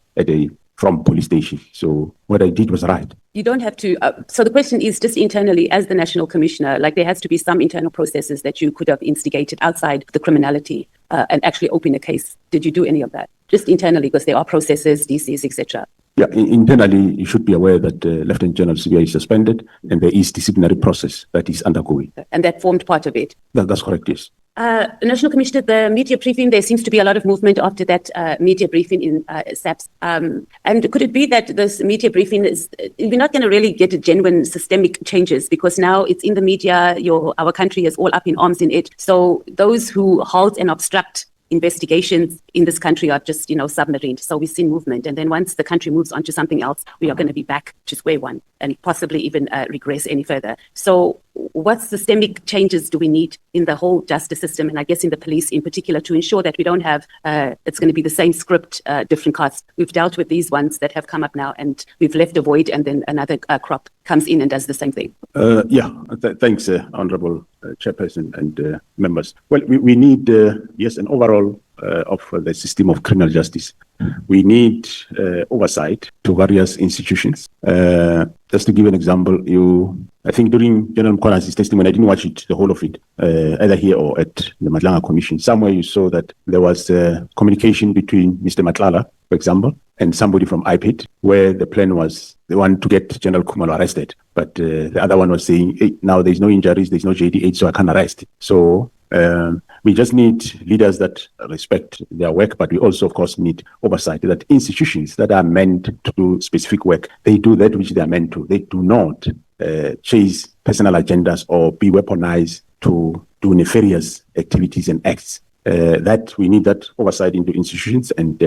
from police station. So what I did was right. You don't have to. So the question is, just internally as the national commissioner, like there has to be some internal processes that you could have instigated outside the criminality and actually open a case. Did you do any of that? Just internally, because there are processes, DCs, etc. Yeah, internally, you should be aware that Lieutenant General CBI is suspended and there is disciplinary process that is undergoing. And that formed part of it? That's correct, yes. National Commissioner, the media briefing, there seems to be a lot of movement after that media briefing in SAPS. And could it be that this media briefing we're not going to really get genuine systemic changes because now it's in the media, our country is all up in arms in it. So those who halt and obstruct investigations in this country are just, submarined. So we've seen movement. And then once the country moves on to something else, we are going to be back to square one and possibly even regress any further. So what systemic changes do we need in the whole justice system, and I guess in the police in particular, to ensure that we don't have, it's going to be the same script, different cuts? We've dealt with these ones that have come up now, and we've left a void, and then another crop comes in and does the same thing. Thanks, Honorable Chairperson and members. Well, we need, yes, an overall of the system of criminal justice. We need oversight to various institutions. Just to give an example, I think during General Mkhwanazi's testimony, I didn't watch it, the whole of it, either here or at the Madlanga Commission. Somewhere you saw that there was communication between Mr. Matlala, for example, and somebody from IPIT, where the plan was they want to get General Khumalo arrested. But the other one was saying, hey, now there's no injuries, there's no JD8, so I can't arrest. So we just need leaders that respect their work, but we also, of course, need oversight that institutions that are meant to do specific work, they do that which they are meant to. They do not chase personal agendas or be weaponized to do nefarious activities and acts. That we need that oversight into institutions. And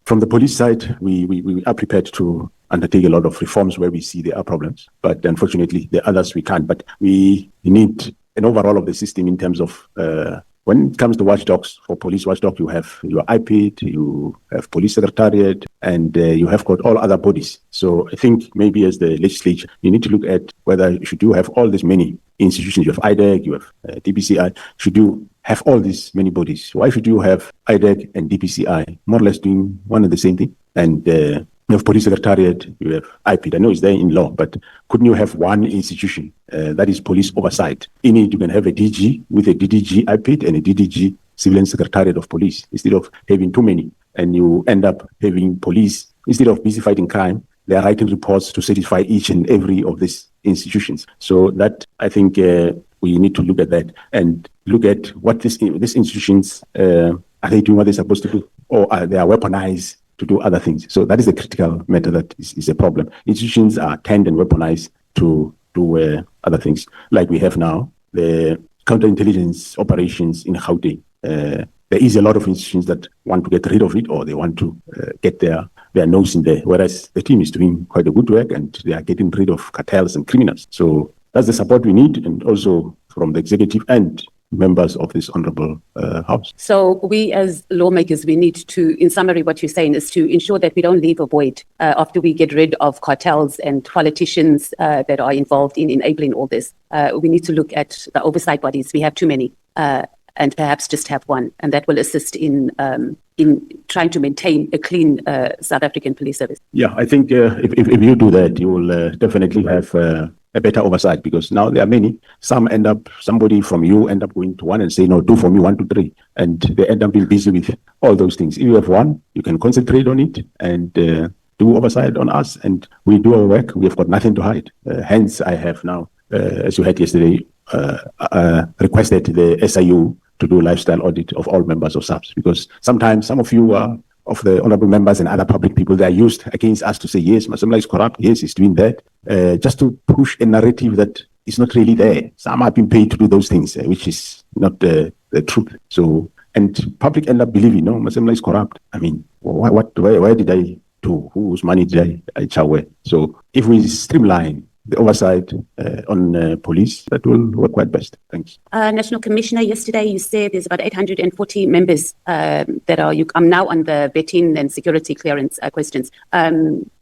from the police side, we are prepared to undertake a lot of reforms where we see there are problems. But unfortunately, the others we can't. But we need an overall of the system in terms of when it comes to watchdogs. For police watchdog, you have your IPIT, you have police secretariat, and you have got all other bodies. So I think maybe as the legislature, you need to look at whether should you have all these many institutions. You have IDEC, you have DPCI. Should you have all these many bodies? Why should you have IDEC and DPCI more or less doing one and the same thing? And you have police secretariat, you have IPIT. I know it's there in law, but couldn't you have one institution that is police oversight? In it, you can have a DG with a DDG IPIT and a DDG civilian secretariat of police instead of having too many. And you end up having police, instead of busy fighting crime, they are writing reports to satisfy each and every of these institutions. So that, I think, we need to look at that and look at what these institutions, are they doing what they're supposed to do? Or are they weaponized to do other things? So that is a critical matter that is a problem. Institutions are tend and weaponized to do other things, like we have now, the counterintelligence operations in Gauteng. There is a lot of institutions that want to get rid of it, or they want to get their nose in there, whereas the team is doing quite a good work and they are getting rid of cartels and criminals. So that's the support we need, and also from the executive and members of this honorable house. So we as lawmakers, we need to, in summary, what you're saying is to ensure that we don't leave a void after we get rid of cartels and politicians that are involved in enabling all this. We need to look at the oversight bodies. We have too many, and perhaps just have one, and that will assist in trying to maintain a clean South African police service. Yeah, I think if you do that, you will definitely have a better oversight, because now there are many. Somebody from you end up going to one and say, no, do for me 1, 2, 3. And they end up being busy with all those things. If you have one, you can concentrate on it and do oversight on us, and we do our work. We have got nothing to hide. Hence, I have now, as you heard yesterday, requested the SIU to do lifestyle audit of all members of SAPS, because sometimes some of you are of the honorable members and other public people, they are used against us to say, yes, Masemola is corrupt, yes, he's doing that, just to push a narrative that is not really there. Some have been paid to do those things, which is not the truth. So, and public end up believing, no, Masemola is corrupt. I mean, where did I do? Whose money did I chow? So if we streamline the oversight on police, that will work quite best. Thanks. National Commissioner, yesterday you said there's about 840 members that are, I'm now on the vetting and security clearance questions.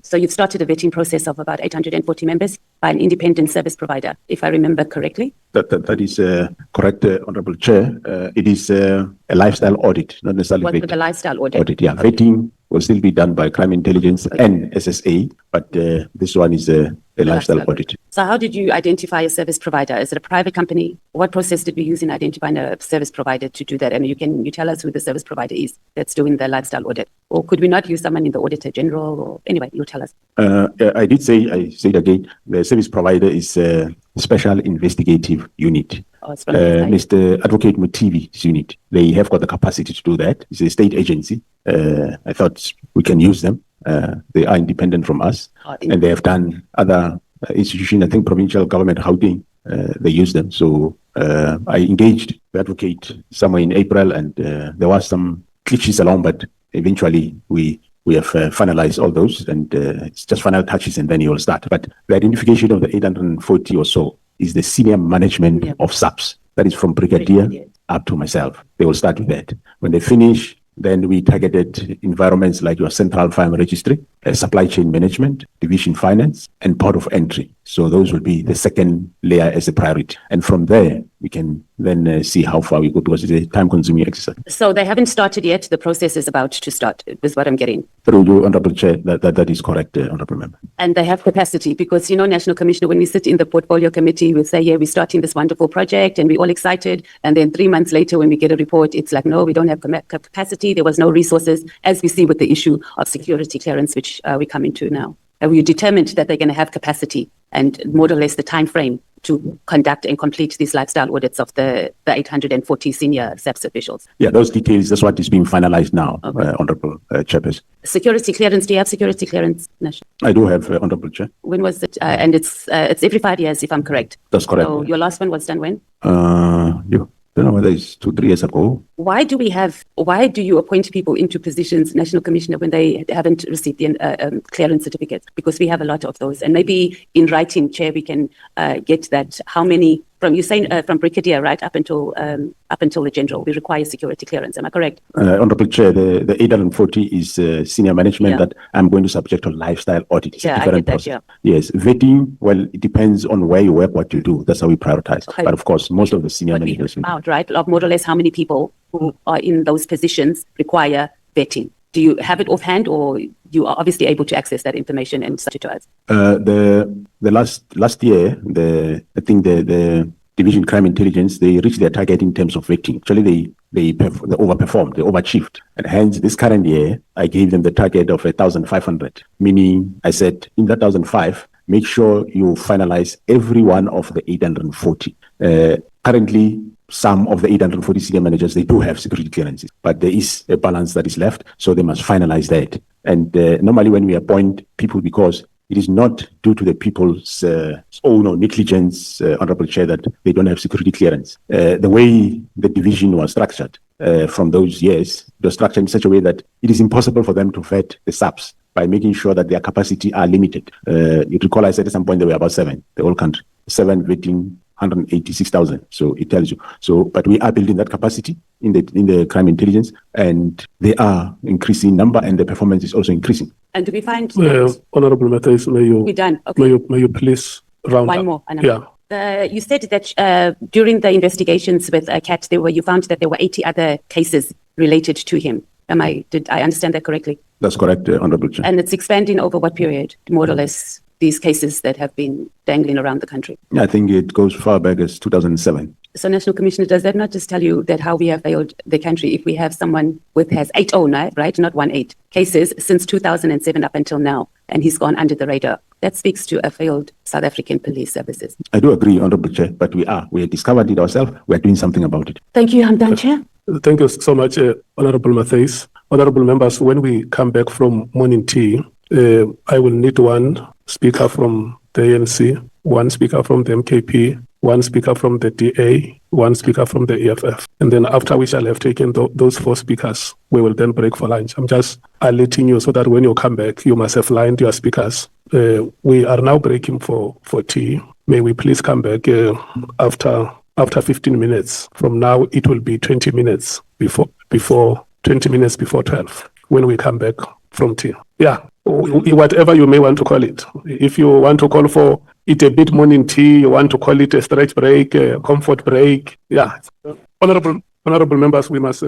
So you've started a vetting process of about 840 members by an independent service provider, if I remember correctly. That is correct, Honorable Chair. It is a lifestyle audit, not necessarily What vetting. with the lifestyle audit? Yeah, vetting will still be done by crime intelligence and SSA, but this one is a lifestyle audit. So how did you identify a service provider? Is it a private company? What process did we use in identifying a service provider to do that? And you tell us who the service provider is that's doing the lifestyle audit? Or could we not use someone in the Auditor General? Or anyway, you tell us. I said again, the service provider is Special Investigative Unit. Oh, it's from the SIU. Mr. Advocate Mutivi's unit, they have got the capacity to do that. It's a state agency. I thought we can use them. They are independent from us, and they have done other institutions. I think provincial government housing, they use them. So I engaged the advocate somewhere in April, and there was some glitches along, but eventually we have finalized all those, and it's just final touches, and then you will start. But the identification of the 840 or so is the senior management of SAPS. That is from Brigadier up to myself. They will start with that. When they finish, then we targeted environments like your central farm registry, supply chain management, division finance, and port of entry. So those will be the second layer as a priority. And from there, we can then see how far we go, because it's a time-consuming exercise. So they haven't started yet. The process is about to start, is what I'm getting. Through you, Honorable Chair, that is correct, Honorable Member. And they have capacity because, National Commissioner, when we sit in the portfolio committee, we say, yeah, we're starting this wonderful project and we're all excited. And then 3 months later, when we get a report, it's like, no, we don't have capacity. There was no resources, as we see with the issue of security clearance, which we come into now. We're determined that they're going to have capacity and more or less the time frame to conduct and complete these lifestyle audits of the 840 senior SAPS officials. Yeah, those details, that's what is being finalized now, Honorable Chairperson. Security clearance, do you have security clearance, National? I do have, Honorable Chair. When was it? And it's every 5 years, if I'm correct. That's correct. So your last one was done when? I don't know whether it's 2-3 years ago. Why do you appoint people into positions, National Commissioner, when they haven't received the clearance certificates? Because we have a lot of those. And maybe in writing, Chair, we can get that. How many, from Brigadier, right, up until the General, we require security clearance. Am I correct? Honorable Chair, the 840 is senior management that I'm going to subject to lifestyle audit. It's a different process. Yes, vetting, well, it depends on where you work, what you do. That's how we prioritize. Okay. But of course, most of the senior managers. Right, of more or less how many people who are in those positions require vetting. Do you have it offhand, or you are obviously able to access that information and send it to us? The last year, I think the Division Crime Intelligence, they reached their target in terms of vetting. Actually, they overperformed, they overachieved. And hence, this current year, I gave them the target of 1,500, meaning I said, in that 1,500, make sure you finalize every one of the 840. Currently, some of the 840 senior managers, they do have security clearances, but there is a balance that is left, so they must finalize that. And normally when we appoint people, because it is not due to the people's own or negligence, Honorable Chair, that they don't have security clearance. The way the division was structured from those years, it was structured in such a way that it is impossible for them to vet the SAPS by making sure that their capacity are limited. You recall I said at some point there were about 7, the whole country, 7 vetting 186,000. So it tells you. So, but we are building that capacity in the crime intelligence, and they are increasing number, and the performance is also increasing. And do we find Honorable Matthias, may you we're done? Okay. May you please round one up? more? Yeah. You said that during the investigations with CAT, you found that there were 80 other cases related to him. Did I understand that correctly? That's correct, Honorable Chair. And it's expanding over what period, more or less, these cases that have been dangling around the country? I think it goes far back as 2007. So, National Commissioner, does that not just tell you that how we have failed the country if we have someone has 80, right, not 18 cases since 2007 up until now, and he's gone under the radar? That speaks to a failed South African police services. I do agree, Honorable Chair, but we have discovered it ourselves. We are doing something about it. Thank you. I'm done, Chair. Thank you so much, Honorable Matthias. Honorable members, when we come back from morning tea, I will need one speaker from the ANC, one speaker from the MKP, one speaker from the DA, one speaker from the EFF. And then after we shall have taken those 4 speakers, we will then break for lunch. I'm just alerting you so that when you come back, you must have lined your speakers. We are now breaking for tea. May we please come back after 15 minutes. From now, it will be 20 minutes before 12 when we come back from tea. Yeah, whatever you may want to call it. If you want to call for it a bit morning tea, you want to call it a stretch break, a comfort break. Yeah. Honorable members, we must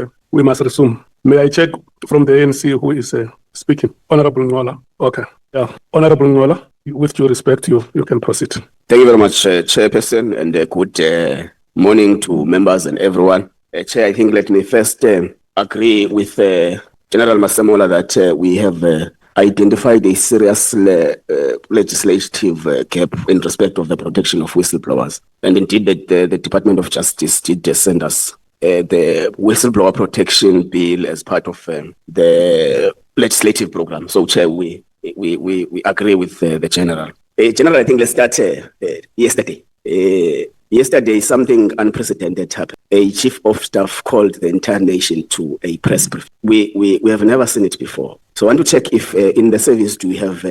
resume. May I check from the ANC who is speaking? Honorable Mkhwanazi. Okay. Yeah. Honorable Mkhwanazi, with due respect, you can proceed. Thank you very much, Chairperson, and good morning to members and everyone. Chair, I think let me first agree with General Masemola that we have identified a serious legislative gap in respect of the protection of whistleblowers. And indeed, the Department of Justice did send us the whistleblower protection bill as part of the legislative program. So, Chair, we agree with the General. General, I think let's start yesterday. Yesterday, something unprecedented happened. A chief of staff called the entire nation to a press brief. We have never seen it before. So I want to check if in the service, do we have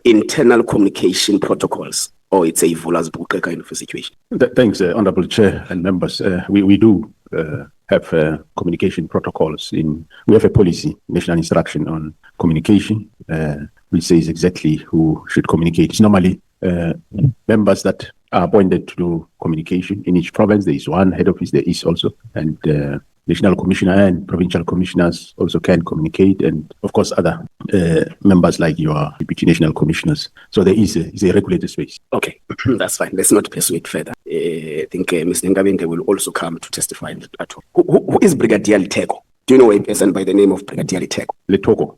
internal communication protocols, or it's a Vula's book kind of a situation? Thanks, Honorable Chair and members. We do have communication protocols. We have a policy, national instruction on communication, which says exactly who should communicate. It's normally members that are appointed to do communication. In each province, there is one head office, there is also, and national commissioner and provincial commissioners also can communicate, and of course other members like your deputy national commissioners. So there is a regulated space. Okay, that's fine. Let's not pursue it further. I think Mr. Ngabende will also come to testify at all. Who is Brigadier Liteko? Do you know a person by the name of Brigadier Liteko? Litoko.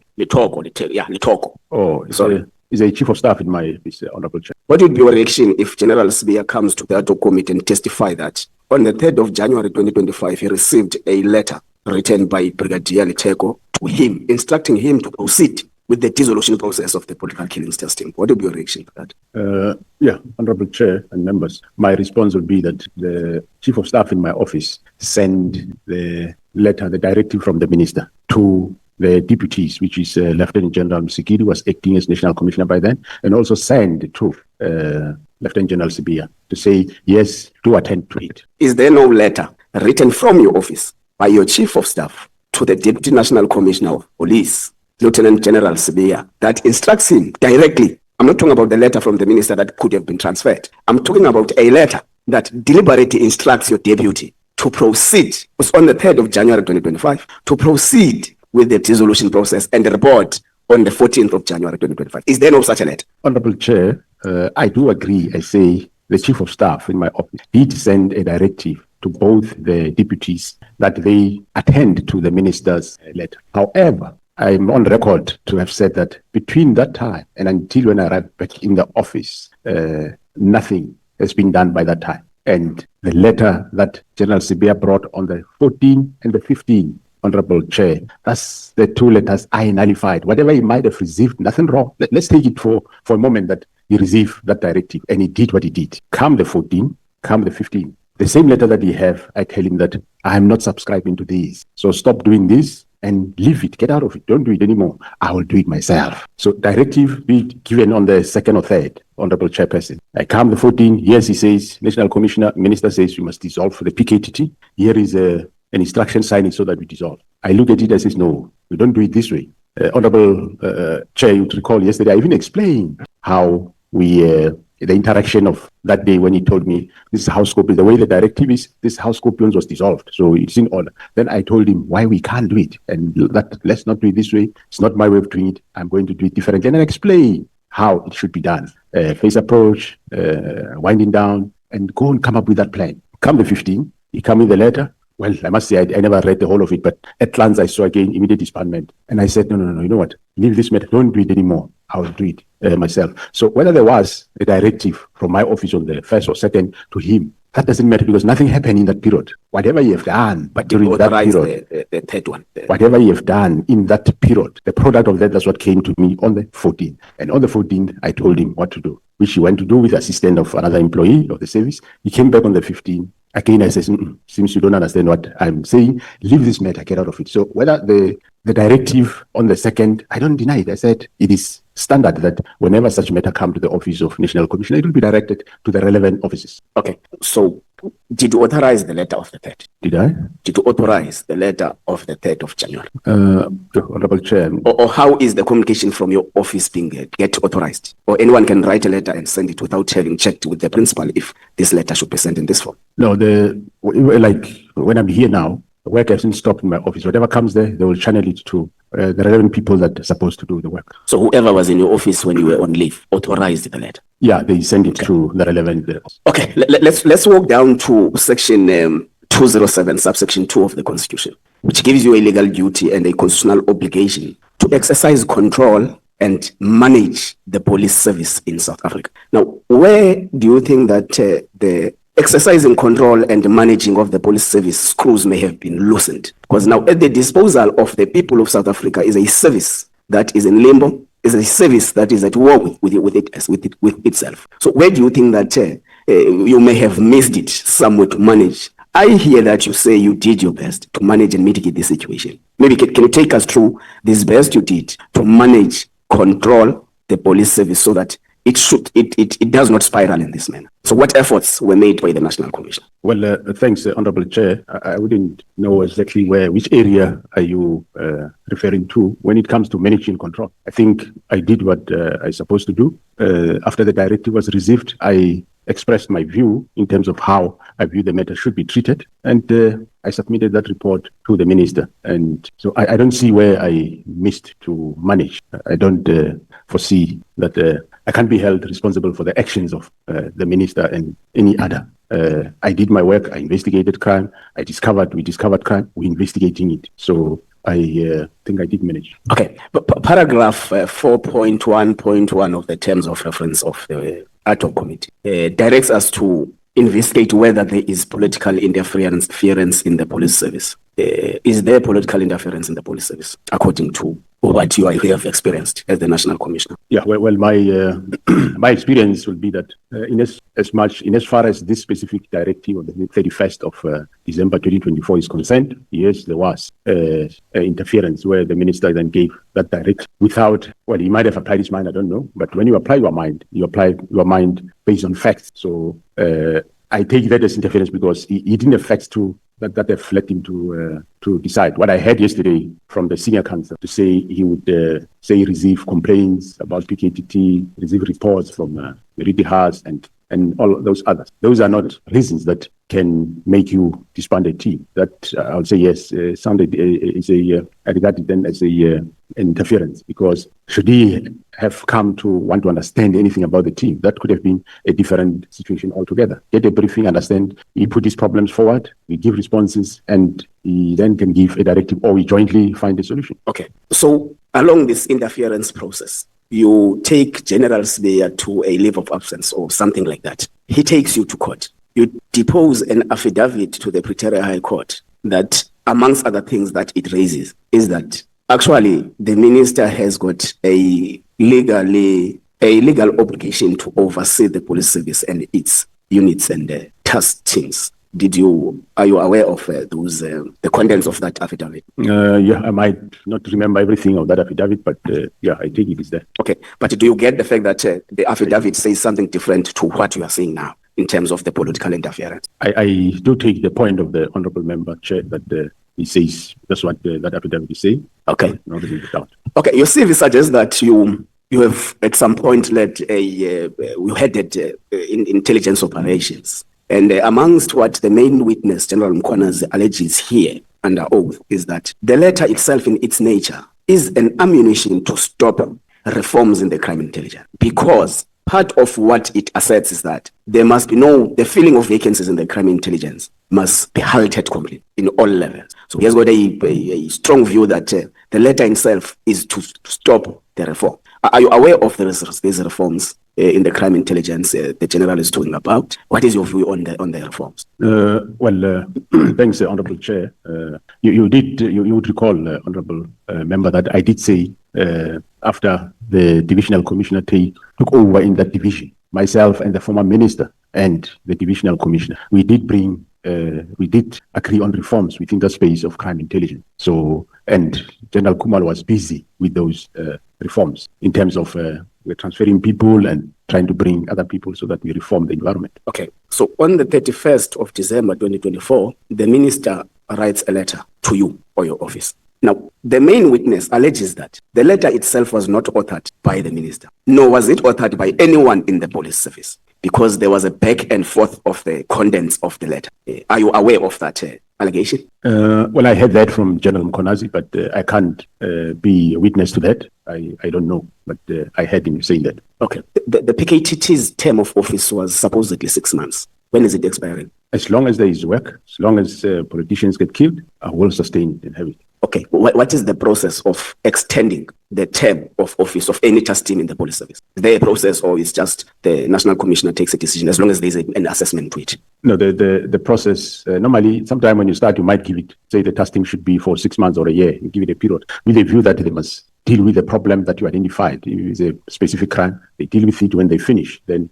Yeah, Litoko. Oh, sorry. He's a chief of staff in my office, Honorable Chair. What would be your reaction if General Sibia comes to the Ad Hoc Committee and testify that on the 3rd of January 2025, he received a letter written by Brigadier Liteko to him, instructing him to proceed with the dissolution process of the political killings testing? What would be your reaction to that? Yeah, Honorable Chair and members, my response would be that the chief of staff in my office sent the letter, the directive from the minister to the deputies, which is Lieutenant General Msikidi, was acting as National Commissioner by then, and also sent to Lieutenant General Sibia to say, yes, do attend to it. Is there no letter written from your office by your chief of staff to the Deputy National Commissioner of Police, Lieutenant General Sibia, that instructs him directly? I'm not talking about the letter from the minister that could have been transferred. I'm talking about a letter that deliberately instructs your deputy to proceed. It was on the 3rd of January 2025, to proceed with the dissolution process and report on the 14th of January 2025. Is there no such a letter? Honorable Chair, I do agree. I say the chief of staff in my office did send a directive to both the deputies that they attend to the minister's letter. However, I'm on record to have said that between that time and until when I arrived back in the office, nothing has been done by that time. And the letter that General Sibia brought on the 14th and the 15th, Honorable Chair, that's the two letters I nullified. Whatever he might have received, nothing wrong. Let's take it for a moment that he received that directive and he did what he did. Come the 14th, come the 15th. The same letter that he have, I tell him that I'm not subscribing to this. So stop doing this and leave it. Get out of it. Don't do it anymore. I will do it myself. So directive be given on the 2nd or 3rd, Honorable Chairperson. I come the 14th. Yes, he says, National Commissioner, Minister says we must dissolve the PKTT. Here is an instruction signing so that we dissolve. I look at it and says, no, we don't do it this way. Honorable Chair, you recall yesterday, I even explained how the interaction of that day when he told me this House Scorpions, the way the directive is, this House Scorpions was dissolved. So it's in order. Then I told him why we can't do it. And that let's not do it this way. It's not my way of doing it. I'm going to do it differently. And I explain how it should be done. Phase approach, winding down, and go and come up with that plan. Come the 15th, he come in the letter. Well, I must say, I never read the whole of it, but at glance, I saw again immediate disbandment. And I said, no, you know what? Leave this matter. Don't do it anymore. I'll do it myself. So whether there was a directive from my office on the 1st or 2nd to him, that doesn't matter because nothing happened in that period. Whatever you have done during that period, the third one. whatever you have done in that period, the product of that's what came to me on the 14th. And on the 14th, I told him what to do, which he went to do with the assistance of another employee of the service. He came back on the 15th. Again, I said, seems you don't understand what I'm saying. Leave this matter, get out of it. So whether the directive on the 2nd, I don't deny it. I said it is standard that whenever such matter come to the office of National Commissioner, it will be directed to the relevant offices. Okay. So did you authorize the letter of the 3rd? Did I? Did you authorize the letter of the 3rd of January? Honorable Chair. Or how is the communication from your office being get authorized? Or anyone can write a letter and send it without having checked with the principal if this letter should be sent in this form? No, like when I'm here now, the work hasn't stopped in my office. Whatever comes there, they will channel it to the relevant people that are supposed to do the work. So whoever was in your office when you were on leave authorized the letter? Yeah, they send it to the relevant. Okay, let's walk down to section 207, subsection 2 of the Constitution, which gives you a legal duty and a constitutional obligation to exercise control and manage the police service in South Africa. Now, where do you think that the exercising control and managing of the police service screws may have been loosened? Because now at the disposal of the people of South Africa is a service that is in limbo, is a service that is at war with itself. So where do you think that you may have missed it somewhere to manage? I hear that you say you did your best to manage and mitigate the situation. Maybe can you take us through this best you did to manage, control the police service so that it does not spiral in this manner? So what efforts were made by the National Commission? Well, thanks, Honorable Chair. I wouldn't know exactly which area are you referring to when it comes to managing control. I think I did what I supposed to do. After the directive was received, I expressed my view in terms of how I view the matter should be treated. And I submitted that report to the minister. And so I don't see where I missed to manage. I don't foresee that I can't be held responsible for the actions of the minister and any other. I did my work. I investigated crime. We discovered crime. We're investigating it. So I think I did manage. Okay. But paragraph 4.1.1 of the terms of reference of the Ad Hoc Committee directs us to investigate whether there is political interference in the police service. Is there political interference in the police service, according to what you have experienced as the National Commissioner? Yeah, well, my my experience will be that in as far as this specific directive of the 31st of December 2024 is concerned, yes, there was interference where the minister then gave that directive without, well, he might have applied his mind, I don't know, but when you apply your mind, you apply your mind based on facts. So I take that as interference because he didn't have facts that have led him to decide. What I heard yesterday from the senior counsel to say he would receive complaints about PKTT, receive reports from Meriti Haas and all those others. Those are not reasons that can make you disband a team. That I would say yes, sounded I regard it then as an interference, because should he have come to want to understand anything about the team, that could have been a different situation altogether. Get a briefing, understand, he put his problems forward, we give responses, and he then can give a directive, or we jointly find a solution. Okay. So along this interference process, you take General Sbeya to a leave of absence or something like that. He takes you to court. You depose an affidavit to the Pretoria High Court that, amongst other things that it raises, is that actually the minister has got a legal obligation to oversee the police service and its units and task teams. Are you aware of the contents of that affidavit? Yeah, I might not remember everything of that affidavit, but yeah, I think it is there. Okay, but do you get the fact that the affidavit says something different to what you are saying now in terms of the political interference? I do take the point of the Honourable Member, Chair, that he says that's what that affidavit is saying. Okay. No doubt. Okay, your CV suggests that you have at some point led you headed in intelligence operations. And amongst what the main witness, General Mkhwanazi, alleges here under oath is that the letter itself in its nature is an ammunition to stop reforms in the crime intelligence. Because part of what it asserts is that there must be the filling of vacancies in the crime intelligence must be halted completely in all levels. So he has got a strong view that the letter itself is to stop the reform. Are you aware of these reforms in the crime intelligence the general is talking about? What is your view on the reforms? Thanks, Honourable Chair. You would recall, Honourable Member, that I did say after the Divisional Commissioner took over in that division, myself and the former minister and the Divisional Commissioner, we did agree on reforms within the space of crime intelligence. So, and General Kumalo was busy with those reforms in terms of we're transferring people and trying to bring other people so that we reform the environment. Okay. So on the 31st of December 2024, the minister writes a letter to you or your office. Now, the main witness alleges that the letter itself was not authored by the minister, nor was it authored by anyone in the police service, because there was a back and forth of the contents of the letter. Are you aware of that allegation? Well, I heard that from General Mkhwanazi, but I can't be a witness to that. I don't know, but I heard him saying that. Okay. The PKTT's term of office was supposedly 6 months. When is it expiring? As long as there is work, as long as politicians get killed, I will sustain it and have it. Okay, what is the process of extending the term of office of any task team in the police service? Is there a process, or is just the national commissioner takes a decision as long as there's an assessment to it? No, the process, normally, sometime when you start, you might give it, say the testing should be for 6 months or a year, you give it a period, with a view that they must deal with the problem that you identified. If it's a specific crime, they deal with it. When they finish, then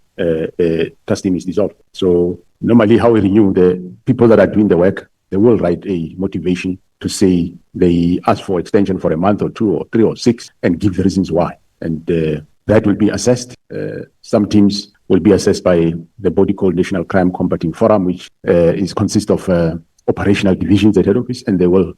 testing is dissolved. So normally how we renew, the people that are doing the work, they will write a motivation to say they ask for extension for a month or 2 or 3 or 6 and give the reasons why. And that will be assessed. Some teams will be assessed by the body called National Crime Combating Forum, which consists of operational divisions at head office, and they will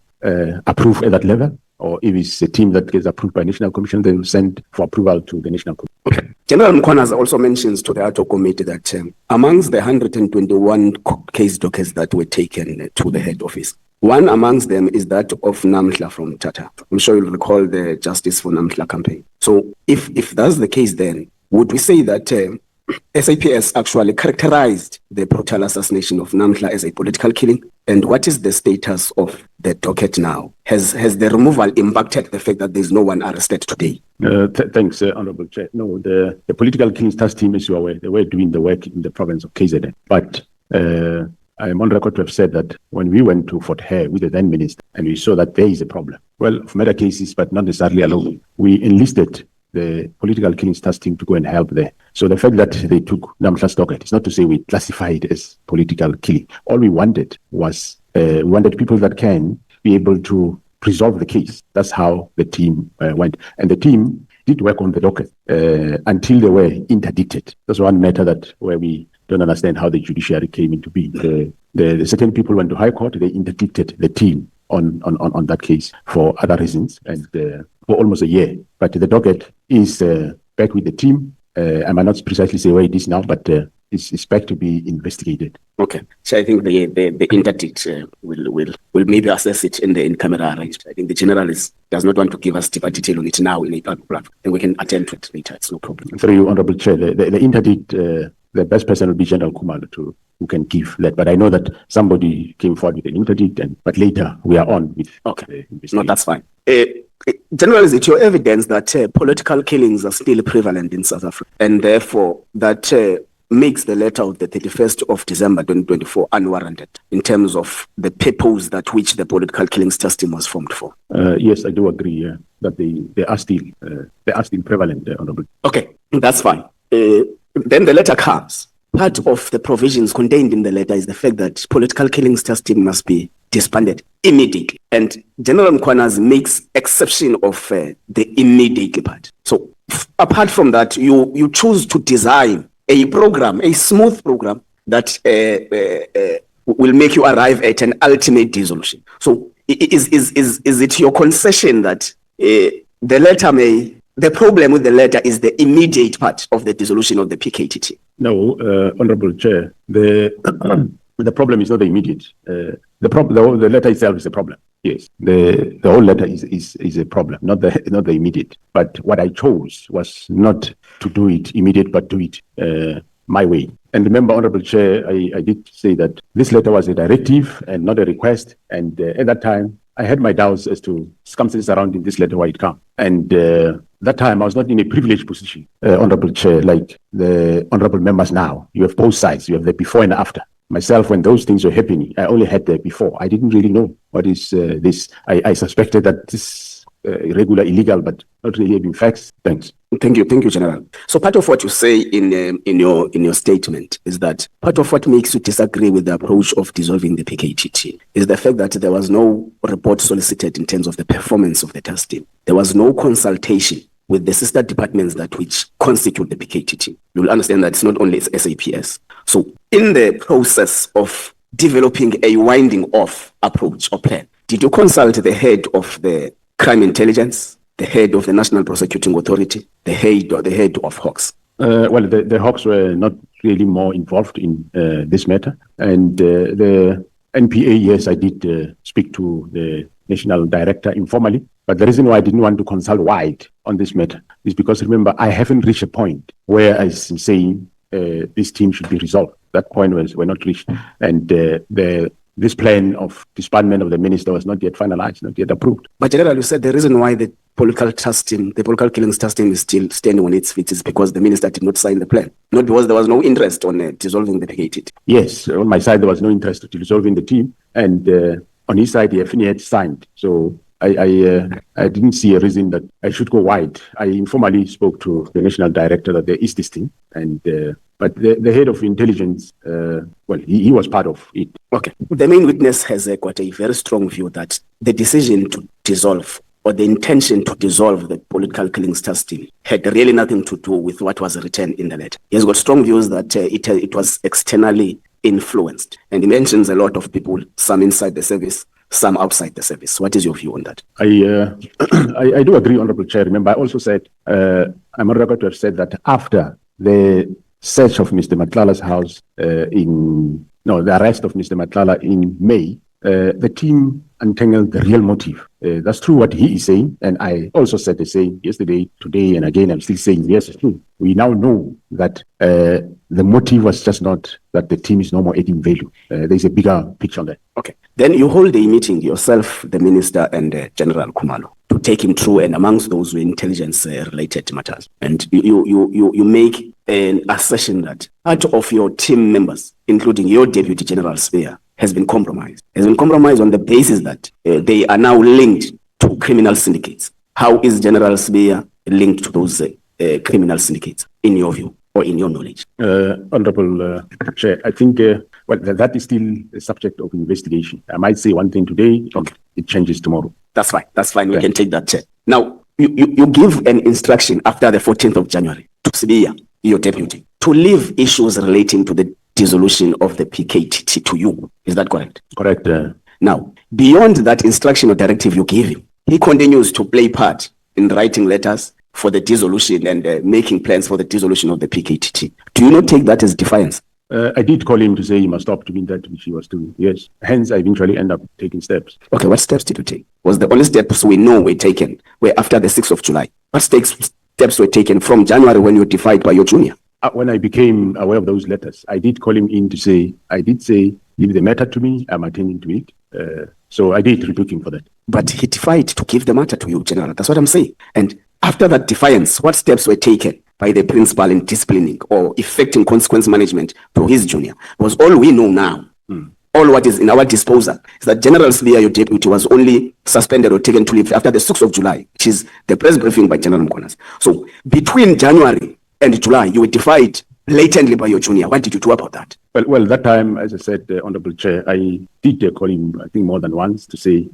approve at that level. Or if it's a team that gets approved by National Commission, they will send for approval to the National Commission. Okay. General Mkhwanazi also mentions to the Ad Hoc Committee that amongst the 121 case dockets that were taken to the head office, one amongst them is that of Namhla from Tata. I'm sure you'll recall the Justice for Namhla campaign. So if that's the case, then would we say that SAPS actually characterized the brutal assassination of Namhla as a political killing? And what is the status of the docket now? Has the removal impacted the fact that there's no one arrested today? Thanks, Honorable Chair. No, the political killings task team, as you are aware, they were doing the work in the province of KZN. But I am on record to have said that when we went to Fort Hare with the then minister and we saw that there is a problem, well, of murder cases, but not necessarily alone, we enlisted the political killings task team to go and help there. So the fact that they took Namhla's docket is not to say we classify it as political killing. All we wanted was we wanted people that can be able to resolve the case. That's how the team went. And the team did work on the docket until they were interdicted. That's one matter that where we don't understand how the judiciary came into being. The certain people went to High Court, they interdicted the team on that case for other reasons, and for almost a year. But the docket is back with the team. I might not precisely say where it is now, but it's back to be investigated. Okay, so I think the interdict will maybe assess it in the in-camera arranged. I think the general does not want to give us deeper detail on it now in a public platform. Then we can attend to it later. It's no problem. Through you, Honorable Chair, the interdict, the best person will be General Kumalo who can give that. But I know that somebody came forward with an interdict, but later we are on with. Okay, no, that's fine. General, is it your evidence that political killings are still prevalent in South Africa, and therefore that makes the letter of the 31st of December 2024 unwarranted in terms of the purpose that which the political killings task team was formed for? Yes, I do agree that they are still prevalent, Honorable. Okay, that's fine. Then the letter comes. Part of the provisions contained in the letter is the fact that political killings task team must be disbanded immediately. And General Mkhwanazi makes exception of the immediate part. So apart from that, you choose to design a program, a smooth program that will make you arrive at an ultimate dissolution. So is it your concession that the problem with the letter is the immediate part of the dissolution of the PKTT? No, Honorable Chair, the problem is not the immediate. The letter itself is a problem. Yes, the whole letter is a problem, not the immediate. But what I chose was not to do it immediate, but do it my way. And remember, Honorable Chair, I did say that this letter was a directive and not a request. And at that time, I had my doubts as to circumstances surrounding this letter, why it came. And that time, I was not in a privileged position, Honorable Chair, like the honorable members now. You have both sides. You have the before and after. Myself, when those things were happening, I only had the before. I didn't really know what is this. I suspected that this irregular, illegal, but not really having facts. Thanks. Thank you, General. So part of what you say in your statement is that part of what makes you disagree with the approach of dissolving the PKTT is the fact that there was no report solicited in terms of the performance of the task team. There was no consultation with the sister departments that which constitute the PKTT. You'll understand that it's not only SAPS. So in the process of developing a winding off approach or plan, did you consult the head of the crime intelligence, the head of the National Prosecuting Authority, the head of Hawks? Well, the Hawks were not really more involved in this matter. And the NPA, yes, I did speak to the national director informally. But the reason why I didn't want to consult wide on this matter is because, remember, I haven't reached a point where I'm saying this team should be resolved. That point we're not reached. And the this plan of disbandment of the minister was not yet finalized, not yet approved. But General, you said the reason why the political trust team, the political killings trust team is still standing on its feet is because the minister did not sign the plan, not because there was no interest on dissolving the PKTT. Yes, on my side, there was no interest in dissolving the team, and on his side, Fannie had signed. So I didn't see a reason that I should go wide. I informally spoke to the national director that there is this thing, and but the head of intelligence, well, he was part of it. Okay. The main witness has got a very strong view that the decision to dissolve or the intention to dissolve the political killings trust team had really nothing to do with what was written in the letter. He has got strong views that it was externally influenced. And he mentions a lot of people, some inside the service, some outside the service. What is your view on that? I do agree, Honorable Chair. Remember, I also said, I'm on record to have said that after the search of Mr. Matlala's house the arrest of Mr. Matlala in May, the team untangled the real motive. That's true what he is saying, and I also said the same yesterday, today, and again, I'm still saying yes, it's true. We now know that the motive was just not that the team is no more adding value. There's a bigger picture on that. Okay. Then you hold a meeting, yourself, the minister, and General Khumalo, to take him through, and amongst those were intelligence-related matters. And you make an assertion that part of your team members, including your Deputy General Spear, has been compromised. Has been compromised on the basis that they are now linked to criminal syndicates. How is General Spear linked to those criminal syndicates, in your view or in your knowledge? Honorable Chair, I think that is still a subject of investigation. I might say one thing today, okay, it changes tomorrow. That's fine. That's fine. We can take that, Chair. Now, you give an instruction after the 14th of January to Spear, your deputy, to leave issues relating to the dissolution of the PKTT to you. Is that correct? Correct. Now, beyond that instruction or directive you gave him, he continues to play part in writing letters for the dissolution and making plans for the dissolution of the PKTT. Do you not take that as defiance? I did call him to say he must stop doing that, which he was doing. Yes. Hence, I eventually end up taking steps. Okay, what steps did you take? Was the only steps we know were taken were after the 6th of July? What steps were taken from January when you were defied by your junior? When I became aware of those letters, I did call him in to say, leave the matter to me, I'm attending to it. So I did rebuke him for that. But he defied to give the matter to you, General. That's what I'm saying. And after that defiance, what steps were taken by the principal in disciplining or effecting consequence management to his junior? Because all we know now, all what is in our disposal, is that General Spear, your deputy, was only suspended or taken to leave after the 6th of July, which is the press briefing by General Mkhwanazi. So between January and July, you were defied blatantly by your junior. What did you do about that? Well, that time, as I said, Honorable Chair, I did call him, I think, more than once to say,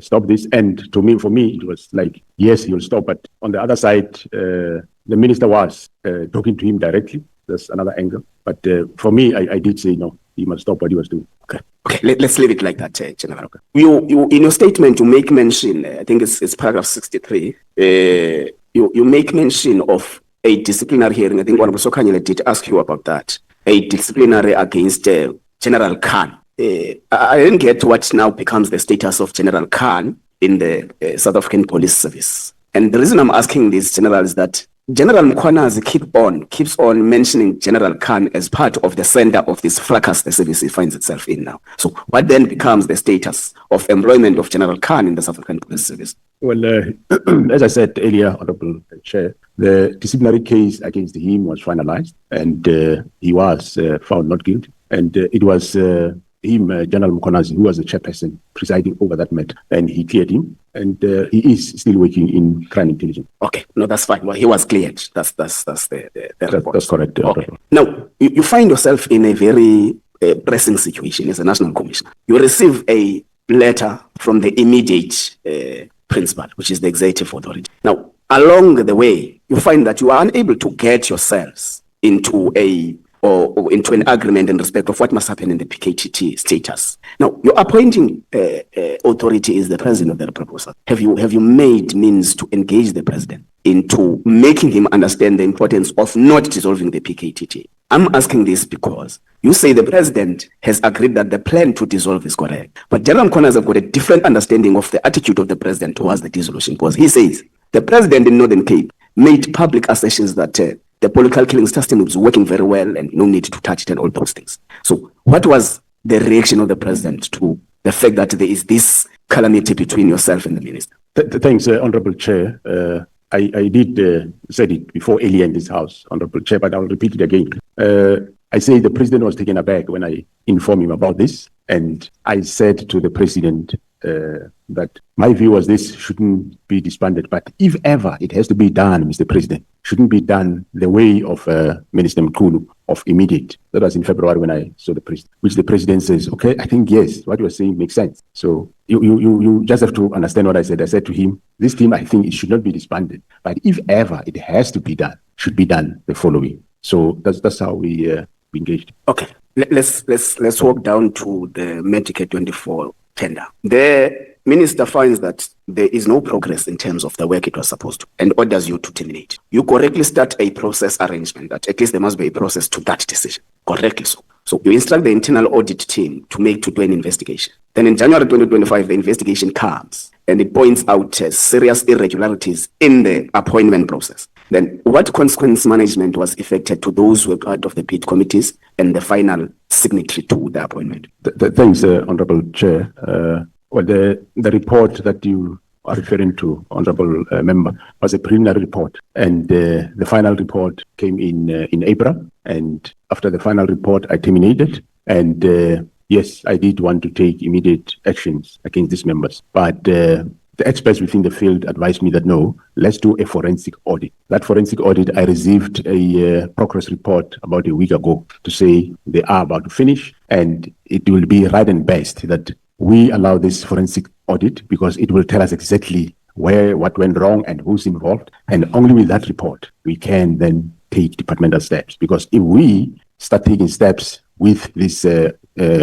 stop this. And for me, it was like, yes, he'll stop. But on the other side, the minister was talking to him directly. That's another angle. But for me, I did say, no, he must stop what he was doing. Okay, let's leave it like that, General. Okay. You in your statement, you make mention, I think it's paragraph 63, you make mention of a disciplinary hearing. I think Honorable Sokanyile did ask you about that. A disciplinary against General Khan. I didn't get what now becomes the status of General Khan in the South African Police Service. And the reason I'm asking this, General, is that General Mkhwanazi keeps on mentioning General Khan as part of the center of this fracas the service finds itself in now. So what then becomes the status of employment of General Khan in the South African Police Service? Well, as I said earlier, Honorable Chair, the disciplinary case against him was finalized and he was found not guilty. And it was him, General Mkhwanazi, who was the chairperson presiding over that matter, and he cleared him. And he is still working in crime intelligence. Okay, no, that's fine. Well, he was cleared. That's the report. That's correct. Okay. Now, you find yourself in a very pressing situation as a national commissioner. You receive a letter from the immediate principal, which is the executive authority. Now, along the way, you find that you are unable to get yourselves into into an agreement in respect of what must happen in the PKTT status. Now, your appointing authority is the president of the proposal. Have you made means to engage the president into making him understand the importance of not dissolving the PKTT? I'm asking this because you say the president has agreed that the plan to dissolve is correct. But General Mkhwanazi has got a different understanding of the attitude of the president towards the dissolution, because he says the president in Northern Cape made public assertions that the political killings system was working very well and no need to touch it and all those things. So what was the reaction of the president to the fact that there is this calamity between yourself and the minister? Thanks, Honorable Chair. I did said it before earlier in this House, Honorable Chair, but I'll repeat it again. I say the president was taken aback when I informed him about this, and I said to the president that my view was this shouldn't be disbanded, but if ever it has to be done, Mr. President, shouldn't be done the way of Minister Mchunu of immediate. That was in February when I saw the president, which the president says, okay, I think yes, what you are saying makes sense. So you just have to understand what I said. I said to him, this team, I think it should not be disbanded, but if ever it has to be done, should be done the following. So that's how we engaged. Okay, let's walk down to the Medicare 24 tender. The minister finds that there is no progress in terms of the work it was supposed to and orders you to terminate. You correctly start a process arrangement that at least there must be a process to that decision. Correctly so. So you instruct the internal audit team to do an investigation. Then in January 2025, the investigation comes and it points out serious irregularities in the appointment process. Then what consequence management was effected to those who were part of the bid committees and the final signatory to the appointment? Thanks, Honorable Chair. Well, the report that you are referring to, Honorable Member, was a preliminary report, and the final report came in April. And after the final report, I terminated. And yes, I did want to take immediate actions against these members, but the experts within the field advised me that no, let's do a forensic audit. That forensic audit, I received a progress report about a week ago to say they are about to finish, and it will be right and best that we allow this forensic audit because it will tell us exactly what went wrong and who's involved. And only with that report, we can then take departmental steps. Because if we start taking steps with this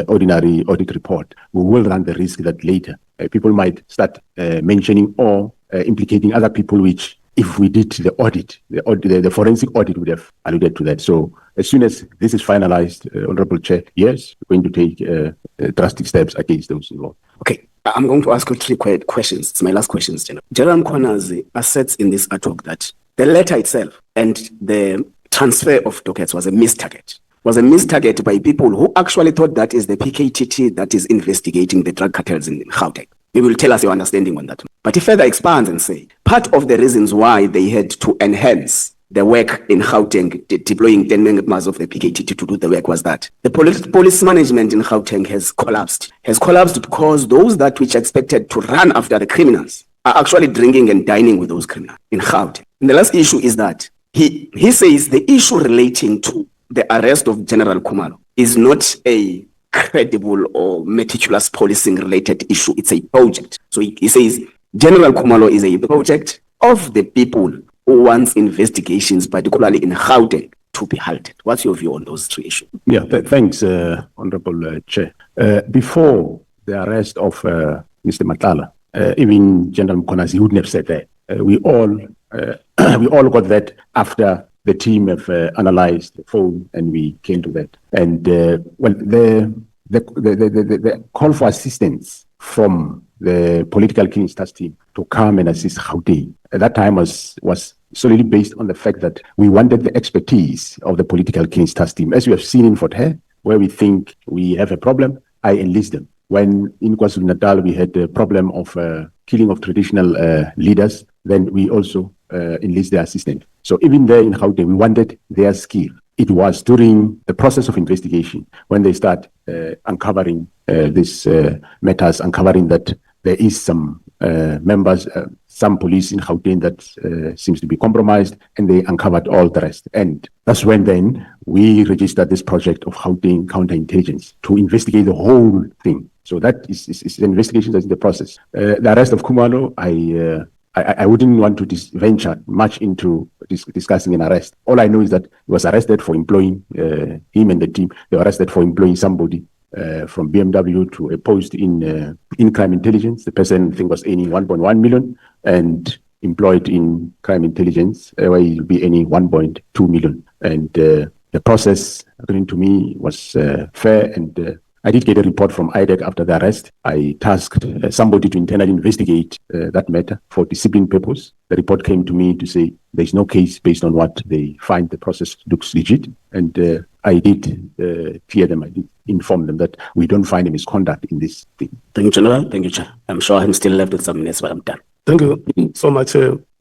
ordinary audit report, we will run the risk that later people might start mentioning or implicating other people, which if we did the forensic audit would have alluded to that. So as soon as this is finalized, Honorable Chair, yes, we're going to take drastic steps against those involved. Okay, I'm going to ask you 3 questions. It's my last questions, General. General Mkhwanazi asserts in this ad hoc that the letter itself and the transfer of dockets was a missed target. Was a missed target by people who actually thought that is the PKTT that is investigating the drug cartels in Gauteng. You will tell us your understanding on that. But he further expands and say, part of the reasons why they had to enhance the work in Gauteng, deploying 10 members of the PKTT to do the work, was that the police management in Gauteng has collapsed. Has collapsed because those that which expected to run after the criminals are actually drinking and dining with those criminals in Gauteng. And the last issue is that he says the issue relating to the arrest of General Khumalo is not a credible or meticulous policing related issue. It's a project. So he says General Khumalo is a project of the people who wants investigations, particularly in Gauteng, to be halted. What's your view on those 3 issues? Yeah, thanks, Honorable Chair. Before the arrest of Mr. Matala, even General Mkhwanazi wouldn't have said that. We all got that after the team have analyzed the phone and we came to that. And well, the call for assistance from the political clearance task team to come and assist Gauteng at that time was solely based on the fact that we wanted the expertise of the political clearance task team. As we have seen in Fort Hare, where we think we have a problem, I enlist them. When in KwaZulu-Natal we had the problem of killing of traditional leaders, then we also enlist their assistance. So even there in Gauteng, we wanted their skill. It was during the process of investigation when they start uncovering these matters, uncovering that there is some members, some police in Gauteng that seems to be compromised, and they uncovered all the rest. And that's when then we registered this project of Gauteng counterintelligence to investigate the whole thing. So that is the investigation that's in the process. The arrest of Khumalo, I wouldn't want to venture much into discussing an arrest. All I know is that he was arrested for employing him and the team. They were arrested for employing somebody from BMW to a post in crime intelligence. The person, I think, was earning 1.1 million and employed in crime intelligence, where he will be earning 1.2 million. And the process, according to me, was fair, and I did get a report from IDEC after the arrest. I tasked somebody to internally investigate that matter for discipline purpose. The report came to me to say there's no case based on what they find. The process looks legit. And I did clear them. I did inform them that we don't find a misconduct in this thing. Thank you, General. Thank you, Chair. I'm sure I'm still left with some minutes, but I'm done. Thank you so much,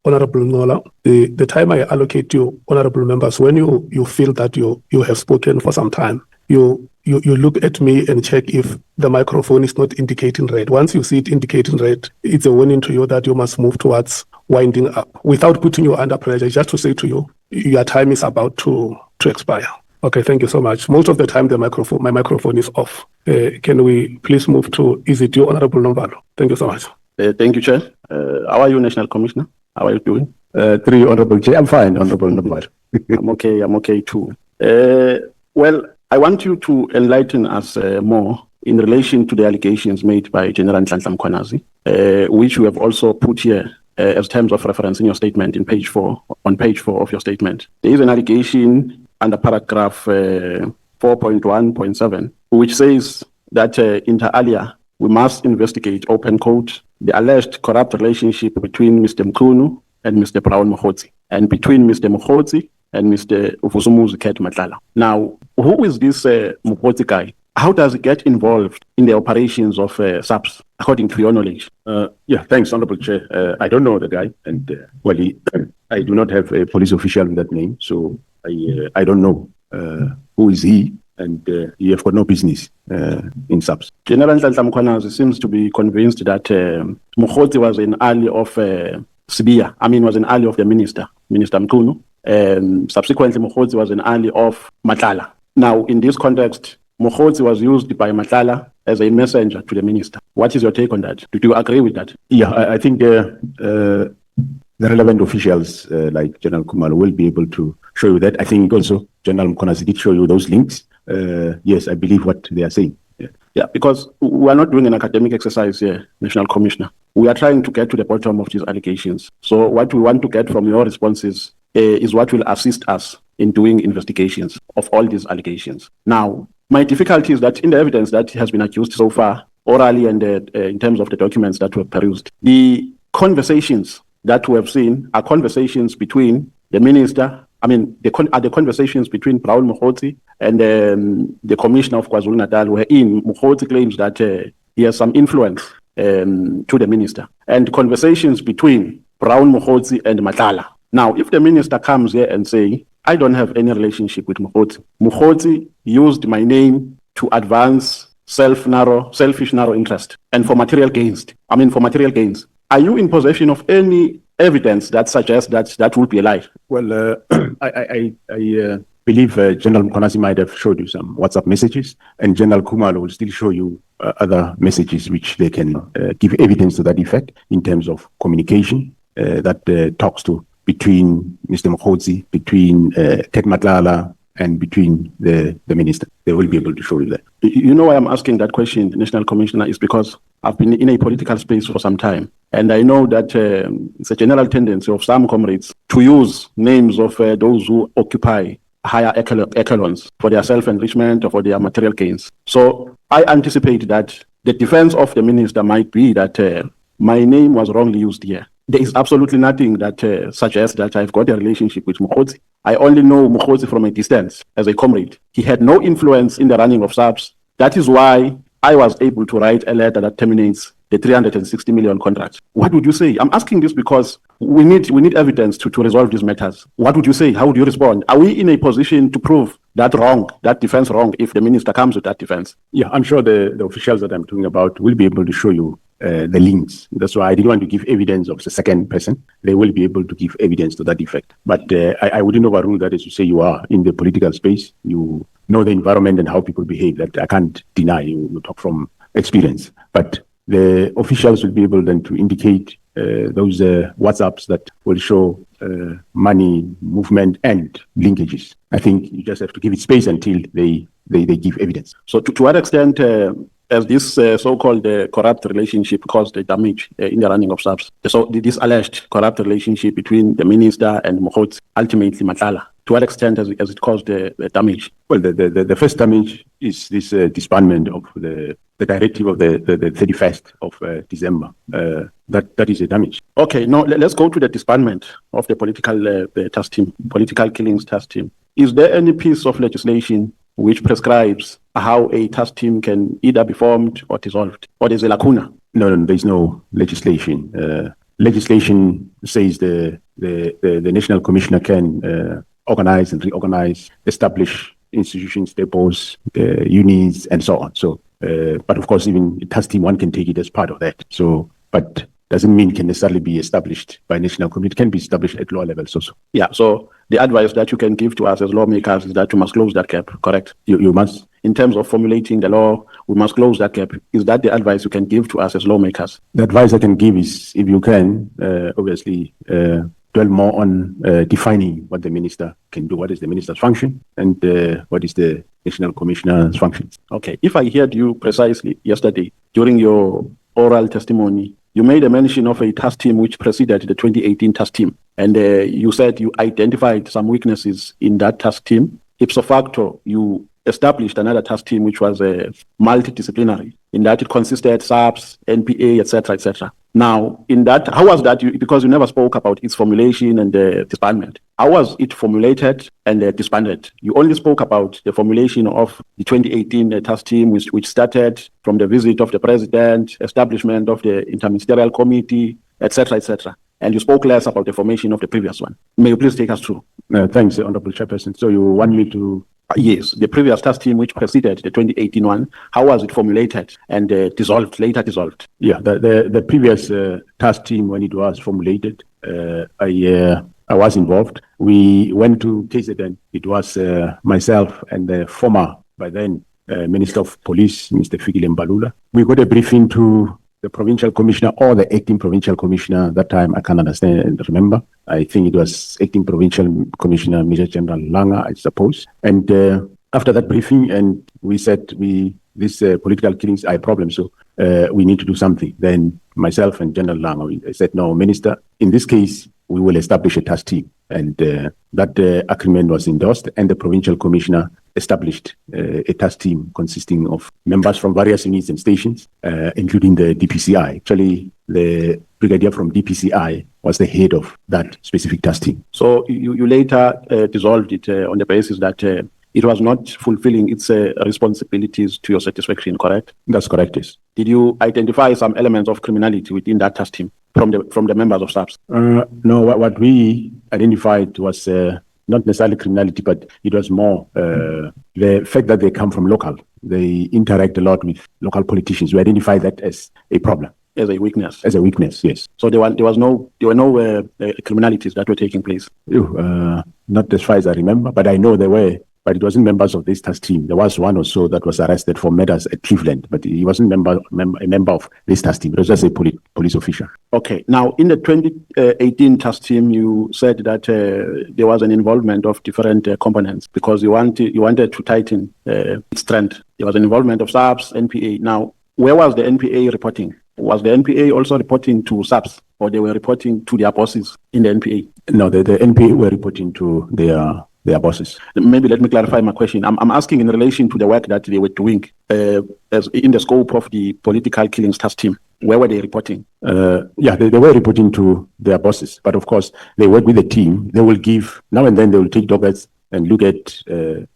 Honorable Nola. The time I allocate you, honorable members, when you feel that you have spoken for some time, you look at me and check if the microphone is not indicating red. Once you see it indicating red, it's a warning to you that you must move towards winding up without putting you under pressure, just to say to you, your time is about to expire. Okay, thank you so much. Most of the time, my microphone is off. Can we please move to, is it you, Honorable Nombalo? Thank you so much. Thank you, Chair. How are you, National Commissioner? How are you doing? Three, Honorable Chair. I'm fine, Honorable Nombalo. I'm okay too. Well, I want you to enlighten us more in relation to the allegations made by General Mkhwanazi, which you have also put here as terms of reference in your statement on page 4 of your statement. There is an allegation under paragraph 4.1.7, which says that inter alia, we must investigate, open quote, the alleged corrupt relationship between Mr. Mchunu and Mr. Brown Mkhwanazi, and between Mr. Mkhwanazi and Mr. Ufusumuzi Ket Matlala. Now, who is this Mkhwanazi guy? How does he get involved in the operations of SAPS, according to your knowledge? Yeah, thanks, Honorable Chair. I don't know the guy, and I do not have a police official with that name, so I don't know who is he, and he have got no business in SAPS. General Mkhwanazi seems to be convinced that Mkhwanazi was an ally of Sibia. Was an ally of the Minister Mchunu. Subsequently, Mkhwanazi was an ally of Matlala. Now, in this context, Mkhwanazi was used by Matlala as a messenger to the minister. What is your take on that? Do you agree with that? Yeah, I think the relevant officials like General Kumalo will be able to show you that. I think also General Mkhwanazi did show you those links. Yes, I believe what they are saying. Yeah, because we are not doing an academic exercise here, National Commissioner. We are trying to get to the bottom of these allegations. So what we want to get from your responses is what will assist us in doing investigations of all these allegations. Now, my difficulty is that in the evidence that has been accused so far, orally and in terms of the documents that were perused, the conversations that we have seen are conversations between the minister, are the conversations between Brown Mkhwanazi and the Commissioner of KwaZulu-Natal, wherein Mkhwanazi claims that he has some influence to the minister, and conversations between Brown Mkhwanazi and Matlala. Now, if the minister comes here and say, I don't have any relationship with Mkhwanazi. Mkhwanazi used my name to advance selfish narrow interest and for material gains. Are you in possession of any evidence that suggests that would be a lie? Well, I believe General Mkhwanazi might have showed you some WhatsApp messages, and General Kumalo will still show you other messages which they can give evidence to that effect in terms of communication that talks to between Mr. Mkhwanazi, between Ket Matlala, and between the minister. They will be able to show you that. You know why I'm asking that question, National Commissioner, is because I've been in a political space for some time. And I know that it's a general tendency of some comrades to use names of those who occupy higher echelons for their self-enrichment or for their material gains. So I anticipate that the defense of the minister might be that my name was wrongly used here. There is absolutely nothing that suggests that I've got a relationship with Mkhwanazi. I only know Mkhwanazi from a distance as a comrade. He had no influence in the running of SAPS. That is why I was able to write a letter that terminates the 360 million contract. What would you say? I'm asking this because we need evidence to resolve these matters. What would you say? How would you respond? Are we in a position to prove that defense wrong, if the minister comes with that defense? Yeah, I'm sure the officials that I'm talking about will be able to show you the links. That's why I didn't want to give evidence of the second person. They will be able to give evidence to that effect. But I wouldn't overrule that. As you say, you are in the political space. You know the environment and how people behave. That I can't deny. You talk from experience. But the officials will be able then to indicate those WhatsApps that will show money movement and linkages. I think you just have to give it space until they give evidence. So to what extent as this so-called corrupt relationship caused the damage in the running of SAPS? So this alleged corrupt relationship between the minister and Mkhwanazi, ultimately Matlala, to what extent has it caused the damage? Well, the first damage is this disbandment of the directive of the 31st of December. That is a damage. Okay, now let's go to the disbandment of the political task team, political killings task team. Is there any piece of legislation which prescribes how a task team can either be formed or dissolved? Or there's a lacuna? No, there's no legislation. Legislation says the National Commissioner can organize and reorganize, establish institutions, depots, unions, and so on. So, but of course, even a task team, one can take it as part of that. So, but doesn't mean it can necessarily be established by national committee. It can be established at lower levels also. Yeah, so the advice that you can give to us as lawmakers is that you must close that gap, correct? You must. In terms of formulating the law, we must close that gap. Is that the advice you can give to us as lawmakers? The advice I can give is, if you can, obviously, dwell more on defining what the minister can do. What is the minister's function and what is the national commissioner's functions? Okay, if I heard you precisely yesterday during your oral testimony, you made a mention of a task team which preceded the 2018 task team. And you said you identified some weaknesses in that task team. Ipso facto, you established another task team which was multidisciplinary, in that it consisted SAPS, NPA, etc., etc. Now, in that, how was that? Because you never spoke about its formulation and disbandment. How was it formulated and disbanded? You only spoke about the formulation of the 2018 task team, which started from the visit of the president, establishment of the interministerial committee, etc., etc. And you spoke less about the formation of the previous one. May you please take us through? Thanks, Honorable Chairperson. So you want me to... Yes, the previous task team which preceded the 2018 one, how was it formulated and later dissolved? Yeah, the previous task team, when it was formulated, I was involved. We went to KZN. It was myself and the former, by then, Minister of Police, Mr. Fikile Mbalula. We got a briefing to the provincial commissioner or the acting provincial commissioner. At that time, I can't remember. I think it was acting provincial commissioner, Major General Langa, I suppose. And after that briefing, and we said these political killings are a problem, so we need to do something. Then myself and General Langa, I said, no, Minister, in this case, we will establish a task team. And that agreement was endorsed, and the provincial commissioner established a task team consisting of members from various units and stations, including the DPCI. Actually, the brigadier from DPCI was the head of that specific task team. So you later dissolved it on the basis that it was not fulfilling its responsibilities to your satisfaction, correct? That's correct, yes. Did you identify some elements of criminality within that task team from the members of SAPS? No, what we identified was not necessarily criminality, but it was more the fact that they come from local. They interact a lot with local politicians. We identify that as a problem. As a weakness? As a weakness, yes. So there were no criminalities that were taking place? Not as far as I remember, but I know there were. But it wasn't members of this task team. There was one or so that was arrested for murders at Cleveland, but he wasn't a member of this task team. It was just a police official. Okay. Now, in the 2018 task team, you said that there was an involvement of different components because you wanted to tighten its strength. There was an involvement of SAPS, NPA. Now, where was the NPA reporting? Was the NPA also reporting to SAPS, or they were reporting to their bosses in the NPA? No, the NPA were reporting to their bosses. Maybe let me clarify my question. I'm asking in relation to the work that they were doing as in the scope of the political killings task team. Where were they reporting? Yeah, they were reporting to their bosses. But of course, they work with the team. They will give, now and then they will take dockets and look at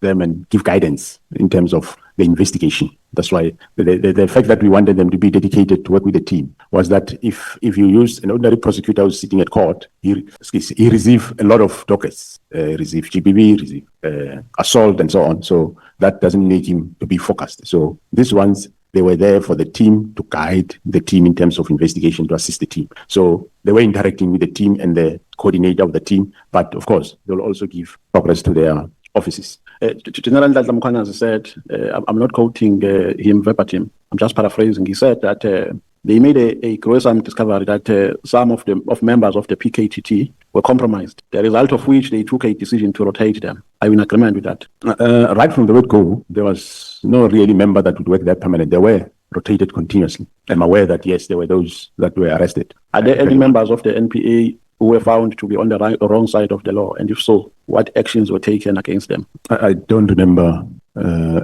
them and give guidance in terms of the investigation. That's why the fact that we wanted them to be dedicated to work with the team was that if you use an ordinary prosecutor who's sitting at court, he receives a lot of dockets, receive GBV, receive assault and so on. So that doesn't make him to be focused. So these ones, they were there for the team to guide the team in terms of investigation, to assist the team. So they were interacting with the team and the coordinator of the team. But of course, they'll also give progress to their offices. General Mkhwanazi said, I'm not quoting him verbatim, I'm just paraphrasing. He said that they made a gruesome discovery that some of members of the PKTT were compromised, the result of which they took a decision to rotate them. Are you in agreement with that? Right from the word go, there was no really member that would work there permanent. They were rotated continuously. I'm aware that, yes, there were those that were arrested. Are there any members of the NPA who were found to be on the wrong side of the law? And if so, what actions were taken against them? I don't remember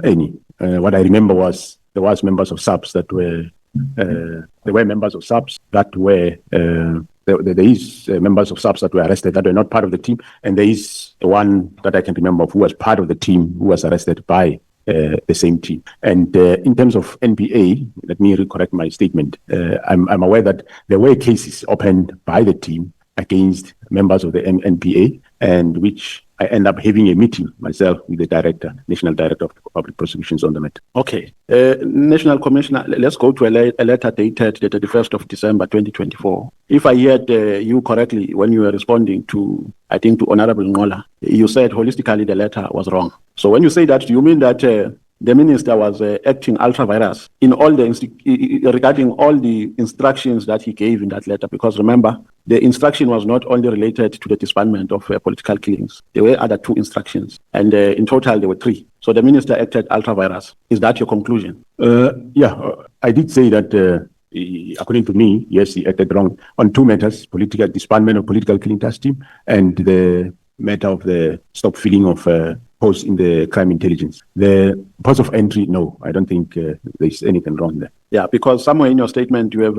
any. What I remember was there was members of SAPS that were, there were members of SAPS that were, there is members of SAPS that were arrested that were not part of the team. And there is one that I can remember of who was part of the team who was arrested by the same team. And in terms of NPA, let me correct my statement. I'm aware that there were cases opened by the team against members of the NPA, and which I end up having a meeting myself with the director, National Director of Public Prosecutions on the matter. Okay. National Commissioner, let's go to a letter dated the 31st of December 2024. If I heard you correctly when you were responding to, I think, to Honorable Ngola, you said holistically the letter was wrong. So when you say that, do you mean that the minister was acting ultra-virus in all the regarding all the instructions that he gave in that letter? Because remember, the instruction was not only related to the disbandment of political killings. There were other 2 instructions, and in total there were 3. So the minister acted ultra-virus. Is that your conclusion? I did say that according to me, yes, he acted wrong on 2 matters: political disbandment of political killing task team and the matter of the stop filling of posts in the crime intelligence. The post of entry, no, I don't think there's anything wrong there. Yeah, because somewhere in your statement you have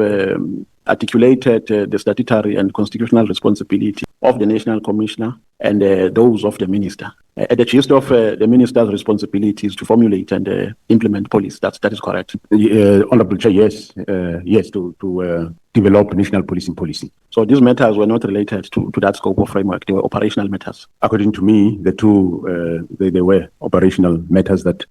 articulated the statutory and constitutional responsibility of the National Commissioner and those of the minister. The gist of the minister's responsibility is to formulate and implement policy. That is correct. Honorable Chair, yes, to develop national policing policy. So these matters were not related to that scope of framework. They were operational matters. According to me, the 2 they were operational matters that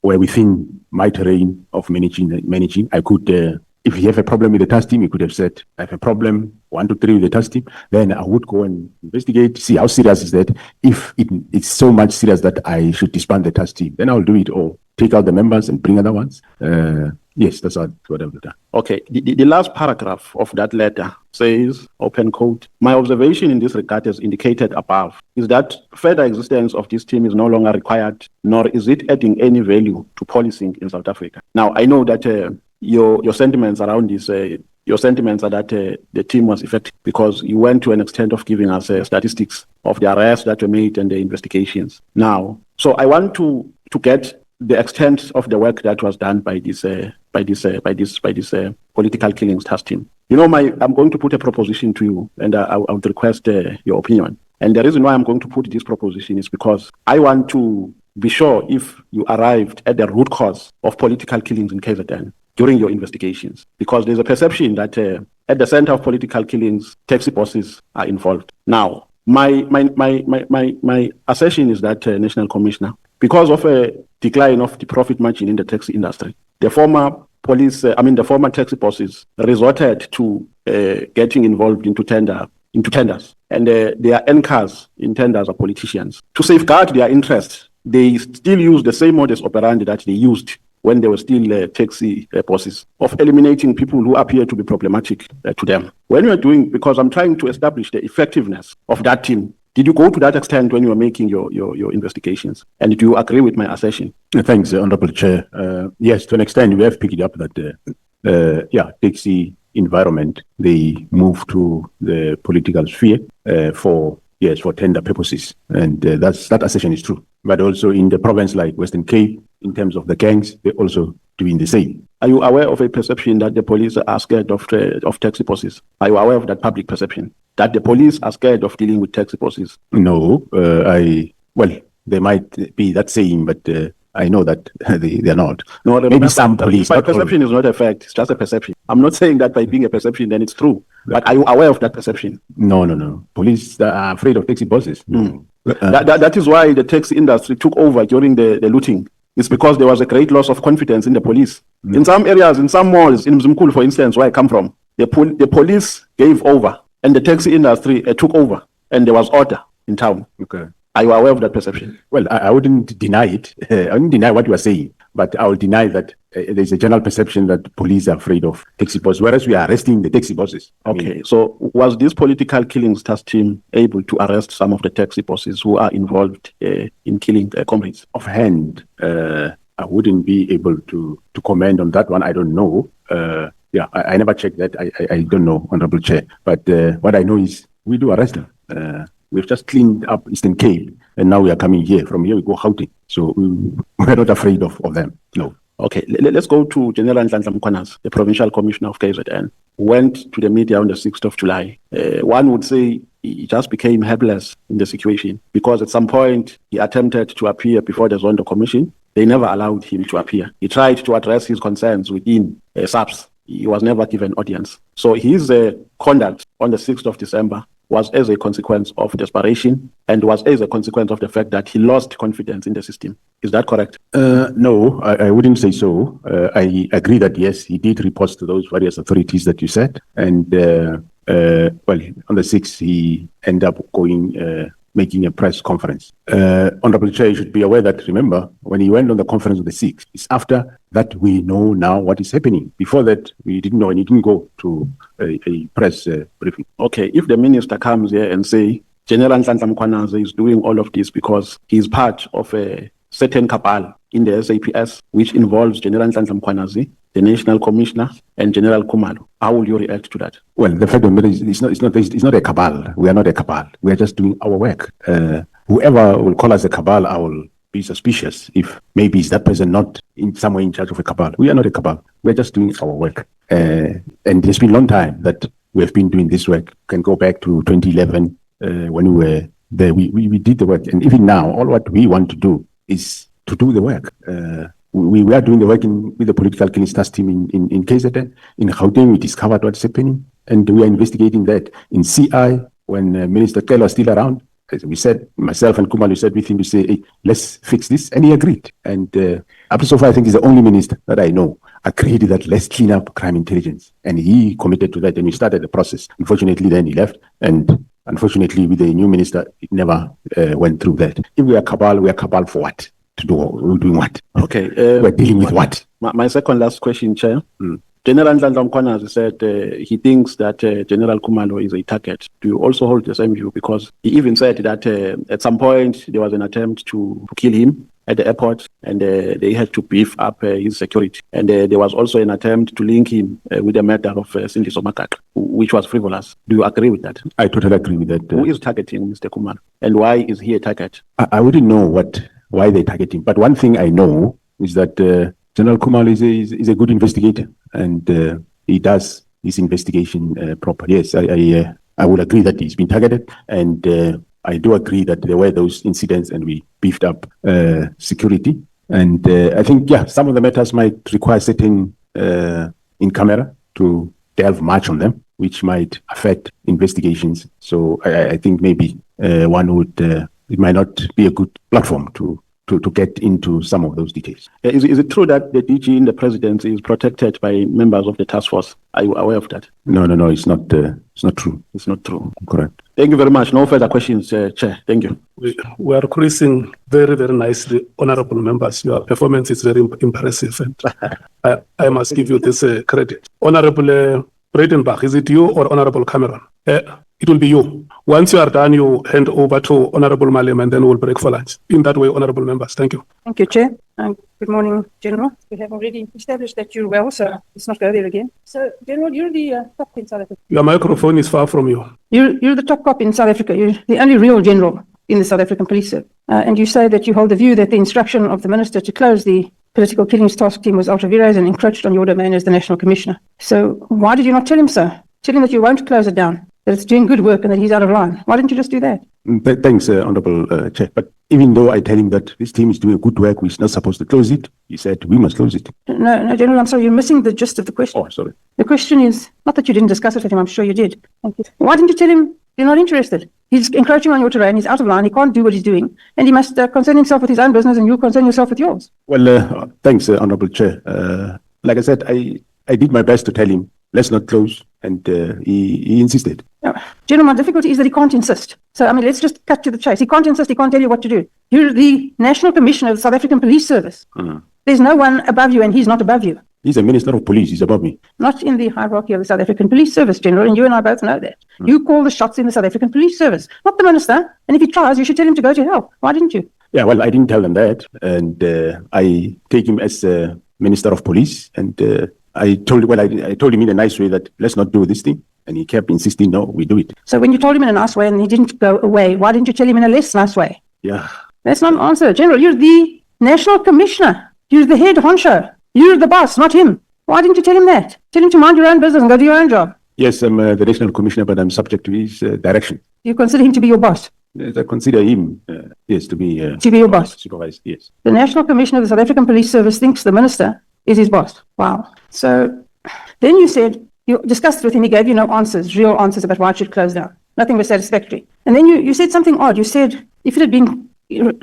were within my terrain of managing. I could. If you have a problem with the task team, you could have said, I have a problem, 1, 2, 3 with the task team. Then I would go and investigate, see how serious is that. If it's so much serious that I should disband the task team, then I'll do it, or take out the members and bring other ones. Yes, that's what I've done. Okay. The last paragraph of that letter says, open quote, "My observation in this regard as indicated above is that further existence of this team is no longer required, nor is it adding any value to policing in South Africa." Now, I know that your sentiments around this, your sentiments are that the team was effective because you went to an extent of giving us statistics of the arrests that were made and the investigations. Now, so I want to get the extent of the work that was done by this political killings task team. You know, I'm going to put a proposition to you, and I would request your opinion. And the reason why I'm going to put this proposition is because I want to be sure if you arrived at the root cause of political killings in KZN during your investigations, because there's a perception that at the center of political killings, taxi bosses are involved. Now, my assertion is that, National Commissioner, because of a decline of the profit margin in the taxi industry, the former taxi bosses resorted to getting involved into tenders, and their anchors in tenders are politicians. To safeguard their interests, they still use the same modus operandi that they used when they were still taxi bosses, of eliminating people who appear to be problematic to them. When you are doing, because I'm trying to establish the effectiveness of that team, did you go to that extent when you were making your investigations? And do you agree with my assertion? Thanks, Honorable Chair. Yes, to an extent, we have picked it up that, taxi environment, they move to the political sphere for tender purposes. And that assertion is true. But also in the province like Western Cape, in terms of the gangs, they're also doing the same. Are you aware of a perception that the police are scared of taxi bosses? Are you aware of that public perception, that the police are scared of dealing with taxi bosses? No, they might be that saying, but I know that they're not. No, maybe some police. My perception is not a fact. It's just a perception. I'm not saying that by being a perception, then it's true. But are you aware of that perception? No. Police are afraid of taxi bosses. Mm. That is why the taxi industry took over during the looting. It's because there was a great loss of confidence in the police. Mm. In some areas, in some malls, in Mkhwanazi, for instance, where I come from, the police gave over and the taxi industry took over, and there was order in town. Okay. Are you aware of that perception? Well, I wouldn't deny it. I wouldn't deny what you are saying, but I will deny that there's a general perception that police are afraid of taxi bosses, whereas we are arresting the taxi bosses. Okay, so was this political killings task team able to arrest some of the taxi bosses who are involved in killing comrades? Offhand, I wouldn't be able to comment on that one. I don't know. I never checked that. I don't know, Honorable Chair. But what I know is we do arrest them. We've just cleaned up Eastern Cape, and now we are coming here. From here, we go Gauteng. So we're not afraid of them. No. Okay, let's go to General Mkhwanazi, the Provincial Commissioner of KZN, who went to the media on the 6th of July. One would say he just became helpless in the situation because at some point he attempted to appear before the Zondo Commission they never allowed him to appear. He tried to address his concerns within SAPS. He was never given audience. So his conduct on the 6th of December was as a consequence of desperation and was as a consequence of the fact that he lost confidence in the system. Is that correct? No, I wouldn't say so. I agree that, yes, he did report to those various authorities that you said. And, well, on the 6th, he ended up going, making a press conference. Honorable Chair, you should be aware that, remember, when he went on the conference on the 6th, it's after that we know now what is happening. Before that, we didn't know, and he didn't go to a press briefing. Okay, if the minister comes here and say, General Mkhwanazi is doing all of this because he's part of a certain cabal in the SAPS, which involves General Mkhwanazi, the National Commissioner, and General Khumalo, how will you react to that? Well, the fact of the matter is, it's not a cabal. We are not a cabal. We are just doing our work. Whoever will call us a cabal, I will be suspicious if maybe is that person not in somewhere in charge of a cabal. We are not a cabal. We are just doing our work. And it's been a long time that we have been doing this work. You can go back to 2011 when we were there. We did the work. And even now, all what we want to do is to do the work. We are doing the work with the political clearest task team in KZN. In Gauteng, we discovered what's happening, and we are investigating that. In CI, when Minister Kelo was still around, we said, myself and Khumalo said with him to say, hey, let's fix this, and he agreed. And up to so far, I think he's the only minister that I know agreed that let's clean up crime intelligence, and he committed to that, and we started the process. Unfortunately, then he left, and unfortunately, with the new minister, it never went through that. If we are cabal for what? To do, we're doing what? Okay. We're dealing with what? My second last question, Chair. General Mkhwanazi said he thinks that General Khumalo is a target. Do you also hold the same view? Because he even said that at some point there was an attempt to kill him at the airport, and they had to beef up his security. And there was also an attempt to link him with the murder of Cindy Somakaka, which was frivolous. Do you agree with that? I totally agree with that. Who is targeting Mr. Khumalo? And why is he a target? I wouldn't know why they target him. But one thing I know is that General Khumalo is a good investigator, and he does his investigation properly. Yes, I would agree that he's been targeted, and I do agree that there were those incidents, and we beefed up security. And I think, yeah, some of the matters might require sitting in camera to delve much on them, which might affect investigations. So I think maybe one would. It might not be a good platform to get into some of those details. Is it true that the DG in the presidency is protected by members of the task force? Are you aware of that? No, it's not true. It's not true. Correct. Thank you very much. No further questions, Chair. Thank you. We are cruising very, very nicely, honorable members. Your performance is very impressive, and I must give you this credit. Honorable Breitenbach, is it you or Honorable Cameron? It will be you. Once you are done, you hand over to Honorable Malem, and then we'll break for lunch. In that way, honorable members. Thank you. Thank you, Chair. Good morning, General. We have already established that you're well, so let's not go there again. So, General, you're the top in South Africa. Your microphone is far from you. You're the top cop in South Africa. You're the only real general in the South African Police Service. And you say that you hold the view that the instruction of the Minister to close the political killings task team was ultra vires and encroached on your domain as the National Commissioner. So why did you not tell him so? Tell him that you won't close it down, that it's doing good work and that he's out of line. Why didn't you just do that? Thanks, Honorable Chair. But even though I tell him that this team is doing good work, we're not supposed to close it, he said we must close it. No, General, I'm sorry, you're missing the gist of the question. Oh, sorry. The question is, not that you didn't discuss it with him, I'm sure you did. Thank you. Why didn't you tell him you're not interested? He's encroaching on your terrain, he's out of line, he can't do what he's doing, and he must concern himself with his own business and you concern yourself with yours. Well, thanks, Honorable Chair. Like I said, I did my best to tell him, let's not close, and he insisted. No. General, my difficulty is that he can't insist. So, I mean, let's just cut to the chase. He can't insist, he can't tell you what to do. You're the National Commissioner of the South African Police Service. There's no one above you, and he's not above you. He's a Minister of Police, he's above me. Not in the hierarchy of the South African Police Service, General, and you and I both know that. You call the shots in the South African Police Service, not the Minister. And if he tries, you should tell him to go to hell. Why didn't you? Yeah, well, I didn't tell him that, and I take him as Minister of Police, and I told him in a nice way that let's not do this thing, and he kept insisting, no, we do it. So when you told him in a nice way and he didn't go away, why didn't you tell him in a less nice way? Yeah. That's not an answer. General, you're the National Commissioner. You're the head honcho. You're the boss, not him. Why didn't you tell him that? Tell him to mind your own business and go do your own job. Yes, I'm the National Commissioner, but I'm subject to his direction. You consider him to be your boss? Yes, I consider him, yes, to be your boss. Supervised, yes. The National Commissioner of the South African Police Service thinks the minister is his boss. Wow. So then you said, you discussed with him, he gave you no answers, real answers about why it should close down. Nothing was satisfactory. And then you said something odd. You said if it had been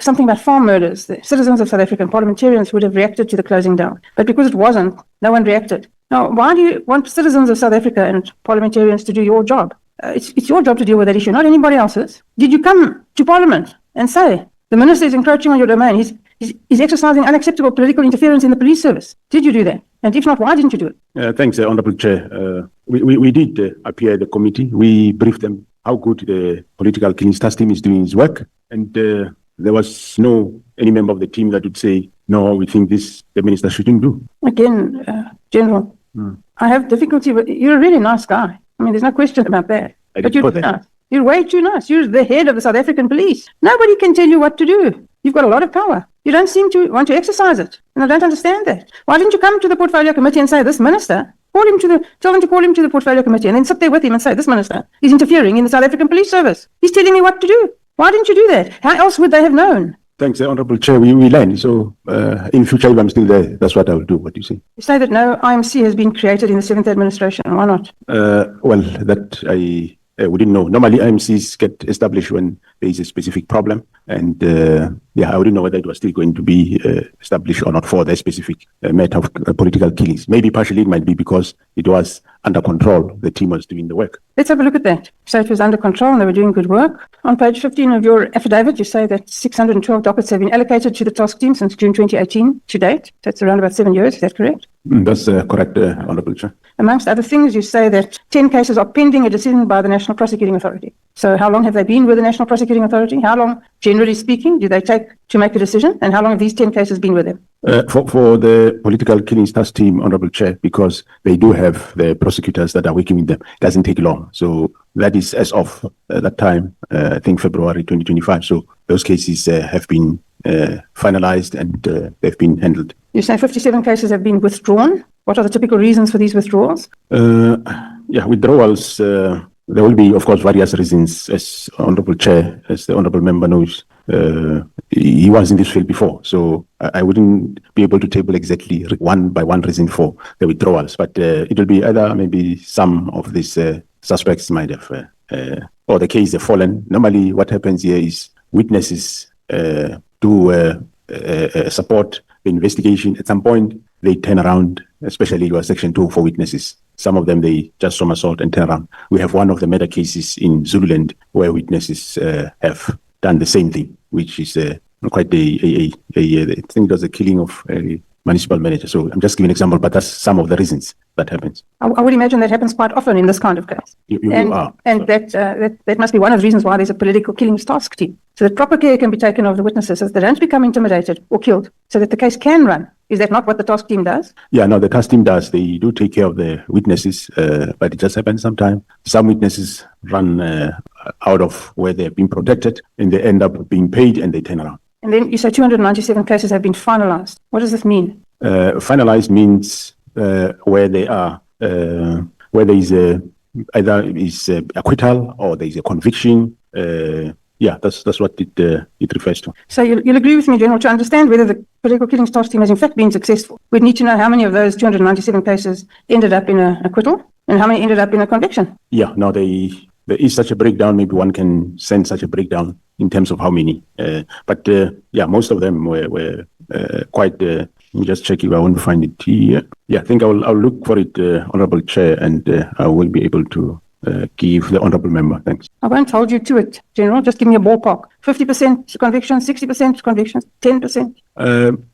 something about farm murders, the citizens of South Africa and parliamentarians would have reacted to the closing down. But because it wasn't, no one reacted. Now, why do you want citizens of South Africa and parliamentarians to do your job? It's your job to deal with that issue, not anybody else's. Did you come to Parliament and say the minister is encroaching on your domain? He's exercising unacceptable political interference in the police service. Did you do that? And if not, why didn't you do it? Thanks, Honourable Chair. We did appear at the committee. We briefed them how good the political clearance task team is doing its work. And there was any member of the team that would say, no, we think this the minister shouldn't do. Again, General, I have difficulty with, you're a really nice guy. I mean, there's no question about that. But you're nice. You're way too nice. You're the head of the South African police. Nobody can tell you what to do. You've got a lot of power. You don't seem to want to exercise it. And I don't understand that. Why didn't you come to the portfolio committee and say, this minister, tell them to call him to the portfolio committee and then sit there with him and say, this minister is interfering in the South African police service. He's telling me what to do. Why didn't you do that? How else would they have known? Thanks, Honourable Chair. We learn. So in future, if I'm still there, that's what I will do. What do you say? You say that no IMC has been created in the 7th administration. Why not? Well, that we didn't know. Normally, IMCs get established when there is a specific problem. And I wouldn't know whether it was still going to be established or not for the specific matter of political killings. Maybe partially it might be because it was under control. The team was doing the work. Let's have a look at that. So it was under control and they were doing good work. On page 15 of your affidavit, you say that 612 dockets have been allocated to the task team since June 2018 to date. That's around about 7 years. Is that correct? That's correct, Honourable Chair. Amongst other things, you say that 10 cases are pending a decision by the National Prosecuting Authority. So how long have they been with the National Prosecuting Authority? How long, generally speaking, do they take to make a decision? And how long have these 10 cases been with them? For the political killings task team, Honourable Chair, because they do have the prosecutors that are working with them, it doesn't take long. So that is as of that time, I think February 2025. So those cases have been finalized and they've been handled. You say 57 cases have been withdrawn. What are the typical reasons for these withdrawals? Withdrawals, there will be, of course, various reasons, as Honourable Chair, as the Honourable Member knows. He was in this field before, so I wouldn't be able to table exactly one by one reason for the withdrawals, but it will be either maybe some of these suspects might have, or the case have fallen. Normally, what happens here is witnesses do support the investigation. At some point, they turn around, especially your Section 2 for witnesses. Some of them, they just somersault and turn around. We have one of the murder cases in Zululand where witnesses have done the same thing, which is quite I think it was a killing of a municipal manager. So I'm just giving an example, but that's some of the reasons that happens. I would imagine that happens quite often in this kind of case. That must be one of the reasons why there's a political killings task team. So that proper care can be taken of the witnesses so that they don't become intimidated or killed, so that the case can run. Is that not what the task team does? Yeah, no, the task team does. They do take care of the witnesses, but it just happens sometimes. Some witnesses run out of where they've been protected and they end up being paid and they turn around. And then you say 297 cases have been finalized. What does this mean? Finalized means where they are, where there is either is acquittal or there is a conviction. That's what it refers to. So you'll agree with me, General, to understand whether the political killings task team has in fact been successful. We'd need to know how many of those 297 cases ended up in an acquittal and how many ended up in a conviction. Yeah, no, there is such a breakdown. Maybe one can send such a breakdown in terms of how many. But most of them were quite. Let me just check if I want to find it here. Yeah, I think I'll look for it, Honourable Chair, and I will be able to give the Honourable Member. Thanks. I won't hold you to it, General. Just give me a ballpark. 50% convictions, 60% convictions, 10%?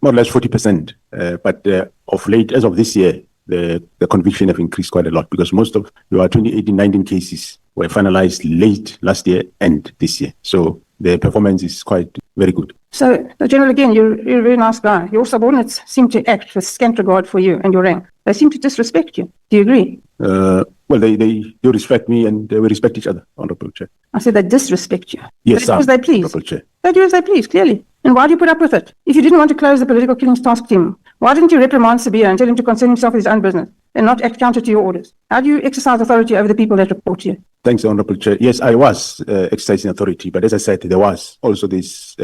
More or less 40%. But of late, as of this year, the conviction have increased quite a lot because most of your 2018-19 cases were finalized late last year and this year. So the performance is quite very good. So, General, again, you're a very nice guy. Your subordinates seem to act with scant regard for you and your rank. They seem to disrespect you. Do you agree? Well, they do respect me and we respect each other, Honourable Chair. I said they disrespect you. Yes, sir. As they please. Honourable Chair. They do as they please, clearly. And why do you put up with it? If you didn't want to close the political killings task team, Why didn't you reprimand Sabia and tell him to concern himself with his own business and not act counter to your orders? How do you exercise authority over the people that report to you? Thanks, Honorable Chair. Yes, I was exercising authority, but as I said, there was also this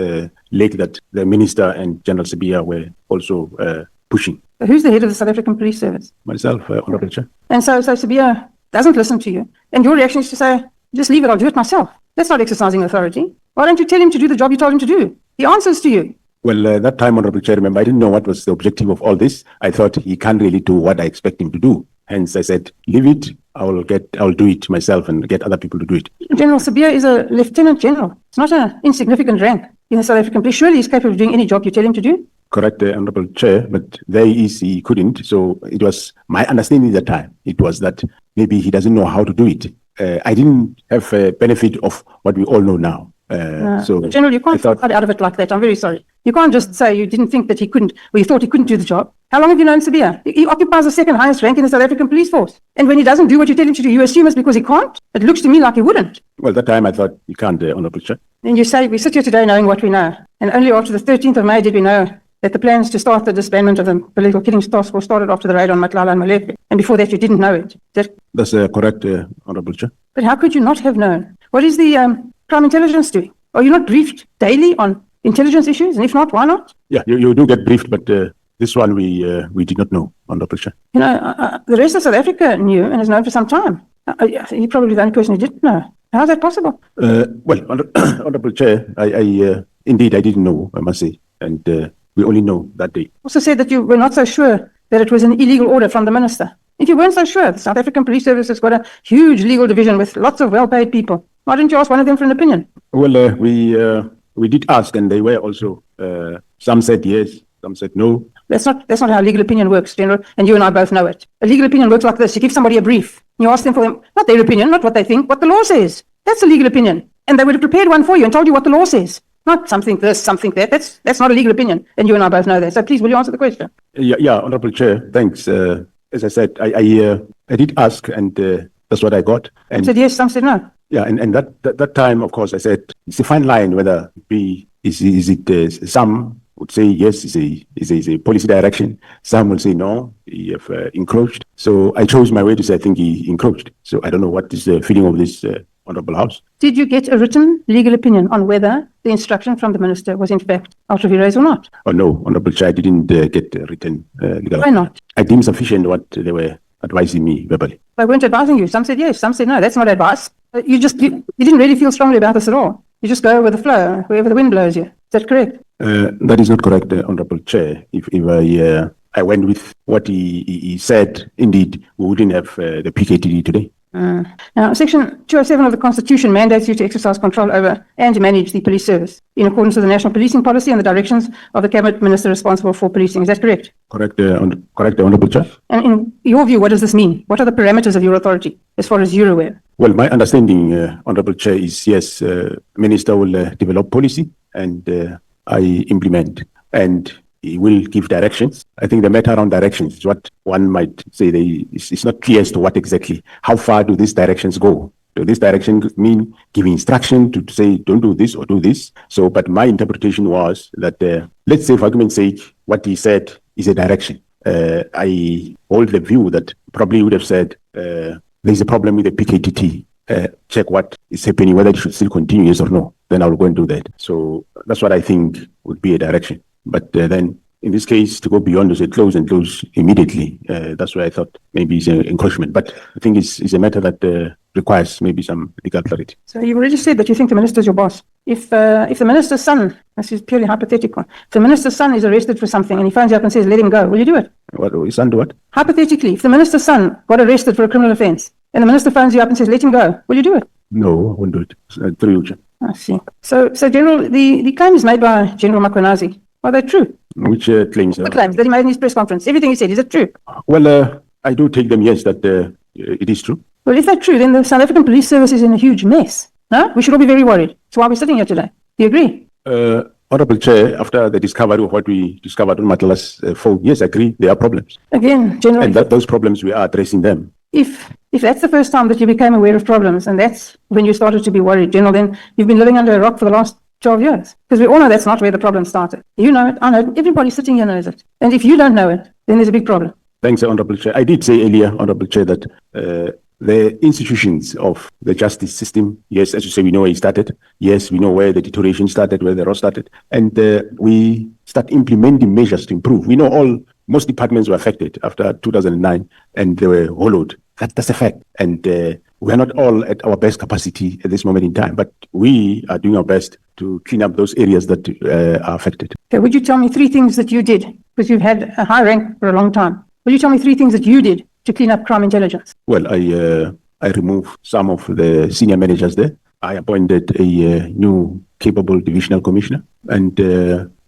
lake that the Minister and General Sabia were also pushing. So who's the head of the South African Police Service? Myself, Honorable Chair. And so Sabia doesn't listen to you. And your reaction is to say, just leave it, I'll do it myself. That's not exercising authority. Why don't you tell him to do the job you told him to do? He answers to you. Well, that time, Honorable Chair, remember, I didn't know what was the objective of all this. I thought he can't really do what I expect him to do. Hence, I said, leave it. I'll do it myself and get other people to do it. General Sabia is a lieutenant general. It's not an insignificant rank in the South African police. Surely he's capable of doing any job you tell him to do. Correct, Honorable Chair, but there he couldn't. So it was my understanding at the time. It was that maybe he doesn't know how to do it. I didn't have a benefit of what we all know now. So General, you can't cut out of it like that. I'm very sorry. You can't just say you didn't think that he couldn't, or you thought he couldn't do the job. How long have you known Sabia? He occupies the second highest rank in the South African police force. And when he doesn't do what you tell him to do, you assume it's because he can't? It looks to me like he wouldn't. Well, that time I thought he can't, Honorable Chair. And you say, we sit here today knowing what we know. And only after the 13th of May did we know that the plans to start the disbandment of the political killings task force started after the raid on Matlala and Malefe. And before that, you didn't know it. That's correct, Honorable Chair. But how could you not have known? What is the crime intelligence doing? Are you not briefed daily on intelligence issues? And if not, why not? Yeah, you do get briefed, but this one we did not know, Honorable Chair. You know, the rest of South Africa knew and has known for some time. You're probably the only person who didn't know. How is that possible? Well, Honorable Chair, I indeed I didn't know, I must say, and we only know that day. Also said that you were not so sure that it was an illegal order from the minister. If you weren't so sure, the South African Police Service has got a huge legal division with lots of well-paid people. Why didn't you ask one of them for an opinion? Well, we did ask, and they were also, some said yes, some said no. That's not how legal opinion works, General, and you and I both know it. A legal opinion works like this. You give somebody a brief. You ask them for them, not their opinion, not what they think, what the law says. That's a legal opinion. And they would have prepared one for you and told you what the law says. Not something this, something that. That's not a legal opinion. And you and I both know that. So please, will you answer the question? Yeah, Honorable Chair, thanks. As I said, I did ask, and that's what I got. And some said yes, some said no. Yeah, and that time, of course, I said it's a fine line whether some would say yes, is a policy direction. Some will say no, he have encroached. So I chose my way to say I think he encroached. So I don't know what is the feeling of this Honorable House. Did you get a written legal opinion on whether the instruction from the minister was in fact ultra vires or not? Oh no, Honorable Chair, I didn't get a written legal. Why not? I deemed sufficient what they were advising me verbally. They weren't advising you. Some said yes, some said no. That's not advice. You didn't really feel strongly about this at all. You just go with the flow, wherever the wind blows you. Is that correct? That is not correct, Honorable Chair. If I went with what he said, indeed, we wouldn't have the PKTT today. Now, Section 207 of the Constitution mandates you to exercise control over and manage the police service in accordance with the national policing policy and the directions of the Cabinet Minister responsible for policing. Is that correct? Correct, Honorable Chair. And in your view, what does this mean? What are the parameters of your authority as far as you're aware? Well, my understanding, Honorable Chair, is yes, Minister will develop policy and I implement, and he will give directions. I think the matter around directions is what one might say it's not clear as to what exactly, how far do these directions go? Do these directions mean giving instruction to say don't do this or do this? So, but my interpretation was that, let's say for argument's sake, what he said is a direction. I hold the view that probably would have said there's a problem with the PKTT. Check what is happening, whether it should still continue, yes or no. Then I will go and do that. So that's what I think would be a direction. But then in this case, to go beyond to say close and close immediately, that's why I thought maybe it's an encroachment. But I think it's a matter that requires maybe some legal clarity. So you've already said that you think the minister is your boss. If the minister's son, this is purely hypothetical, if the minister's son is arrested for something and he phones you up and says, let him go, will you do it? What, his son do what? Hypothetically, if the minister's son got arrested for a criminal offence and the minister phones you up and says, let him go, will you do it? No, I won't do it. Through you. I see. So General, the claims made by General Mkhwanazi, are they true? Which claims? The claims that he made in his press conference. Everything he said, is it true? Well, I do take them, yes, that it is true. Well, if that's true, then the South African Police Service is in a huge mess. No? We should all be very worried. That's why we're sitting here today. Do you agree? Honorable Chair, after the discovery of what we discovered on Matlala's phone, yes, I agree, there are problems. Again, General. And those problems, we are addressing them. If that's the first time that you became aware of problems, and that's when you started to be worried, General, then you've been living under a rock for the last 12 years? Because we all know that's not where the problem started. You know it, I know it, everybody sitting here knows it. And if you don't know it, then there's a big problem. Thanks, Honorable Chair. I did say earlier, Honorable Chair, that the institutions of the justice system, yes, as you say, we know where it started. Yes, we know where the deterioration started, where the rot started. And we start implementing measures to improve. We know most departments were affected after 2009 and they were hollowed. That's a fact. And we are not all at our best capacity at this moment in time, but we are doing our best to clean up those areas that are affected. Okay, would you tell me 3 things that you did? Because you've had a high rank for a long time. Will you tell me 3 things that you did to clean up crime intelligence? Well, I removed some of the senior managers there. I appointed a new capable divisional commissioner. And,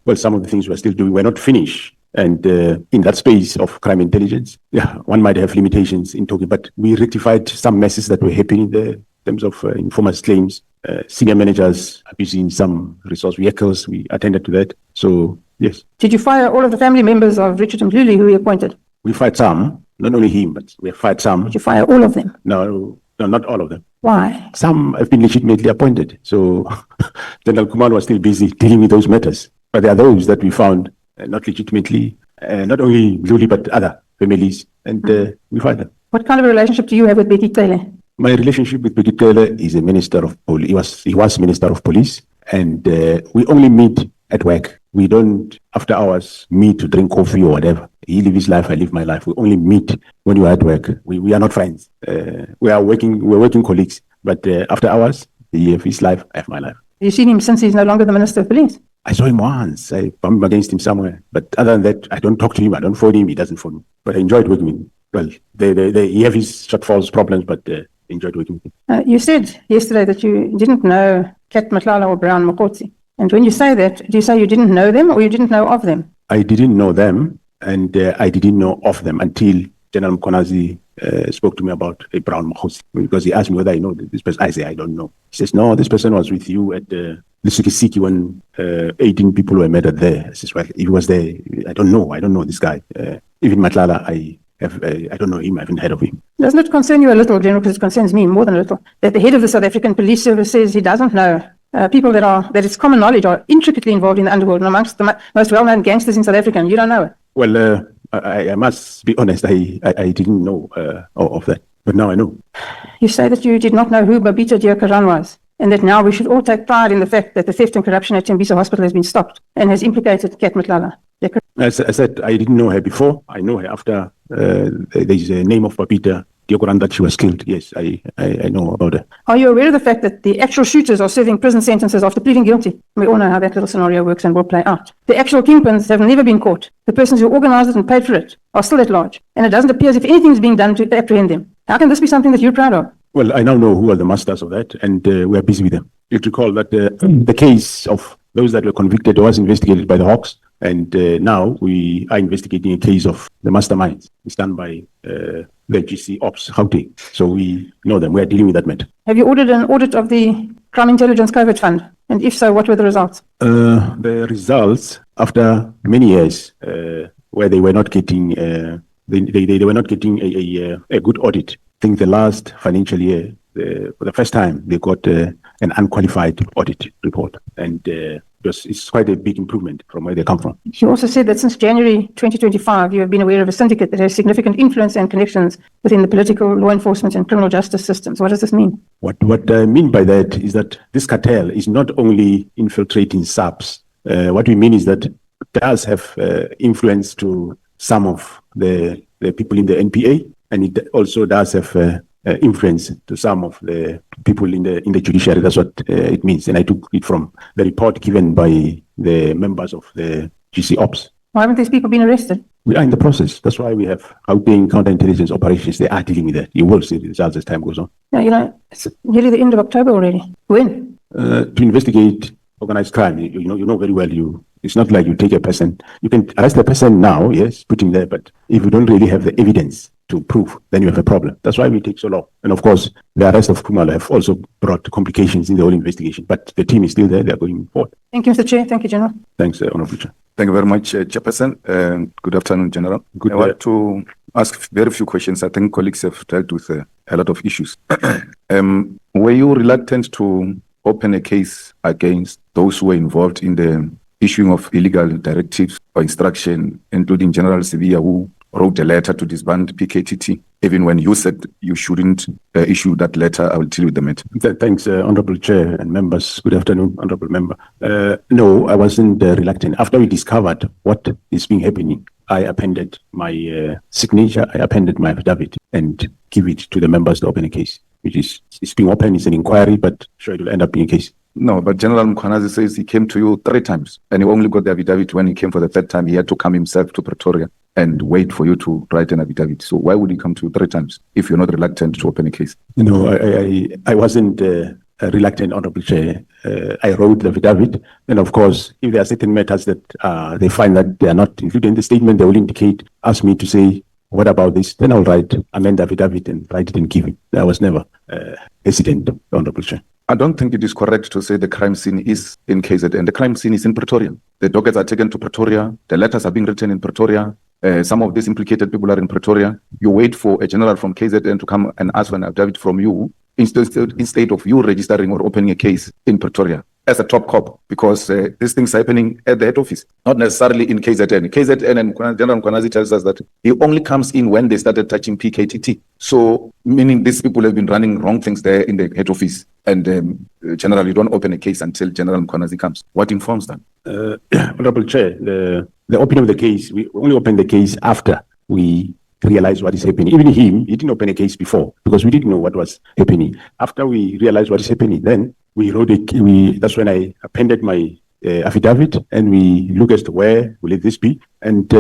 well, some of the things we're still doing, we're not finished. And in that space of crime intelligence, yeah, one might have limitations in talking, but we rectified some messes that were happening there in terms of informers' claims. Senior managers abusing some resource vehicles, we attended to that. So, yes. Did you fire all of the family members of Richard Mkhwanazi who he appointed? We fired some, not only him, but we have fired some. Did you fire all of them? No, not all of them. Why? Some have been legitimately appointed. So General Kumar was still busy dealing with those matters. But there are those that we found not legitimately, not only Mkhwanazi, but other families, and we fired them. What kind of a relationship do you have with Becky Taylor? My relationship with Becky Taylor is a minister of police. He was minister of police, and we only meet at work. We don't, after hours, meet to drink coffee or whatever. He lives his life, I live my life. We only meet when you are at work. We are not friends. We're working colleagues. But after hours, he has his life, I have my life. Have you seen him since he's no longer the Minister of Police? I saw him once. I bumped against him somewhere. But other than that, I don't talk to him. I don't phone him. He doesn't phone me. But I enjoyed working with him. Well, he have his shortfalls, problems, but enjoyed working with him. You said yesterday that you didn't know Kat Matlala or Brown Mokotsi. And when you say that, do you say you didn't know them or you didn't know of them? I didn't know them, and I didn't know of them until General Mkhwanazi spoke to me about a Brown Mokotsi, because he asked me whether I know this person. I say, I don't know. He says, no, this person was with you at the Siki when 18 people were murdered there. I says, well, if he was there, I don't know this guy. Even Matlala, I don't know him, I haven't heard of him. Doesn't it concern you a little, General, because it concerns me more than a little, that the head of the South African Police Service says he doesn't know people that it's common knowledge are intricately involved in the underworld and amongst the most well-known gangsters in South Africa, and you don't know it? Well, I must be honest, I didn't know of that, but now I know. You say that you did not know who Babita Diakaran was, and that now we should all take pride in the fact that the theft and corruption at Tembisa Hospital has been stopped and has implicated Kat Matlala. As I said, I didn't know her before. I know her after there's a name of Babita Diakaran that she was killed. Yes, I know about her. Are you aware of the fact that the actual shooters are serving prison sentences after pleading guilty? We all know how that little scenario works and will play out. The actual kingpins have never been caught. The persons who organized it and paid for it are still at large. And it doesn't appear as if anything is being done to apprehend them. How can this be something that you're proud of? Well, I now know who are the masters of that, and we are busy with them. You recall that the case of those that were convicted was investigated by the Hawks, and now we are investigating a case of the masterminds. It's done by the GC Ops Gauteng. So we know them. We are dealing with that matter. Have you ordered an audit of the Crime Intelligence Covert Fund? And if so, what were the results? The results, after many years where they were not getting they were not getting a good audit. I think the last financial year, for the first time, they got an unqualified audit report, and it's quite a big improvement from where they come from. You also said that since January 2025, you have been aware of a syndicate that has significant influence and connections within the political, law enforcement, and criminal justice systems. What does this mean? What I mean by that is that this cartel is not only infiltrating SAPS. What we mean is that it does have influence to some of the people in the NPA, and it also does have influence to some of the people in the judiciary. That's what it means. And I took it from the report given by the members of the GC Ops. Why haven't these people been arrested? We are in the process. That's why we have Gauteng counterintelligence operations. They are dealing with that. You will see the results as time goes on. Yeah, it's nearly the end of October already. When? To investigate organized crime, you know very well. It's not like you take a person. You can arrest the person now, yes, put him there. But if you don't really have the evidence to prove, then you have a problem. That's why we take so long. And of course, the arrest of Khumalo have also brought complications in the whole investigation. But the team is still there. They are going forward. Thank you, Mr. Chair. Thank you, General. Thanks, Honorable Chair. Thank you very much, Chairperson. Good afternoon, General. I want to ask very few questions. I think colleagues have dealt with a lot of issues. Were you reluctant to open a case against those who were involved in the issuing of illegal directives or instruction, including General Sevilla, who wrote a letter to disband PKTT, even when you said you shouldn't issue that letter? I will deal with the matter. Thanks, Honorable Chair and members. Good afternoon, Honorable Member. No, I wasn't reluctant. After we discovered what is being happening, I appended my signature, I appended my affidavit and give it to the members to open a case, which is it's being open. It's an inquiry, but sure, it will end up being a case. No, but General Mkhwanazi says he came to you 3 times and he only got the affidavit when he came for the 3rd time. He had to come himself to Pretoria and wait for you to write an affidavit. So why would he come to you 3 times if you're not reluctant to open a case? No, I wasn't reluctant, Honorable Chair. I wrote the affidavit. And of course, if there are certain matters that they find that they are not included in the statement, they will indicate, ask me to say, what about this? Then I'll amend the affidavit and write it and give it. I was never hesitant, Honorable Chair. I don't think it is correct to say the crime scene is in KZN. The crime scene is in Pretoria. The dockets are taken to Pretoria. The letters are being written in Pretoria. Some of these implicated people are in Pretoria. You wait for a general from KZN to come and ask for an affidavit from you instead of you registering or opening a case in Pretoria as a top cop, because these things are happening at the head office, not necessarily in KZN. KZN and General Mkhwanazi tells us that he only comes in when they started touching PKTT. So, meaning these people have been running wrong things there in the head office. And generally, don't open a case until General Mkhwanazi comes. What informs that? Honorable Chair, the opening of the case, we only opened the case after we realized what is happening. Even he didn't open a case before because we didn't know what was happening. After we realized what is happening, then we wrote that's when I appended my affidavit and we looked as to where will this be. And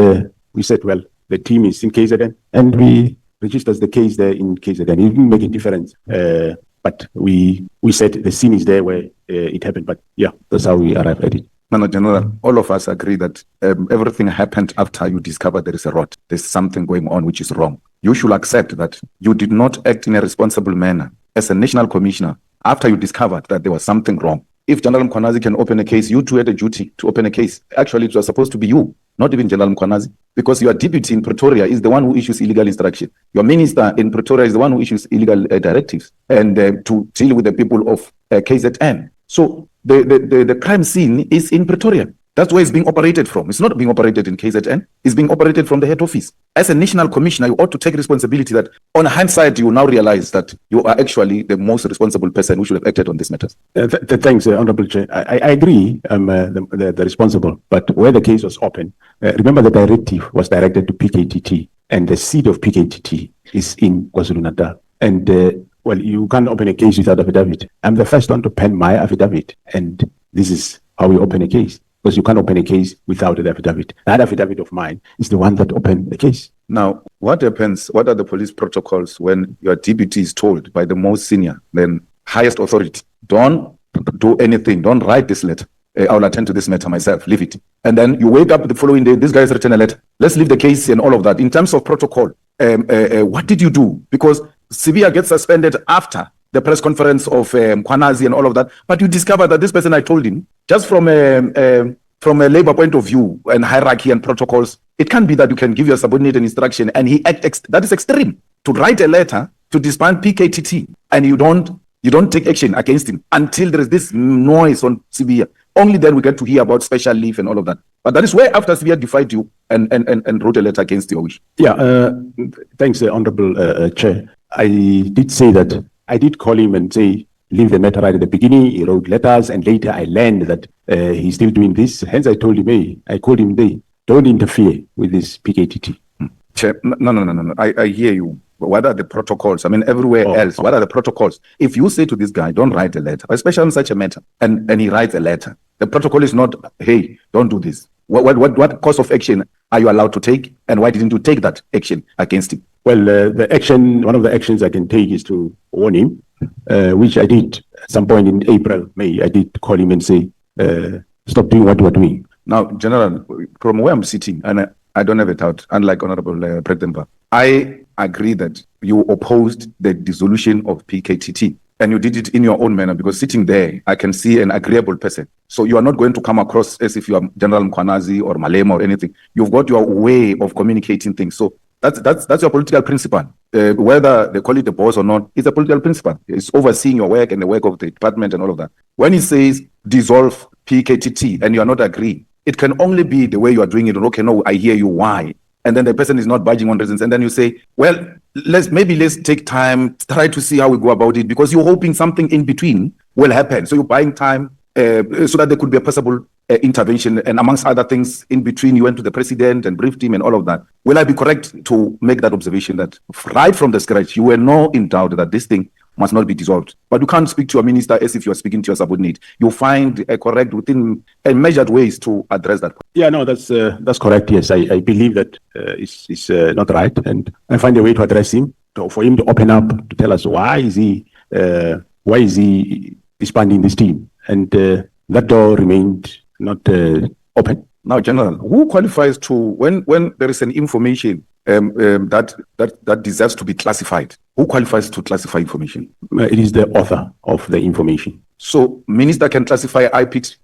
we said, well, the team is in KZN and we registered the case there in KZN. It didn't make a difference. But we said the scene is there where it happened. But yeah, that's how we arrived at it. No, General, all of us agree that everything happened after you discovered there is a rot. There's something going on which is wrong. You should accept that you did not act in a responsible manner as a national commissioner after you discovered that there was something wrong. If General Mkhwanazi can open a case, you too had a duty to open a case. Actually, it was supposed to be you, not even General Mkhwanazi, because your deputy in Pretoria is the one who issues illegal instruction. Your minister in Pretoria is the one who issues illegal directives and to deal with the people of KZN. So the crime scene is in Pretoria. That's where it's being operated from. It's not being operated in KZN. It's being operated from the head office. As a national commissioner, you ought to take responsibility that on hindsight, you now realize that you are actually the most responsible person who should have acted on these matters. Thanks, Honorable Chair. I agree, the responsible, but where the case was open, remember the directive was directed to PKTT and the seat of PKTT is in KwaZulu-Natal. And well, you can't open a case without affidavit. I'm the first one to pen my affidavit, and this is how we open a case. Because you can't open a case without the affidavit. That affidavit of mine is the one that opened the case. Now, what happens? What are the police protocols when your deputy is told by the most senior, then highest authority, don't do anything, don't write this letter. I'll attend to this matter myself, leave it. And then you wake up the following day, this guy has written a letter. Let's leave the case and all of that. In terms of protocol, what did you do? Because Sevilla gets suspended after the press conference of Mkhwanazi and all of that, but you discover that this person, I told him, just from a labor point of view and hierarchy and protocols, it can't be that you can give your subordinate an instruction and he that is extreme. To write a letter to disband PKTT and you don't take action against him until there is this noise on Sevilla. Only then we get to hear about special leave and all of that. But that is where after Sevilla defied you and wrote a letter against your wish. Yeah, thanks, Honorable Chair. I did say that I did call him and say, leave the matter right at the beginning. He wrote letters, and later I learned that he's still doing this. Hence, I told him, hey, I called him, don't interfere with this PKTT. Chair, no. I hear you. But what are the protocols? I mean, everywhere else, what are the protocols? If you say to this guy, don't write a letter, especially on such a matter, and he writes a letter, the protocol is not, hey, don't do this. What course of action are you allowed to take, and why didn't you take that action against him? Well, one of the actions I can take is to warn him, which I did at some point in April, May. I did call him and say, stop doing what you are doing. Now, General, from where I'm sitting, and I don't have a doubt, unlike Honorable President Ba, I agree that you opposed the dissolution of PKTT, and you did it in your own manner, because sitting there, I can see an agreeable person. So you are not going to come across as if you are General Mkhwanazi or Malema or anything. You've got your way of communicating things. So That's your political principle. Whether they call it the boss or not, it's a political principle. It's overseeing your work and the work of the department and all of that. When he says dissolve PKTT and you are not agreeing, it can only be the way you are doing it. Okay, no, I hear you. Why? And then the person is not budging on reasons. And then you say, well, let's take time, try to see how we go about it, because you're hoping something in between will happen. So you're buying time so that there could be a possible intervention. And amongst other things, in between, you went to the president and briefed him and all of that. Will I be correct to make that observation that right from the scratch, you were not in doubt that this thing must not be dissolved? But you can't speak to a minister as if you're speaking to your subordinate. You find correct within measured ways to address that. Yeah, no, that's correct. Yes, I believe that it's not right, and I find a way to address him, for him to open up, to tell us why is he disbanding this team, and that door remained not open. Now, General, who qualifies to when there is an information that deserves to be classified? Who qualifies to classify information? It is the author of the information. So, minister can classify IPIT's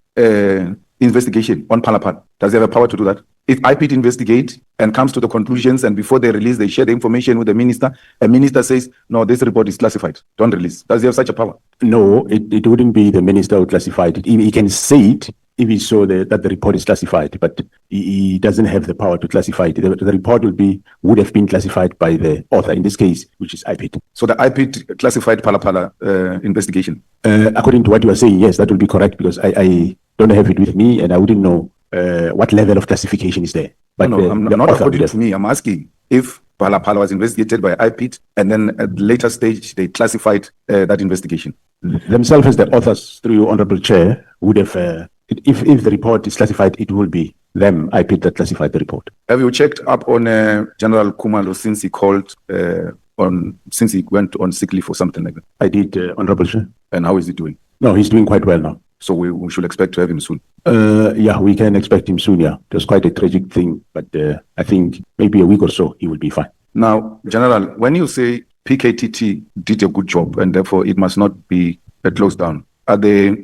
investigation on Palapal. Does he have a power to do that? If IPIT investigate and comes to the conclusions, and before they release, they share the information with the minister, a minister says, no, this report is classified, don't release. Does he have such a power? No, it wouldn't be the minister who classified it. He can say it if he saw that the report is classified, but he doesn't have the power to classify it. The report would have been classified by the author, in this case, which is IPIT. So the IPIT classified Palapala investigation? According to what you are saying, yes, that will be correct, because I don't have it with me, and I wouldn't know what level of classification is there. But no, I'm not according to me. I'm asking if Palapala was investigated by IPIT, and then at the later stage, they classified that investigation. Themselves, as the authors, through your Honorable Chair, would have... If the report is classified, it will be them, IPIT, that classified the report. Have you checked up on General Kumalo since he called since he went on sick leave or something like that? I did, Honorable Chair. And how is he doing? No, he's doing quite well now. So we should expect to have him soon? Yeah, we can expect him soon, yeah. It was quite a tragic thing, but I think maybe a week or so, he will be fine. Now, General, when you say PKTT did a good job and therefore it must not be closed down, are there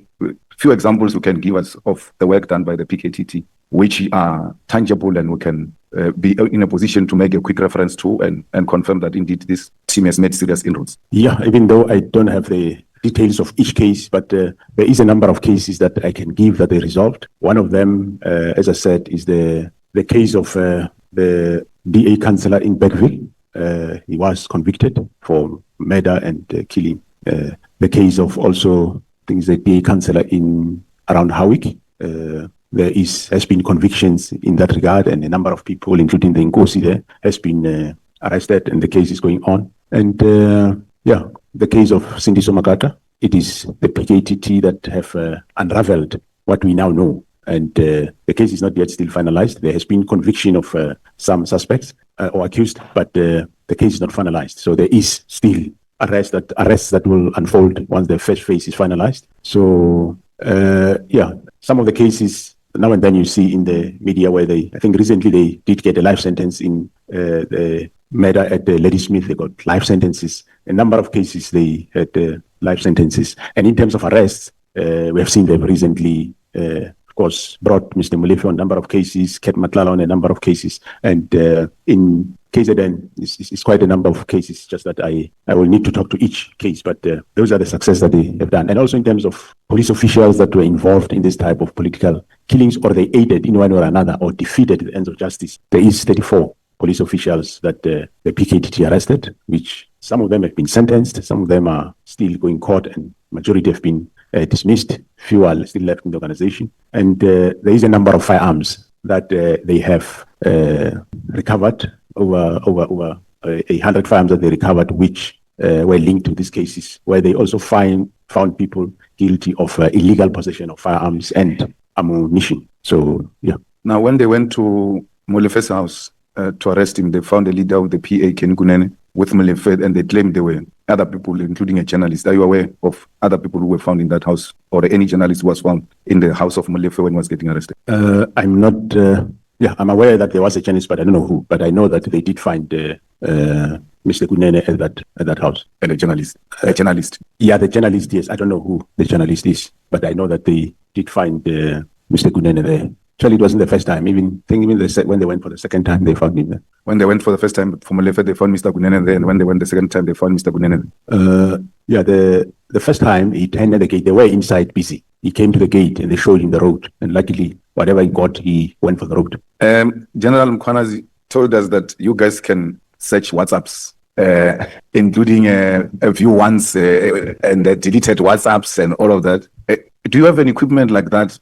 few examples you can give us of the work done by the PKTT, which are tangible and we can be in a position to make a quick reference to and confirm that indeed this team has made serious inroads? Yeah, even though I don't have the details of each case, but there is a number of cases that I can give that they resolved. One of them, as I said, is the case of the DA councillor in Bergville. He was convicted for murder and killing. The case of also things the DA councillor in around Howick. There has been convictions in that regard, and a number of people, including the Nkosi there, has been arrested, and the case is going on. And the case of Cindy Somakata, it is the PKTT that have unraveled what we now know. And the case is not yet still finalized. There has been conviction of some suspects or accused, but the case is not finalized. So there is still arrests that will unfold once the first phase is finalized. So some of the cases now and then you see in the media where I think recently they did get a life sentence in the murder at Lady Smith. They got life sentences. A number of cases they had life sentences. And in terms of arrests, we have seen them recently, of course, brought Mr. Molefe on a number of cases, Ket Matlala on a number of cases, and in KZN, it's quite a number of cases, just that I will need to talk to each case, but those are the success that they have done. And also in terms of police officials that were involved in this type of political killings, or they aided in one or another, or defeated the ends of justice, there is 34 police officials that the PKTT arrested, which some of them have been sentenced, some of them are still going court, and majority have been dismissed. Few are still left in the organization. And there is a number of firearms that they have recovered, over 100 firearms that they recovered, which were linked to these cases, where they also found people guilty of illegal possession of firearms and ammunition. So, yeah. Now, when they went to Molefe's house to arrest him, they found a leader of the PA, Ken Kunene, with Molefe, and they claimed there were other people, including a journalist. Are you aware of other people who were found in that house, or any journalist who was found in the house of Molefe when he was getting arrested? I'm not... I'm aware that there was a journalist, but I don't know who. But I know that they did find Mr. Kunene at that house. And a journalist? A journalist? Yeah, the journalist, yes. I don't know who the journalist is, but I know that they did find Mr. Kunene there. Actually, it wasn't the first time. Even when they went for the second time, they found him there. When they went for the first time from Molefe, they found Mr. Gunene there, and when they went the second time, they found Mr. Gunene there. Yeah, the first time he tended the gate. They were inside busy. He came to the gate and they showed him the road. And luckily, whatever he got, he went for the road. General Mkhwanazi told us that you guys can search WhatsApps, including a few ones and deleted WhatsApps and all of that. Do you have an equipment like that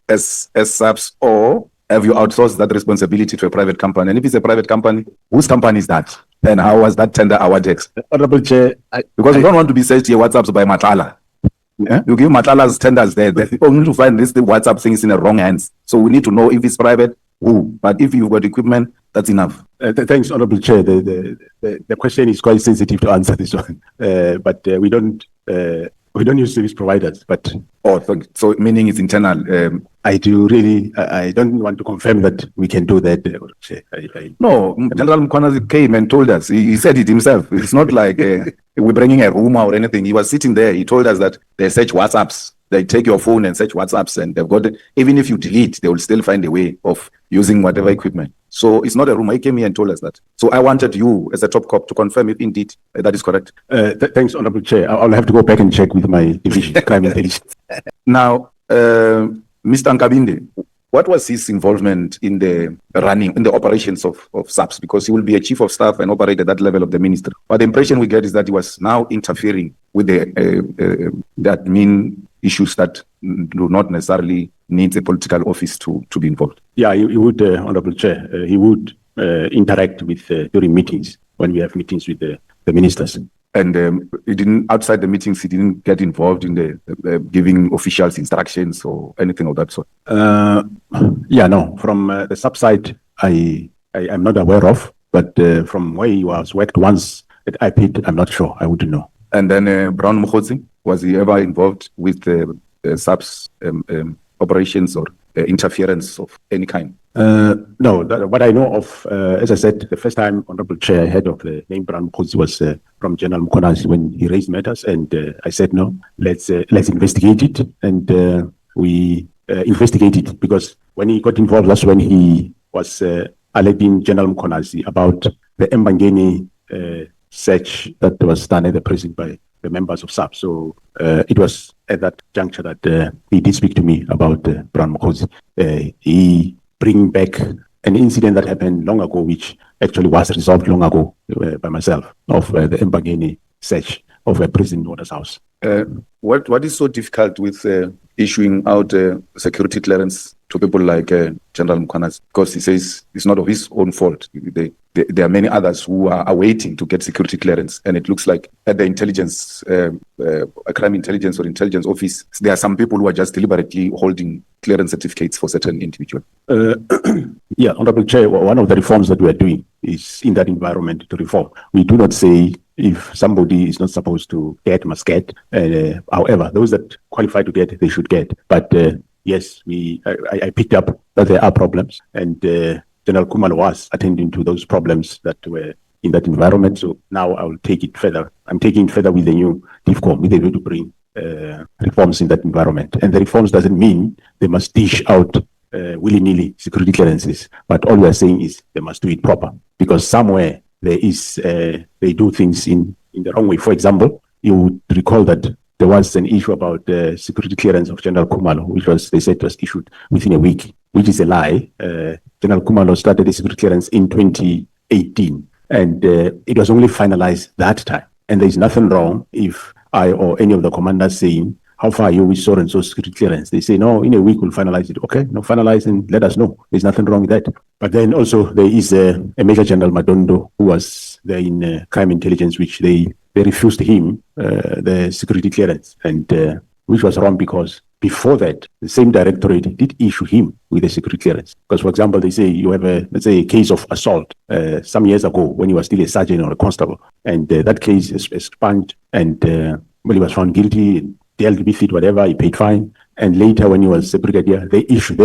as SAPS, or have you outsourced that responsibility to a private company? And if it's a private company, whose company is that? And how was that tender awarded? Honorable Chair, because we don't want to be searched here WhatsApps by Matala. Yeah? You give Matala's tenders there. They only to find this the WhatsApp thing is in the wrong hands. So we need to know if it's private, who. But if you've got equipment, that's enough. Thanks, Honorable Chair. The question is quite sensitive to answer this one. But we don't use service providers. But so meaning it's internal. I don't want to confirm that we can do that. No, General Mkhwanazi came and told us. He said it himself. It's not like we're bringing a rumor or anything. He was sitting there. He told us that they search WhatsApps. They take your phone and search WhatsApps, and they've got even if you delete, they will still find a way of using whatever equipment. So it's not a rumor. He came here and told us that. So I wanted you, as a top cop, to confirm if indeed that is correct. Thanks, Honorable Chair. I'll have to go back and check with my division, crime intelligence. Now, Mr. Nkabinde, what was his involvement in the operations of SAPS? Because he will be a chief of staff and operate at that level of the ministry. But the impression we get is that he was now interfering with the admin issues that do not necessarily need a political office to be involved. Yeah, he would, Honorable Chair, he would interact with during meetings, when we have meetings with the ministers. And he didn't, outside the meetings, he didn't get involved in the giving officials instructions or anything of that sort? Yeah, no. From the SAP side, I am not aware of, but from where he was worked once at IPID, I'm not sure. I wouldn't know. And then Brown Mkhwanazi, was he ever involved with the SAPS operations or interference of any kind? No, what I know of, as I said, the first time Honorable Chair head of the name Brown Mkhwanazi was from General Mkhwanazi when he raised matters, and I said no, let's investigate it, and we investigated, because when he got involved, that's when he was alerting General Mkhwanazi about the Mbangeni search that was done at the precinct by the members of SAP. So it was at that juncture that he did speak to me about Brown Mkhwanazi. He bring back an incident that happened long ago, which actually was resolved long ago by myself, of the Mbangeni search of a prison in Water's house. What is so difficult with issuing out security clearance to people like General Mkhwanazi? Because he says it's not of his own fault. There are many others who are awaiting to get security clearance, and it looks like at the intelligence, crime intelligence or intelligence office, there are some people who are just deliberately holding clearance certificates for certain individuals. Yeah, Honorable Chair, one of the reforms that we are doing is in that environment to reform. We do not say if somebody is not supposed to get, must get. However, those that qualify to get, they should get. But yes, I picked up that there are problems, and General Khumalo was attending to those problems that were in that environment. So now I will take it further. I'm taking it further with the new DIFCOM, with the way to bring reforms in that environment. And the reforms doesn't mean they must dish out willy-nilly security clearances, but all we're saying is they must do it proper, because somewhere there is they do things in the wrong way. For example, you would recall that there was an issue about the security clearance of General Khumalo, which was, they said, was issued within a week, which is a lie. General Khumalo started the security clearance in 2018, and it was only finalized that time. And there's nothing wrong if I or any of the commanders saying, how far are you with so and so security clearance? They say, no, in a week we'll finalize it. Okay, no, finalize and let us know. There's nothing wrong with that. But then also there is a Major General Madondo who was there in crime intelligence, which they refused him the security clearance, and which was wrong, because before that, the same directorate did issue him with a security clearance. Because, for example, they say you have let's say a case of assault some years ago when he was still a sergeant or a constable, and that case is expunged, and when he was found guilty, dealt with it, whatever, he paid fine. And later, when he was a brigadier, they issued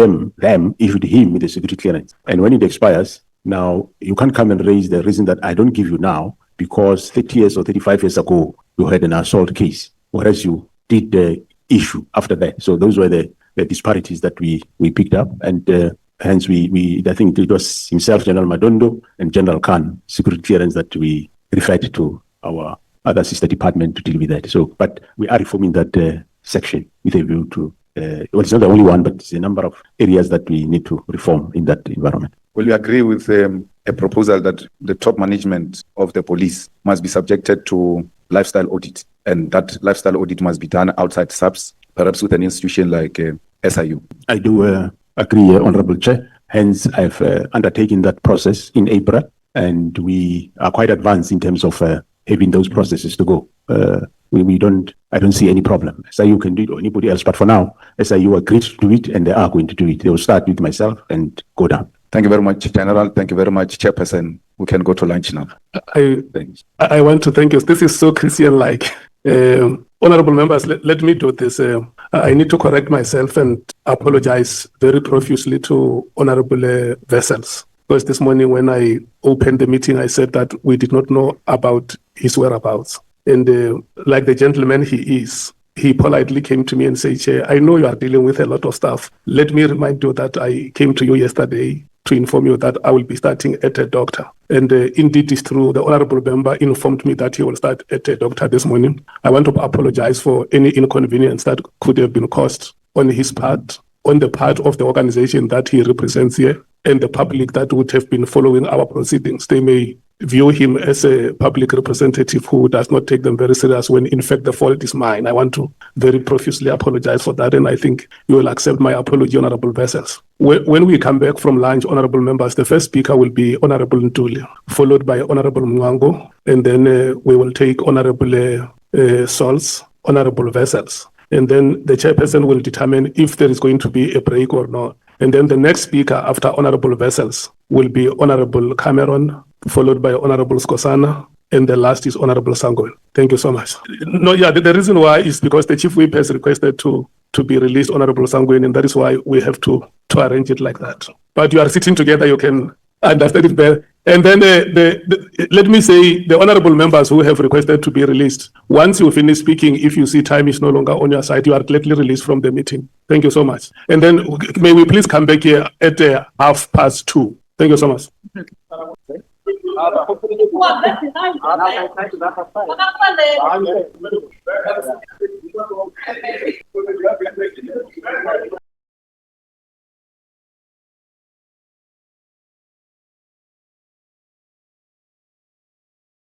issued him with a security clearance. And when it expires, now you can't come and raise the reason that I don't give you now because 30 years or 35 years ago, you had an assault case, whereas you did the issue after that. So those were the disparities that we picked up, and hence I think it was himself, General Madondo, and General Khan, security clearance, that we referred to our other sister department to deal with that. So, but we are reforming that section with a view to, well, it's not the only one, but it's a number of areas that we need to reform in that environment. Will you agree with a proposal that the top management of the police must be subjected to lifestyle audit, and that lifestyle audit must be done outside SAPS, perhaps with an institution like SIU? I do agree, Honorable Chair. Hence, I've undertaken that process in April, and we are quite advanced in terms of having those processes to go. I don't see any problem. SIU can do it or anybody else, but for now, SIU agreed to do it, and they are going to do it. They will start with myself and go down. Thank you very much, General. Thank you very much, Chairperson. We can go to lunch now. I want to thank you. This is so Christian-like. Honorable members, let me do this. I need to correct myself and apologize very profusely to Honorable Vessels. Because this morning when I opened the meeting, I said that we did not know about his whereabouts. And like the gentleman he is, he politely came to me and said, Chair, I know you are dealing with a lot of stuff. Let me remind you that I came to you yesterday to inform you that I will be starting at a doctor. And indeed, it's true. The honorable member informed me that he will start at a doctor this morning. I want to apologize for any inconvenience that could have been caused on his part, on the part of the organization that he represents here, and the public that would have been following our proceedings. They may view him as a public representative who does not take them very serious when in fact the fault is mine. I want to very profusely apologize for that, and I think you will accept my apology, Honorable Vessels. When we come back from lunch, honorable members, the first speaker will be Honorable Ntuli, followed by Honorable Mwango, and then we will take Honorable Sols, Honorable Vessels, and then the chairperson will determine if there is going to be a break or not. And then the next speaker after Honorable Vessels will be Honorable Cameron, followed by Honorable Skosana, and the last is Honorable Sangoen. Thank you so much. No, yeah, the reason why is because the Chief Whip has requested to be released, Honorable Sangoen, and that is why we have to arrange it like that. But you are sitting together, you can understand it better. And then let me say, the honorable members who have requested to be released, once you finish speaking, if you see time is no longer on your side, you are gladly released from the meeting. Thank you so much. And then may we please come back here at 2:30. Thank you so much.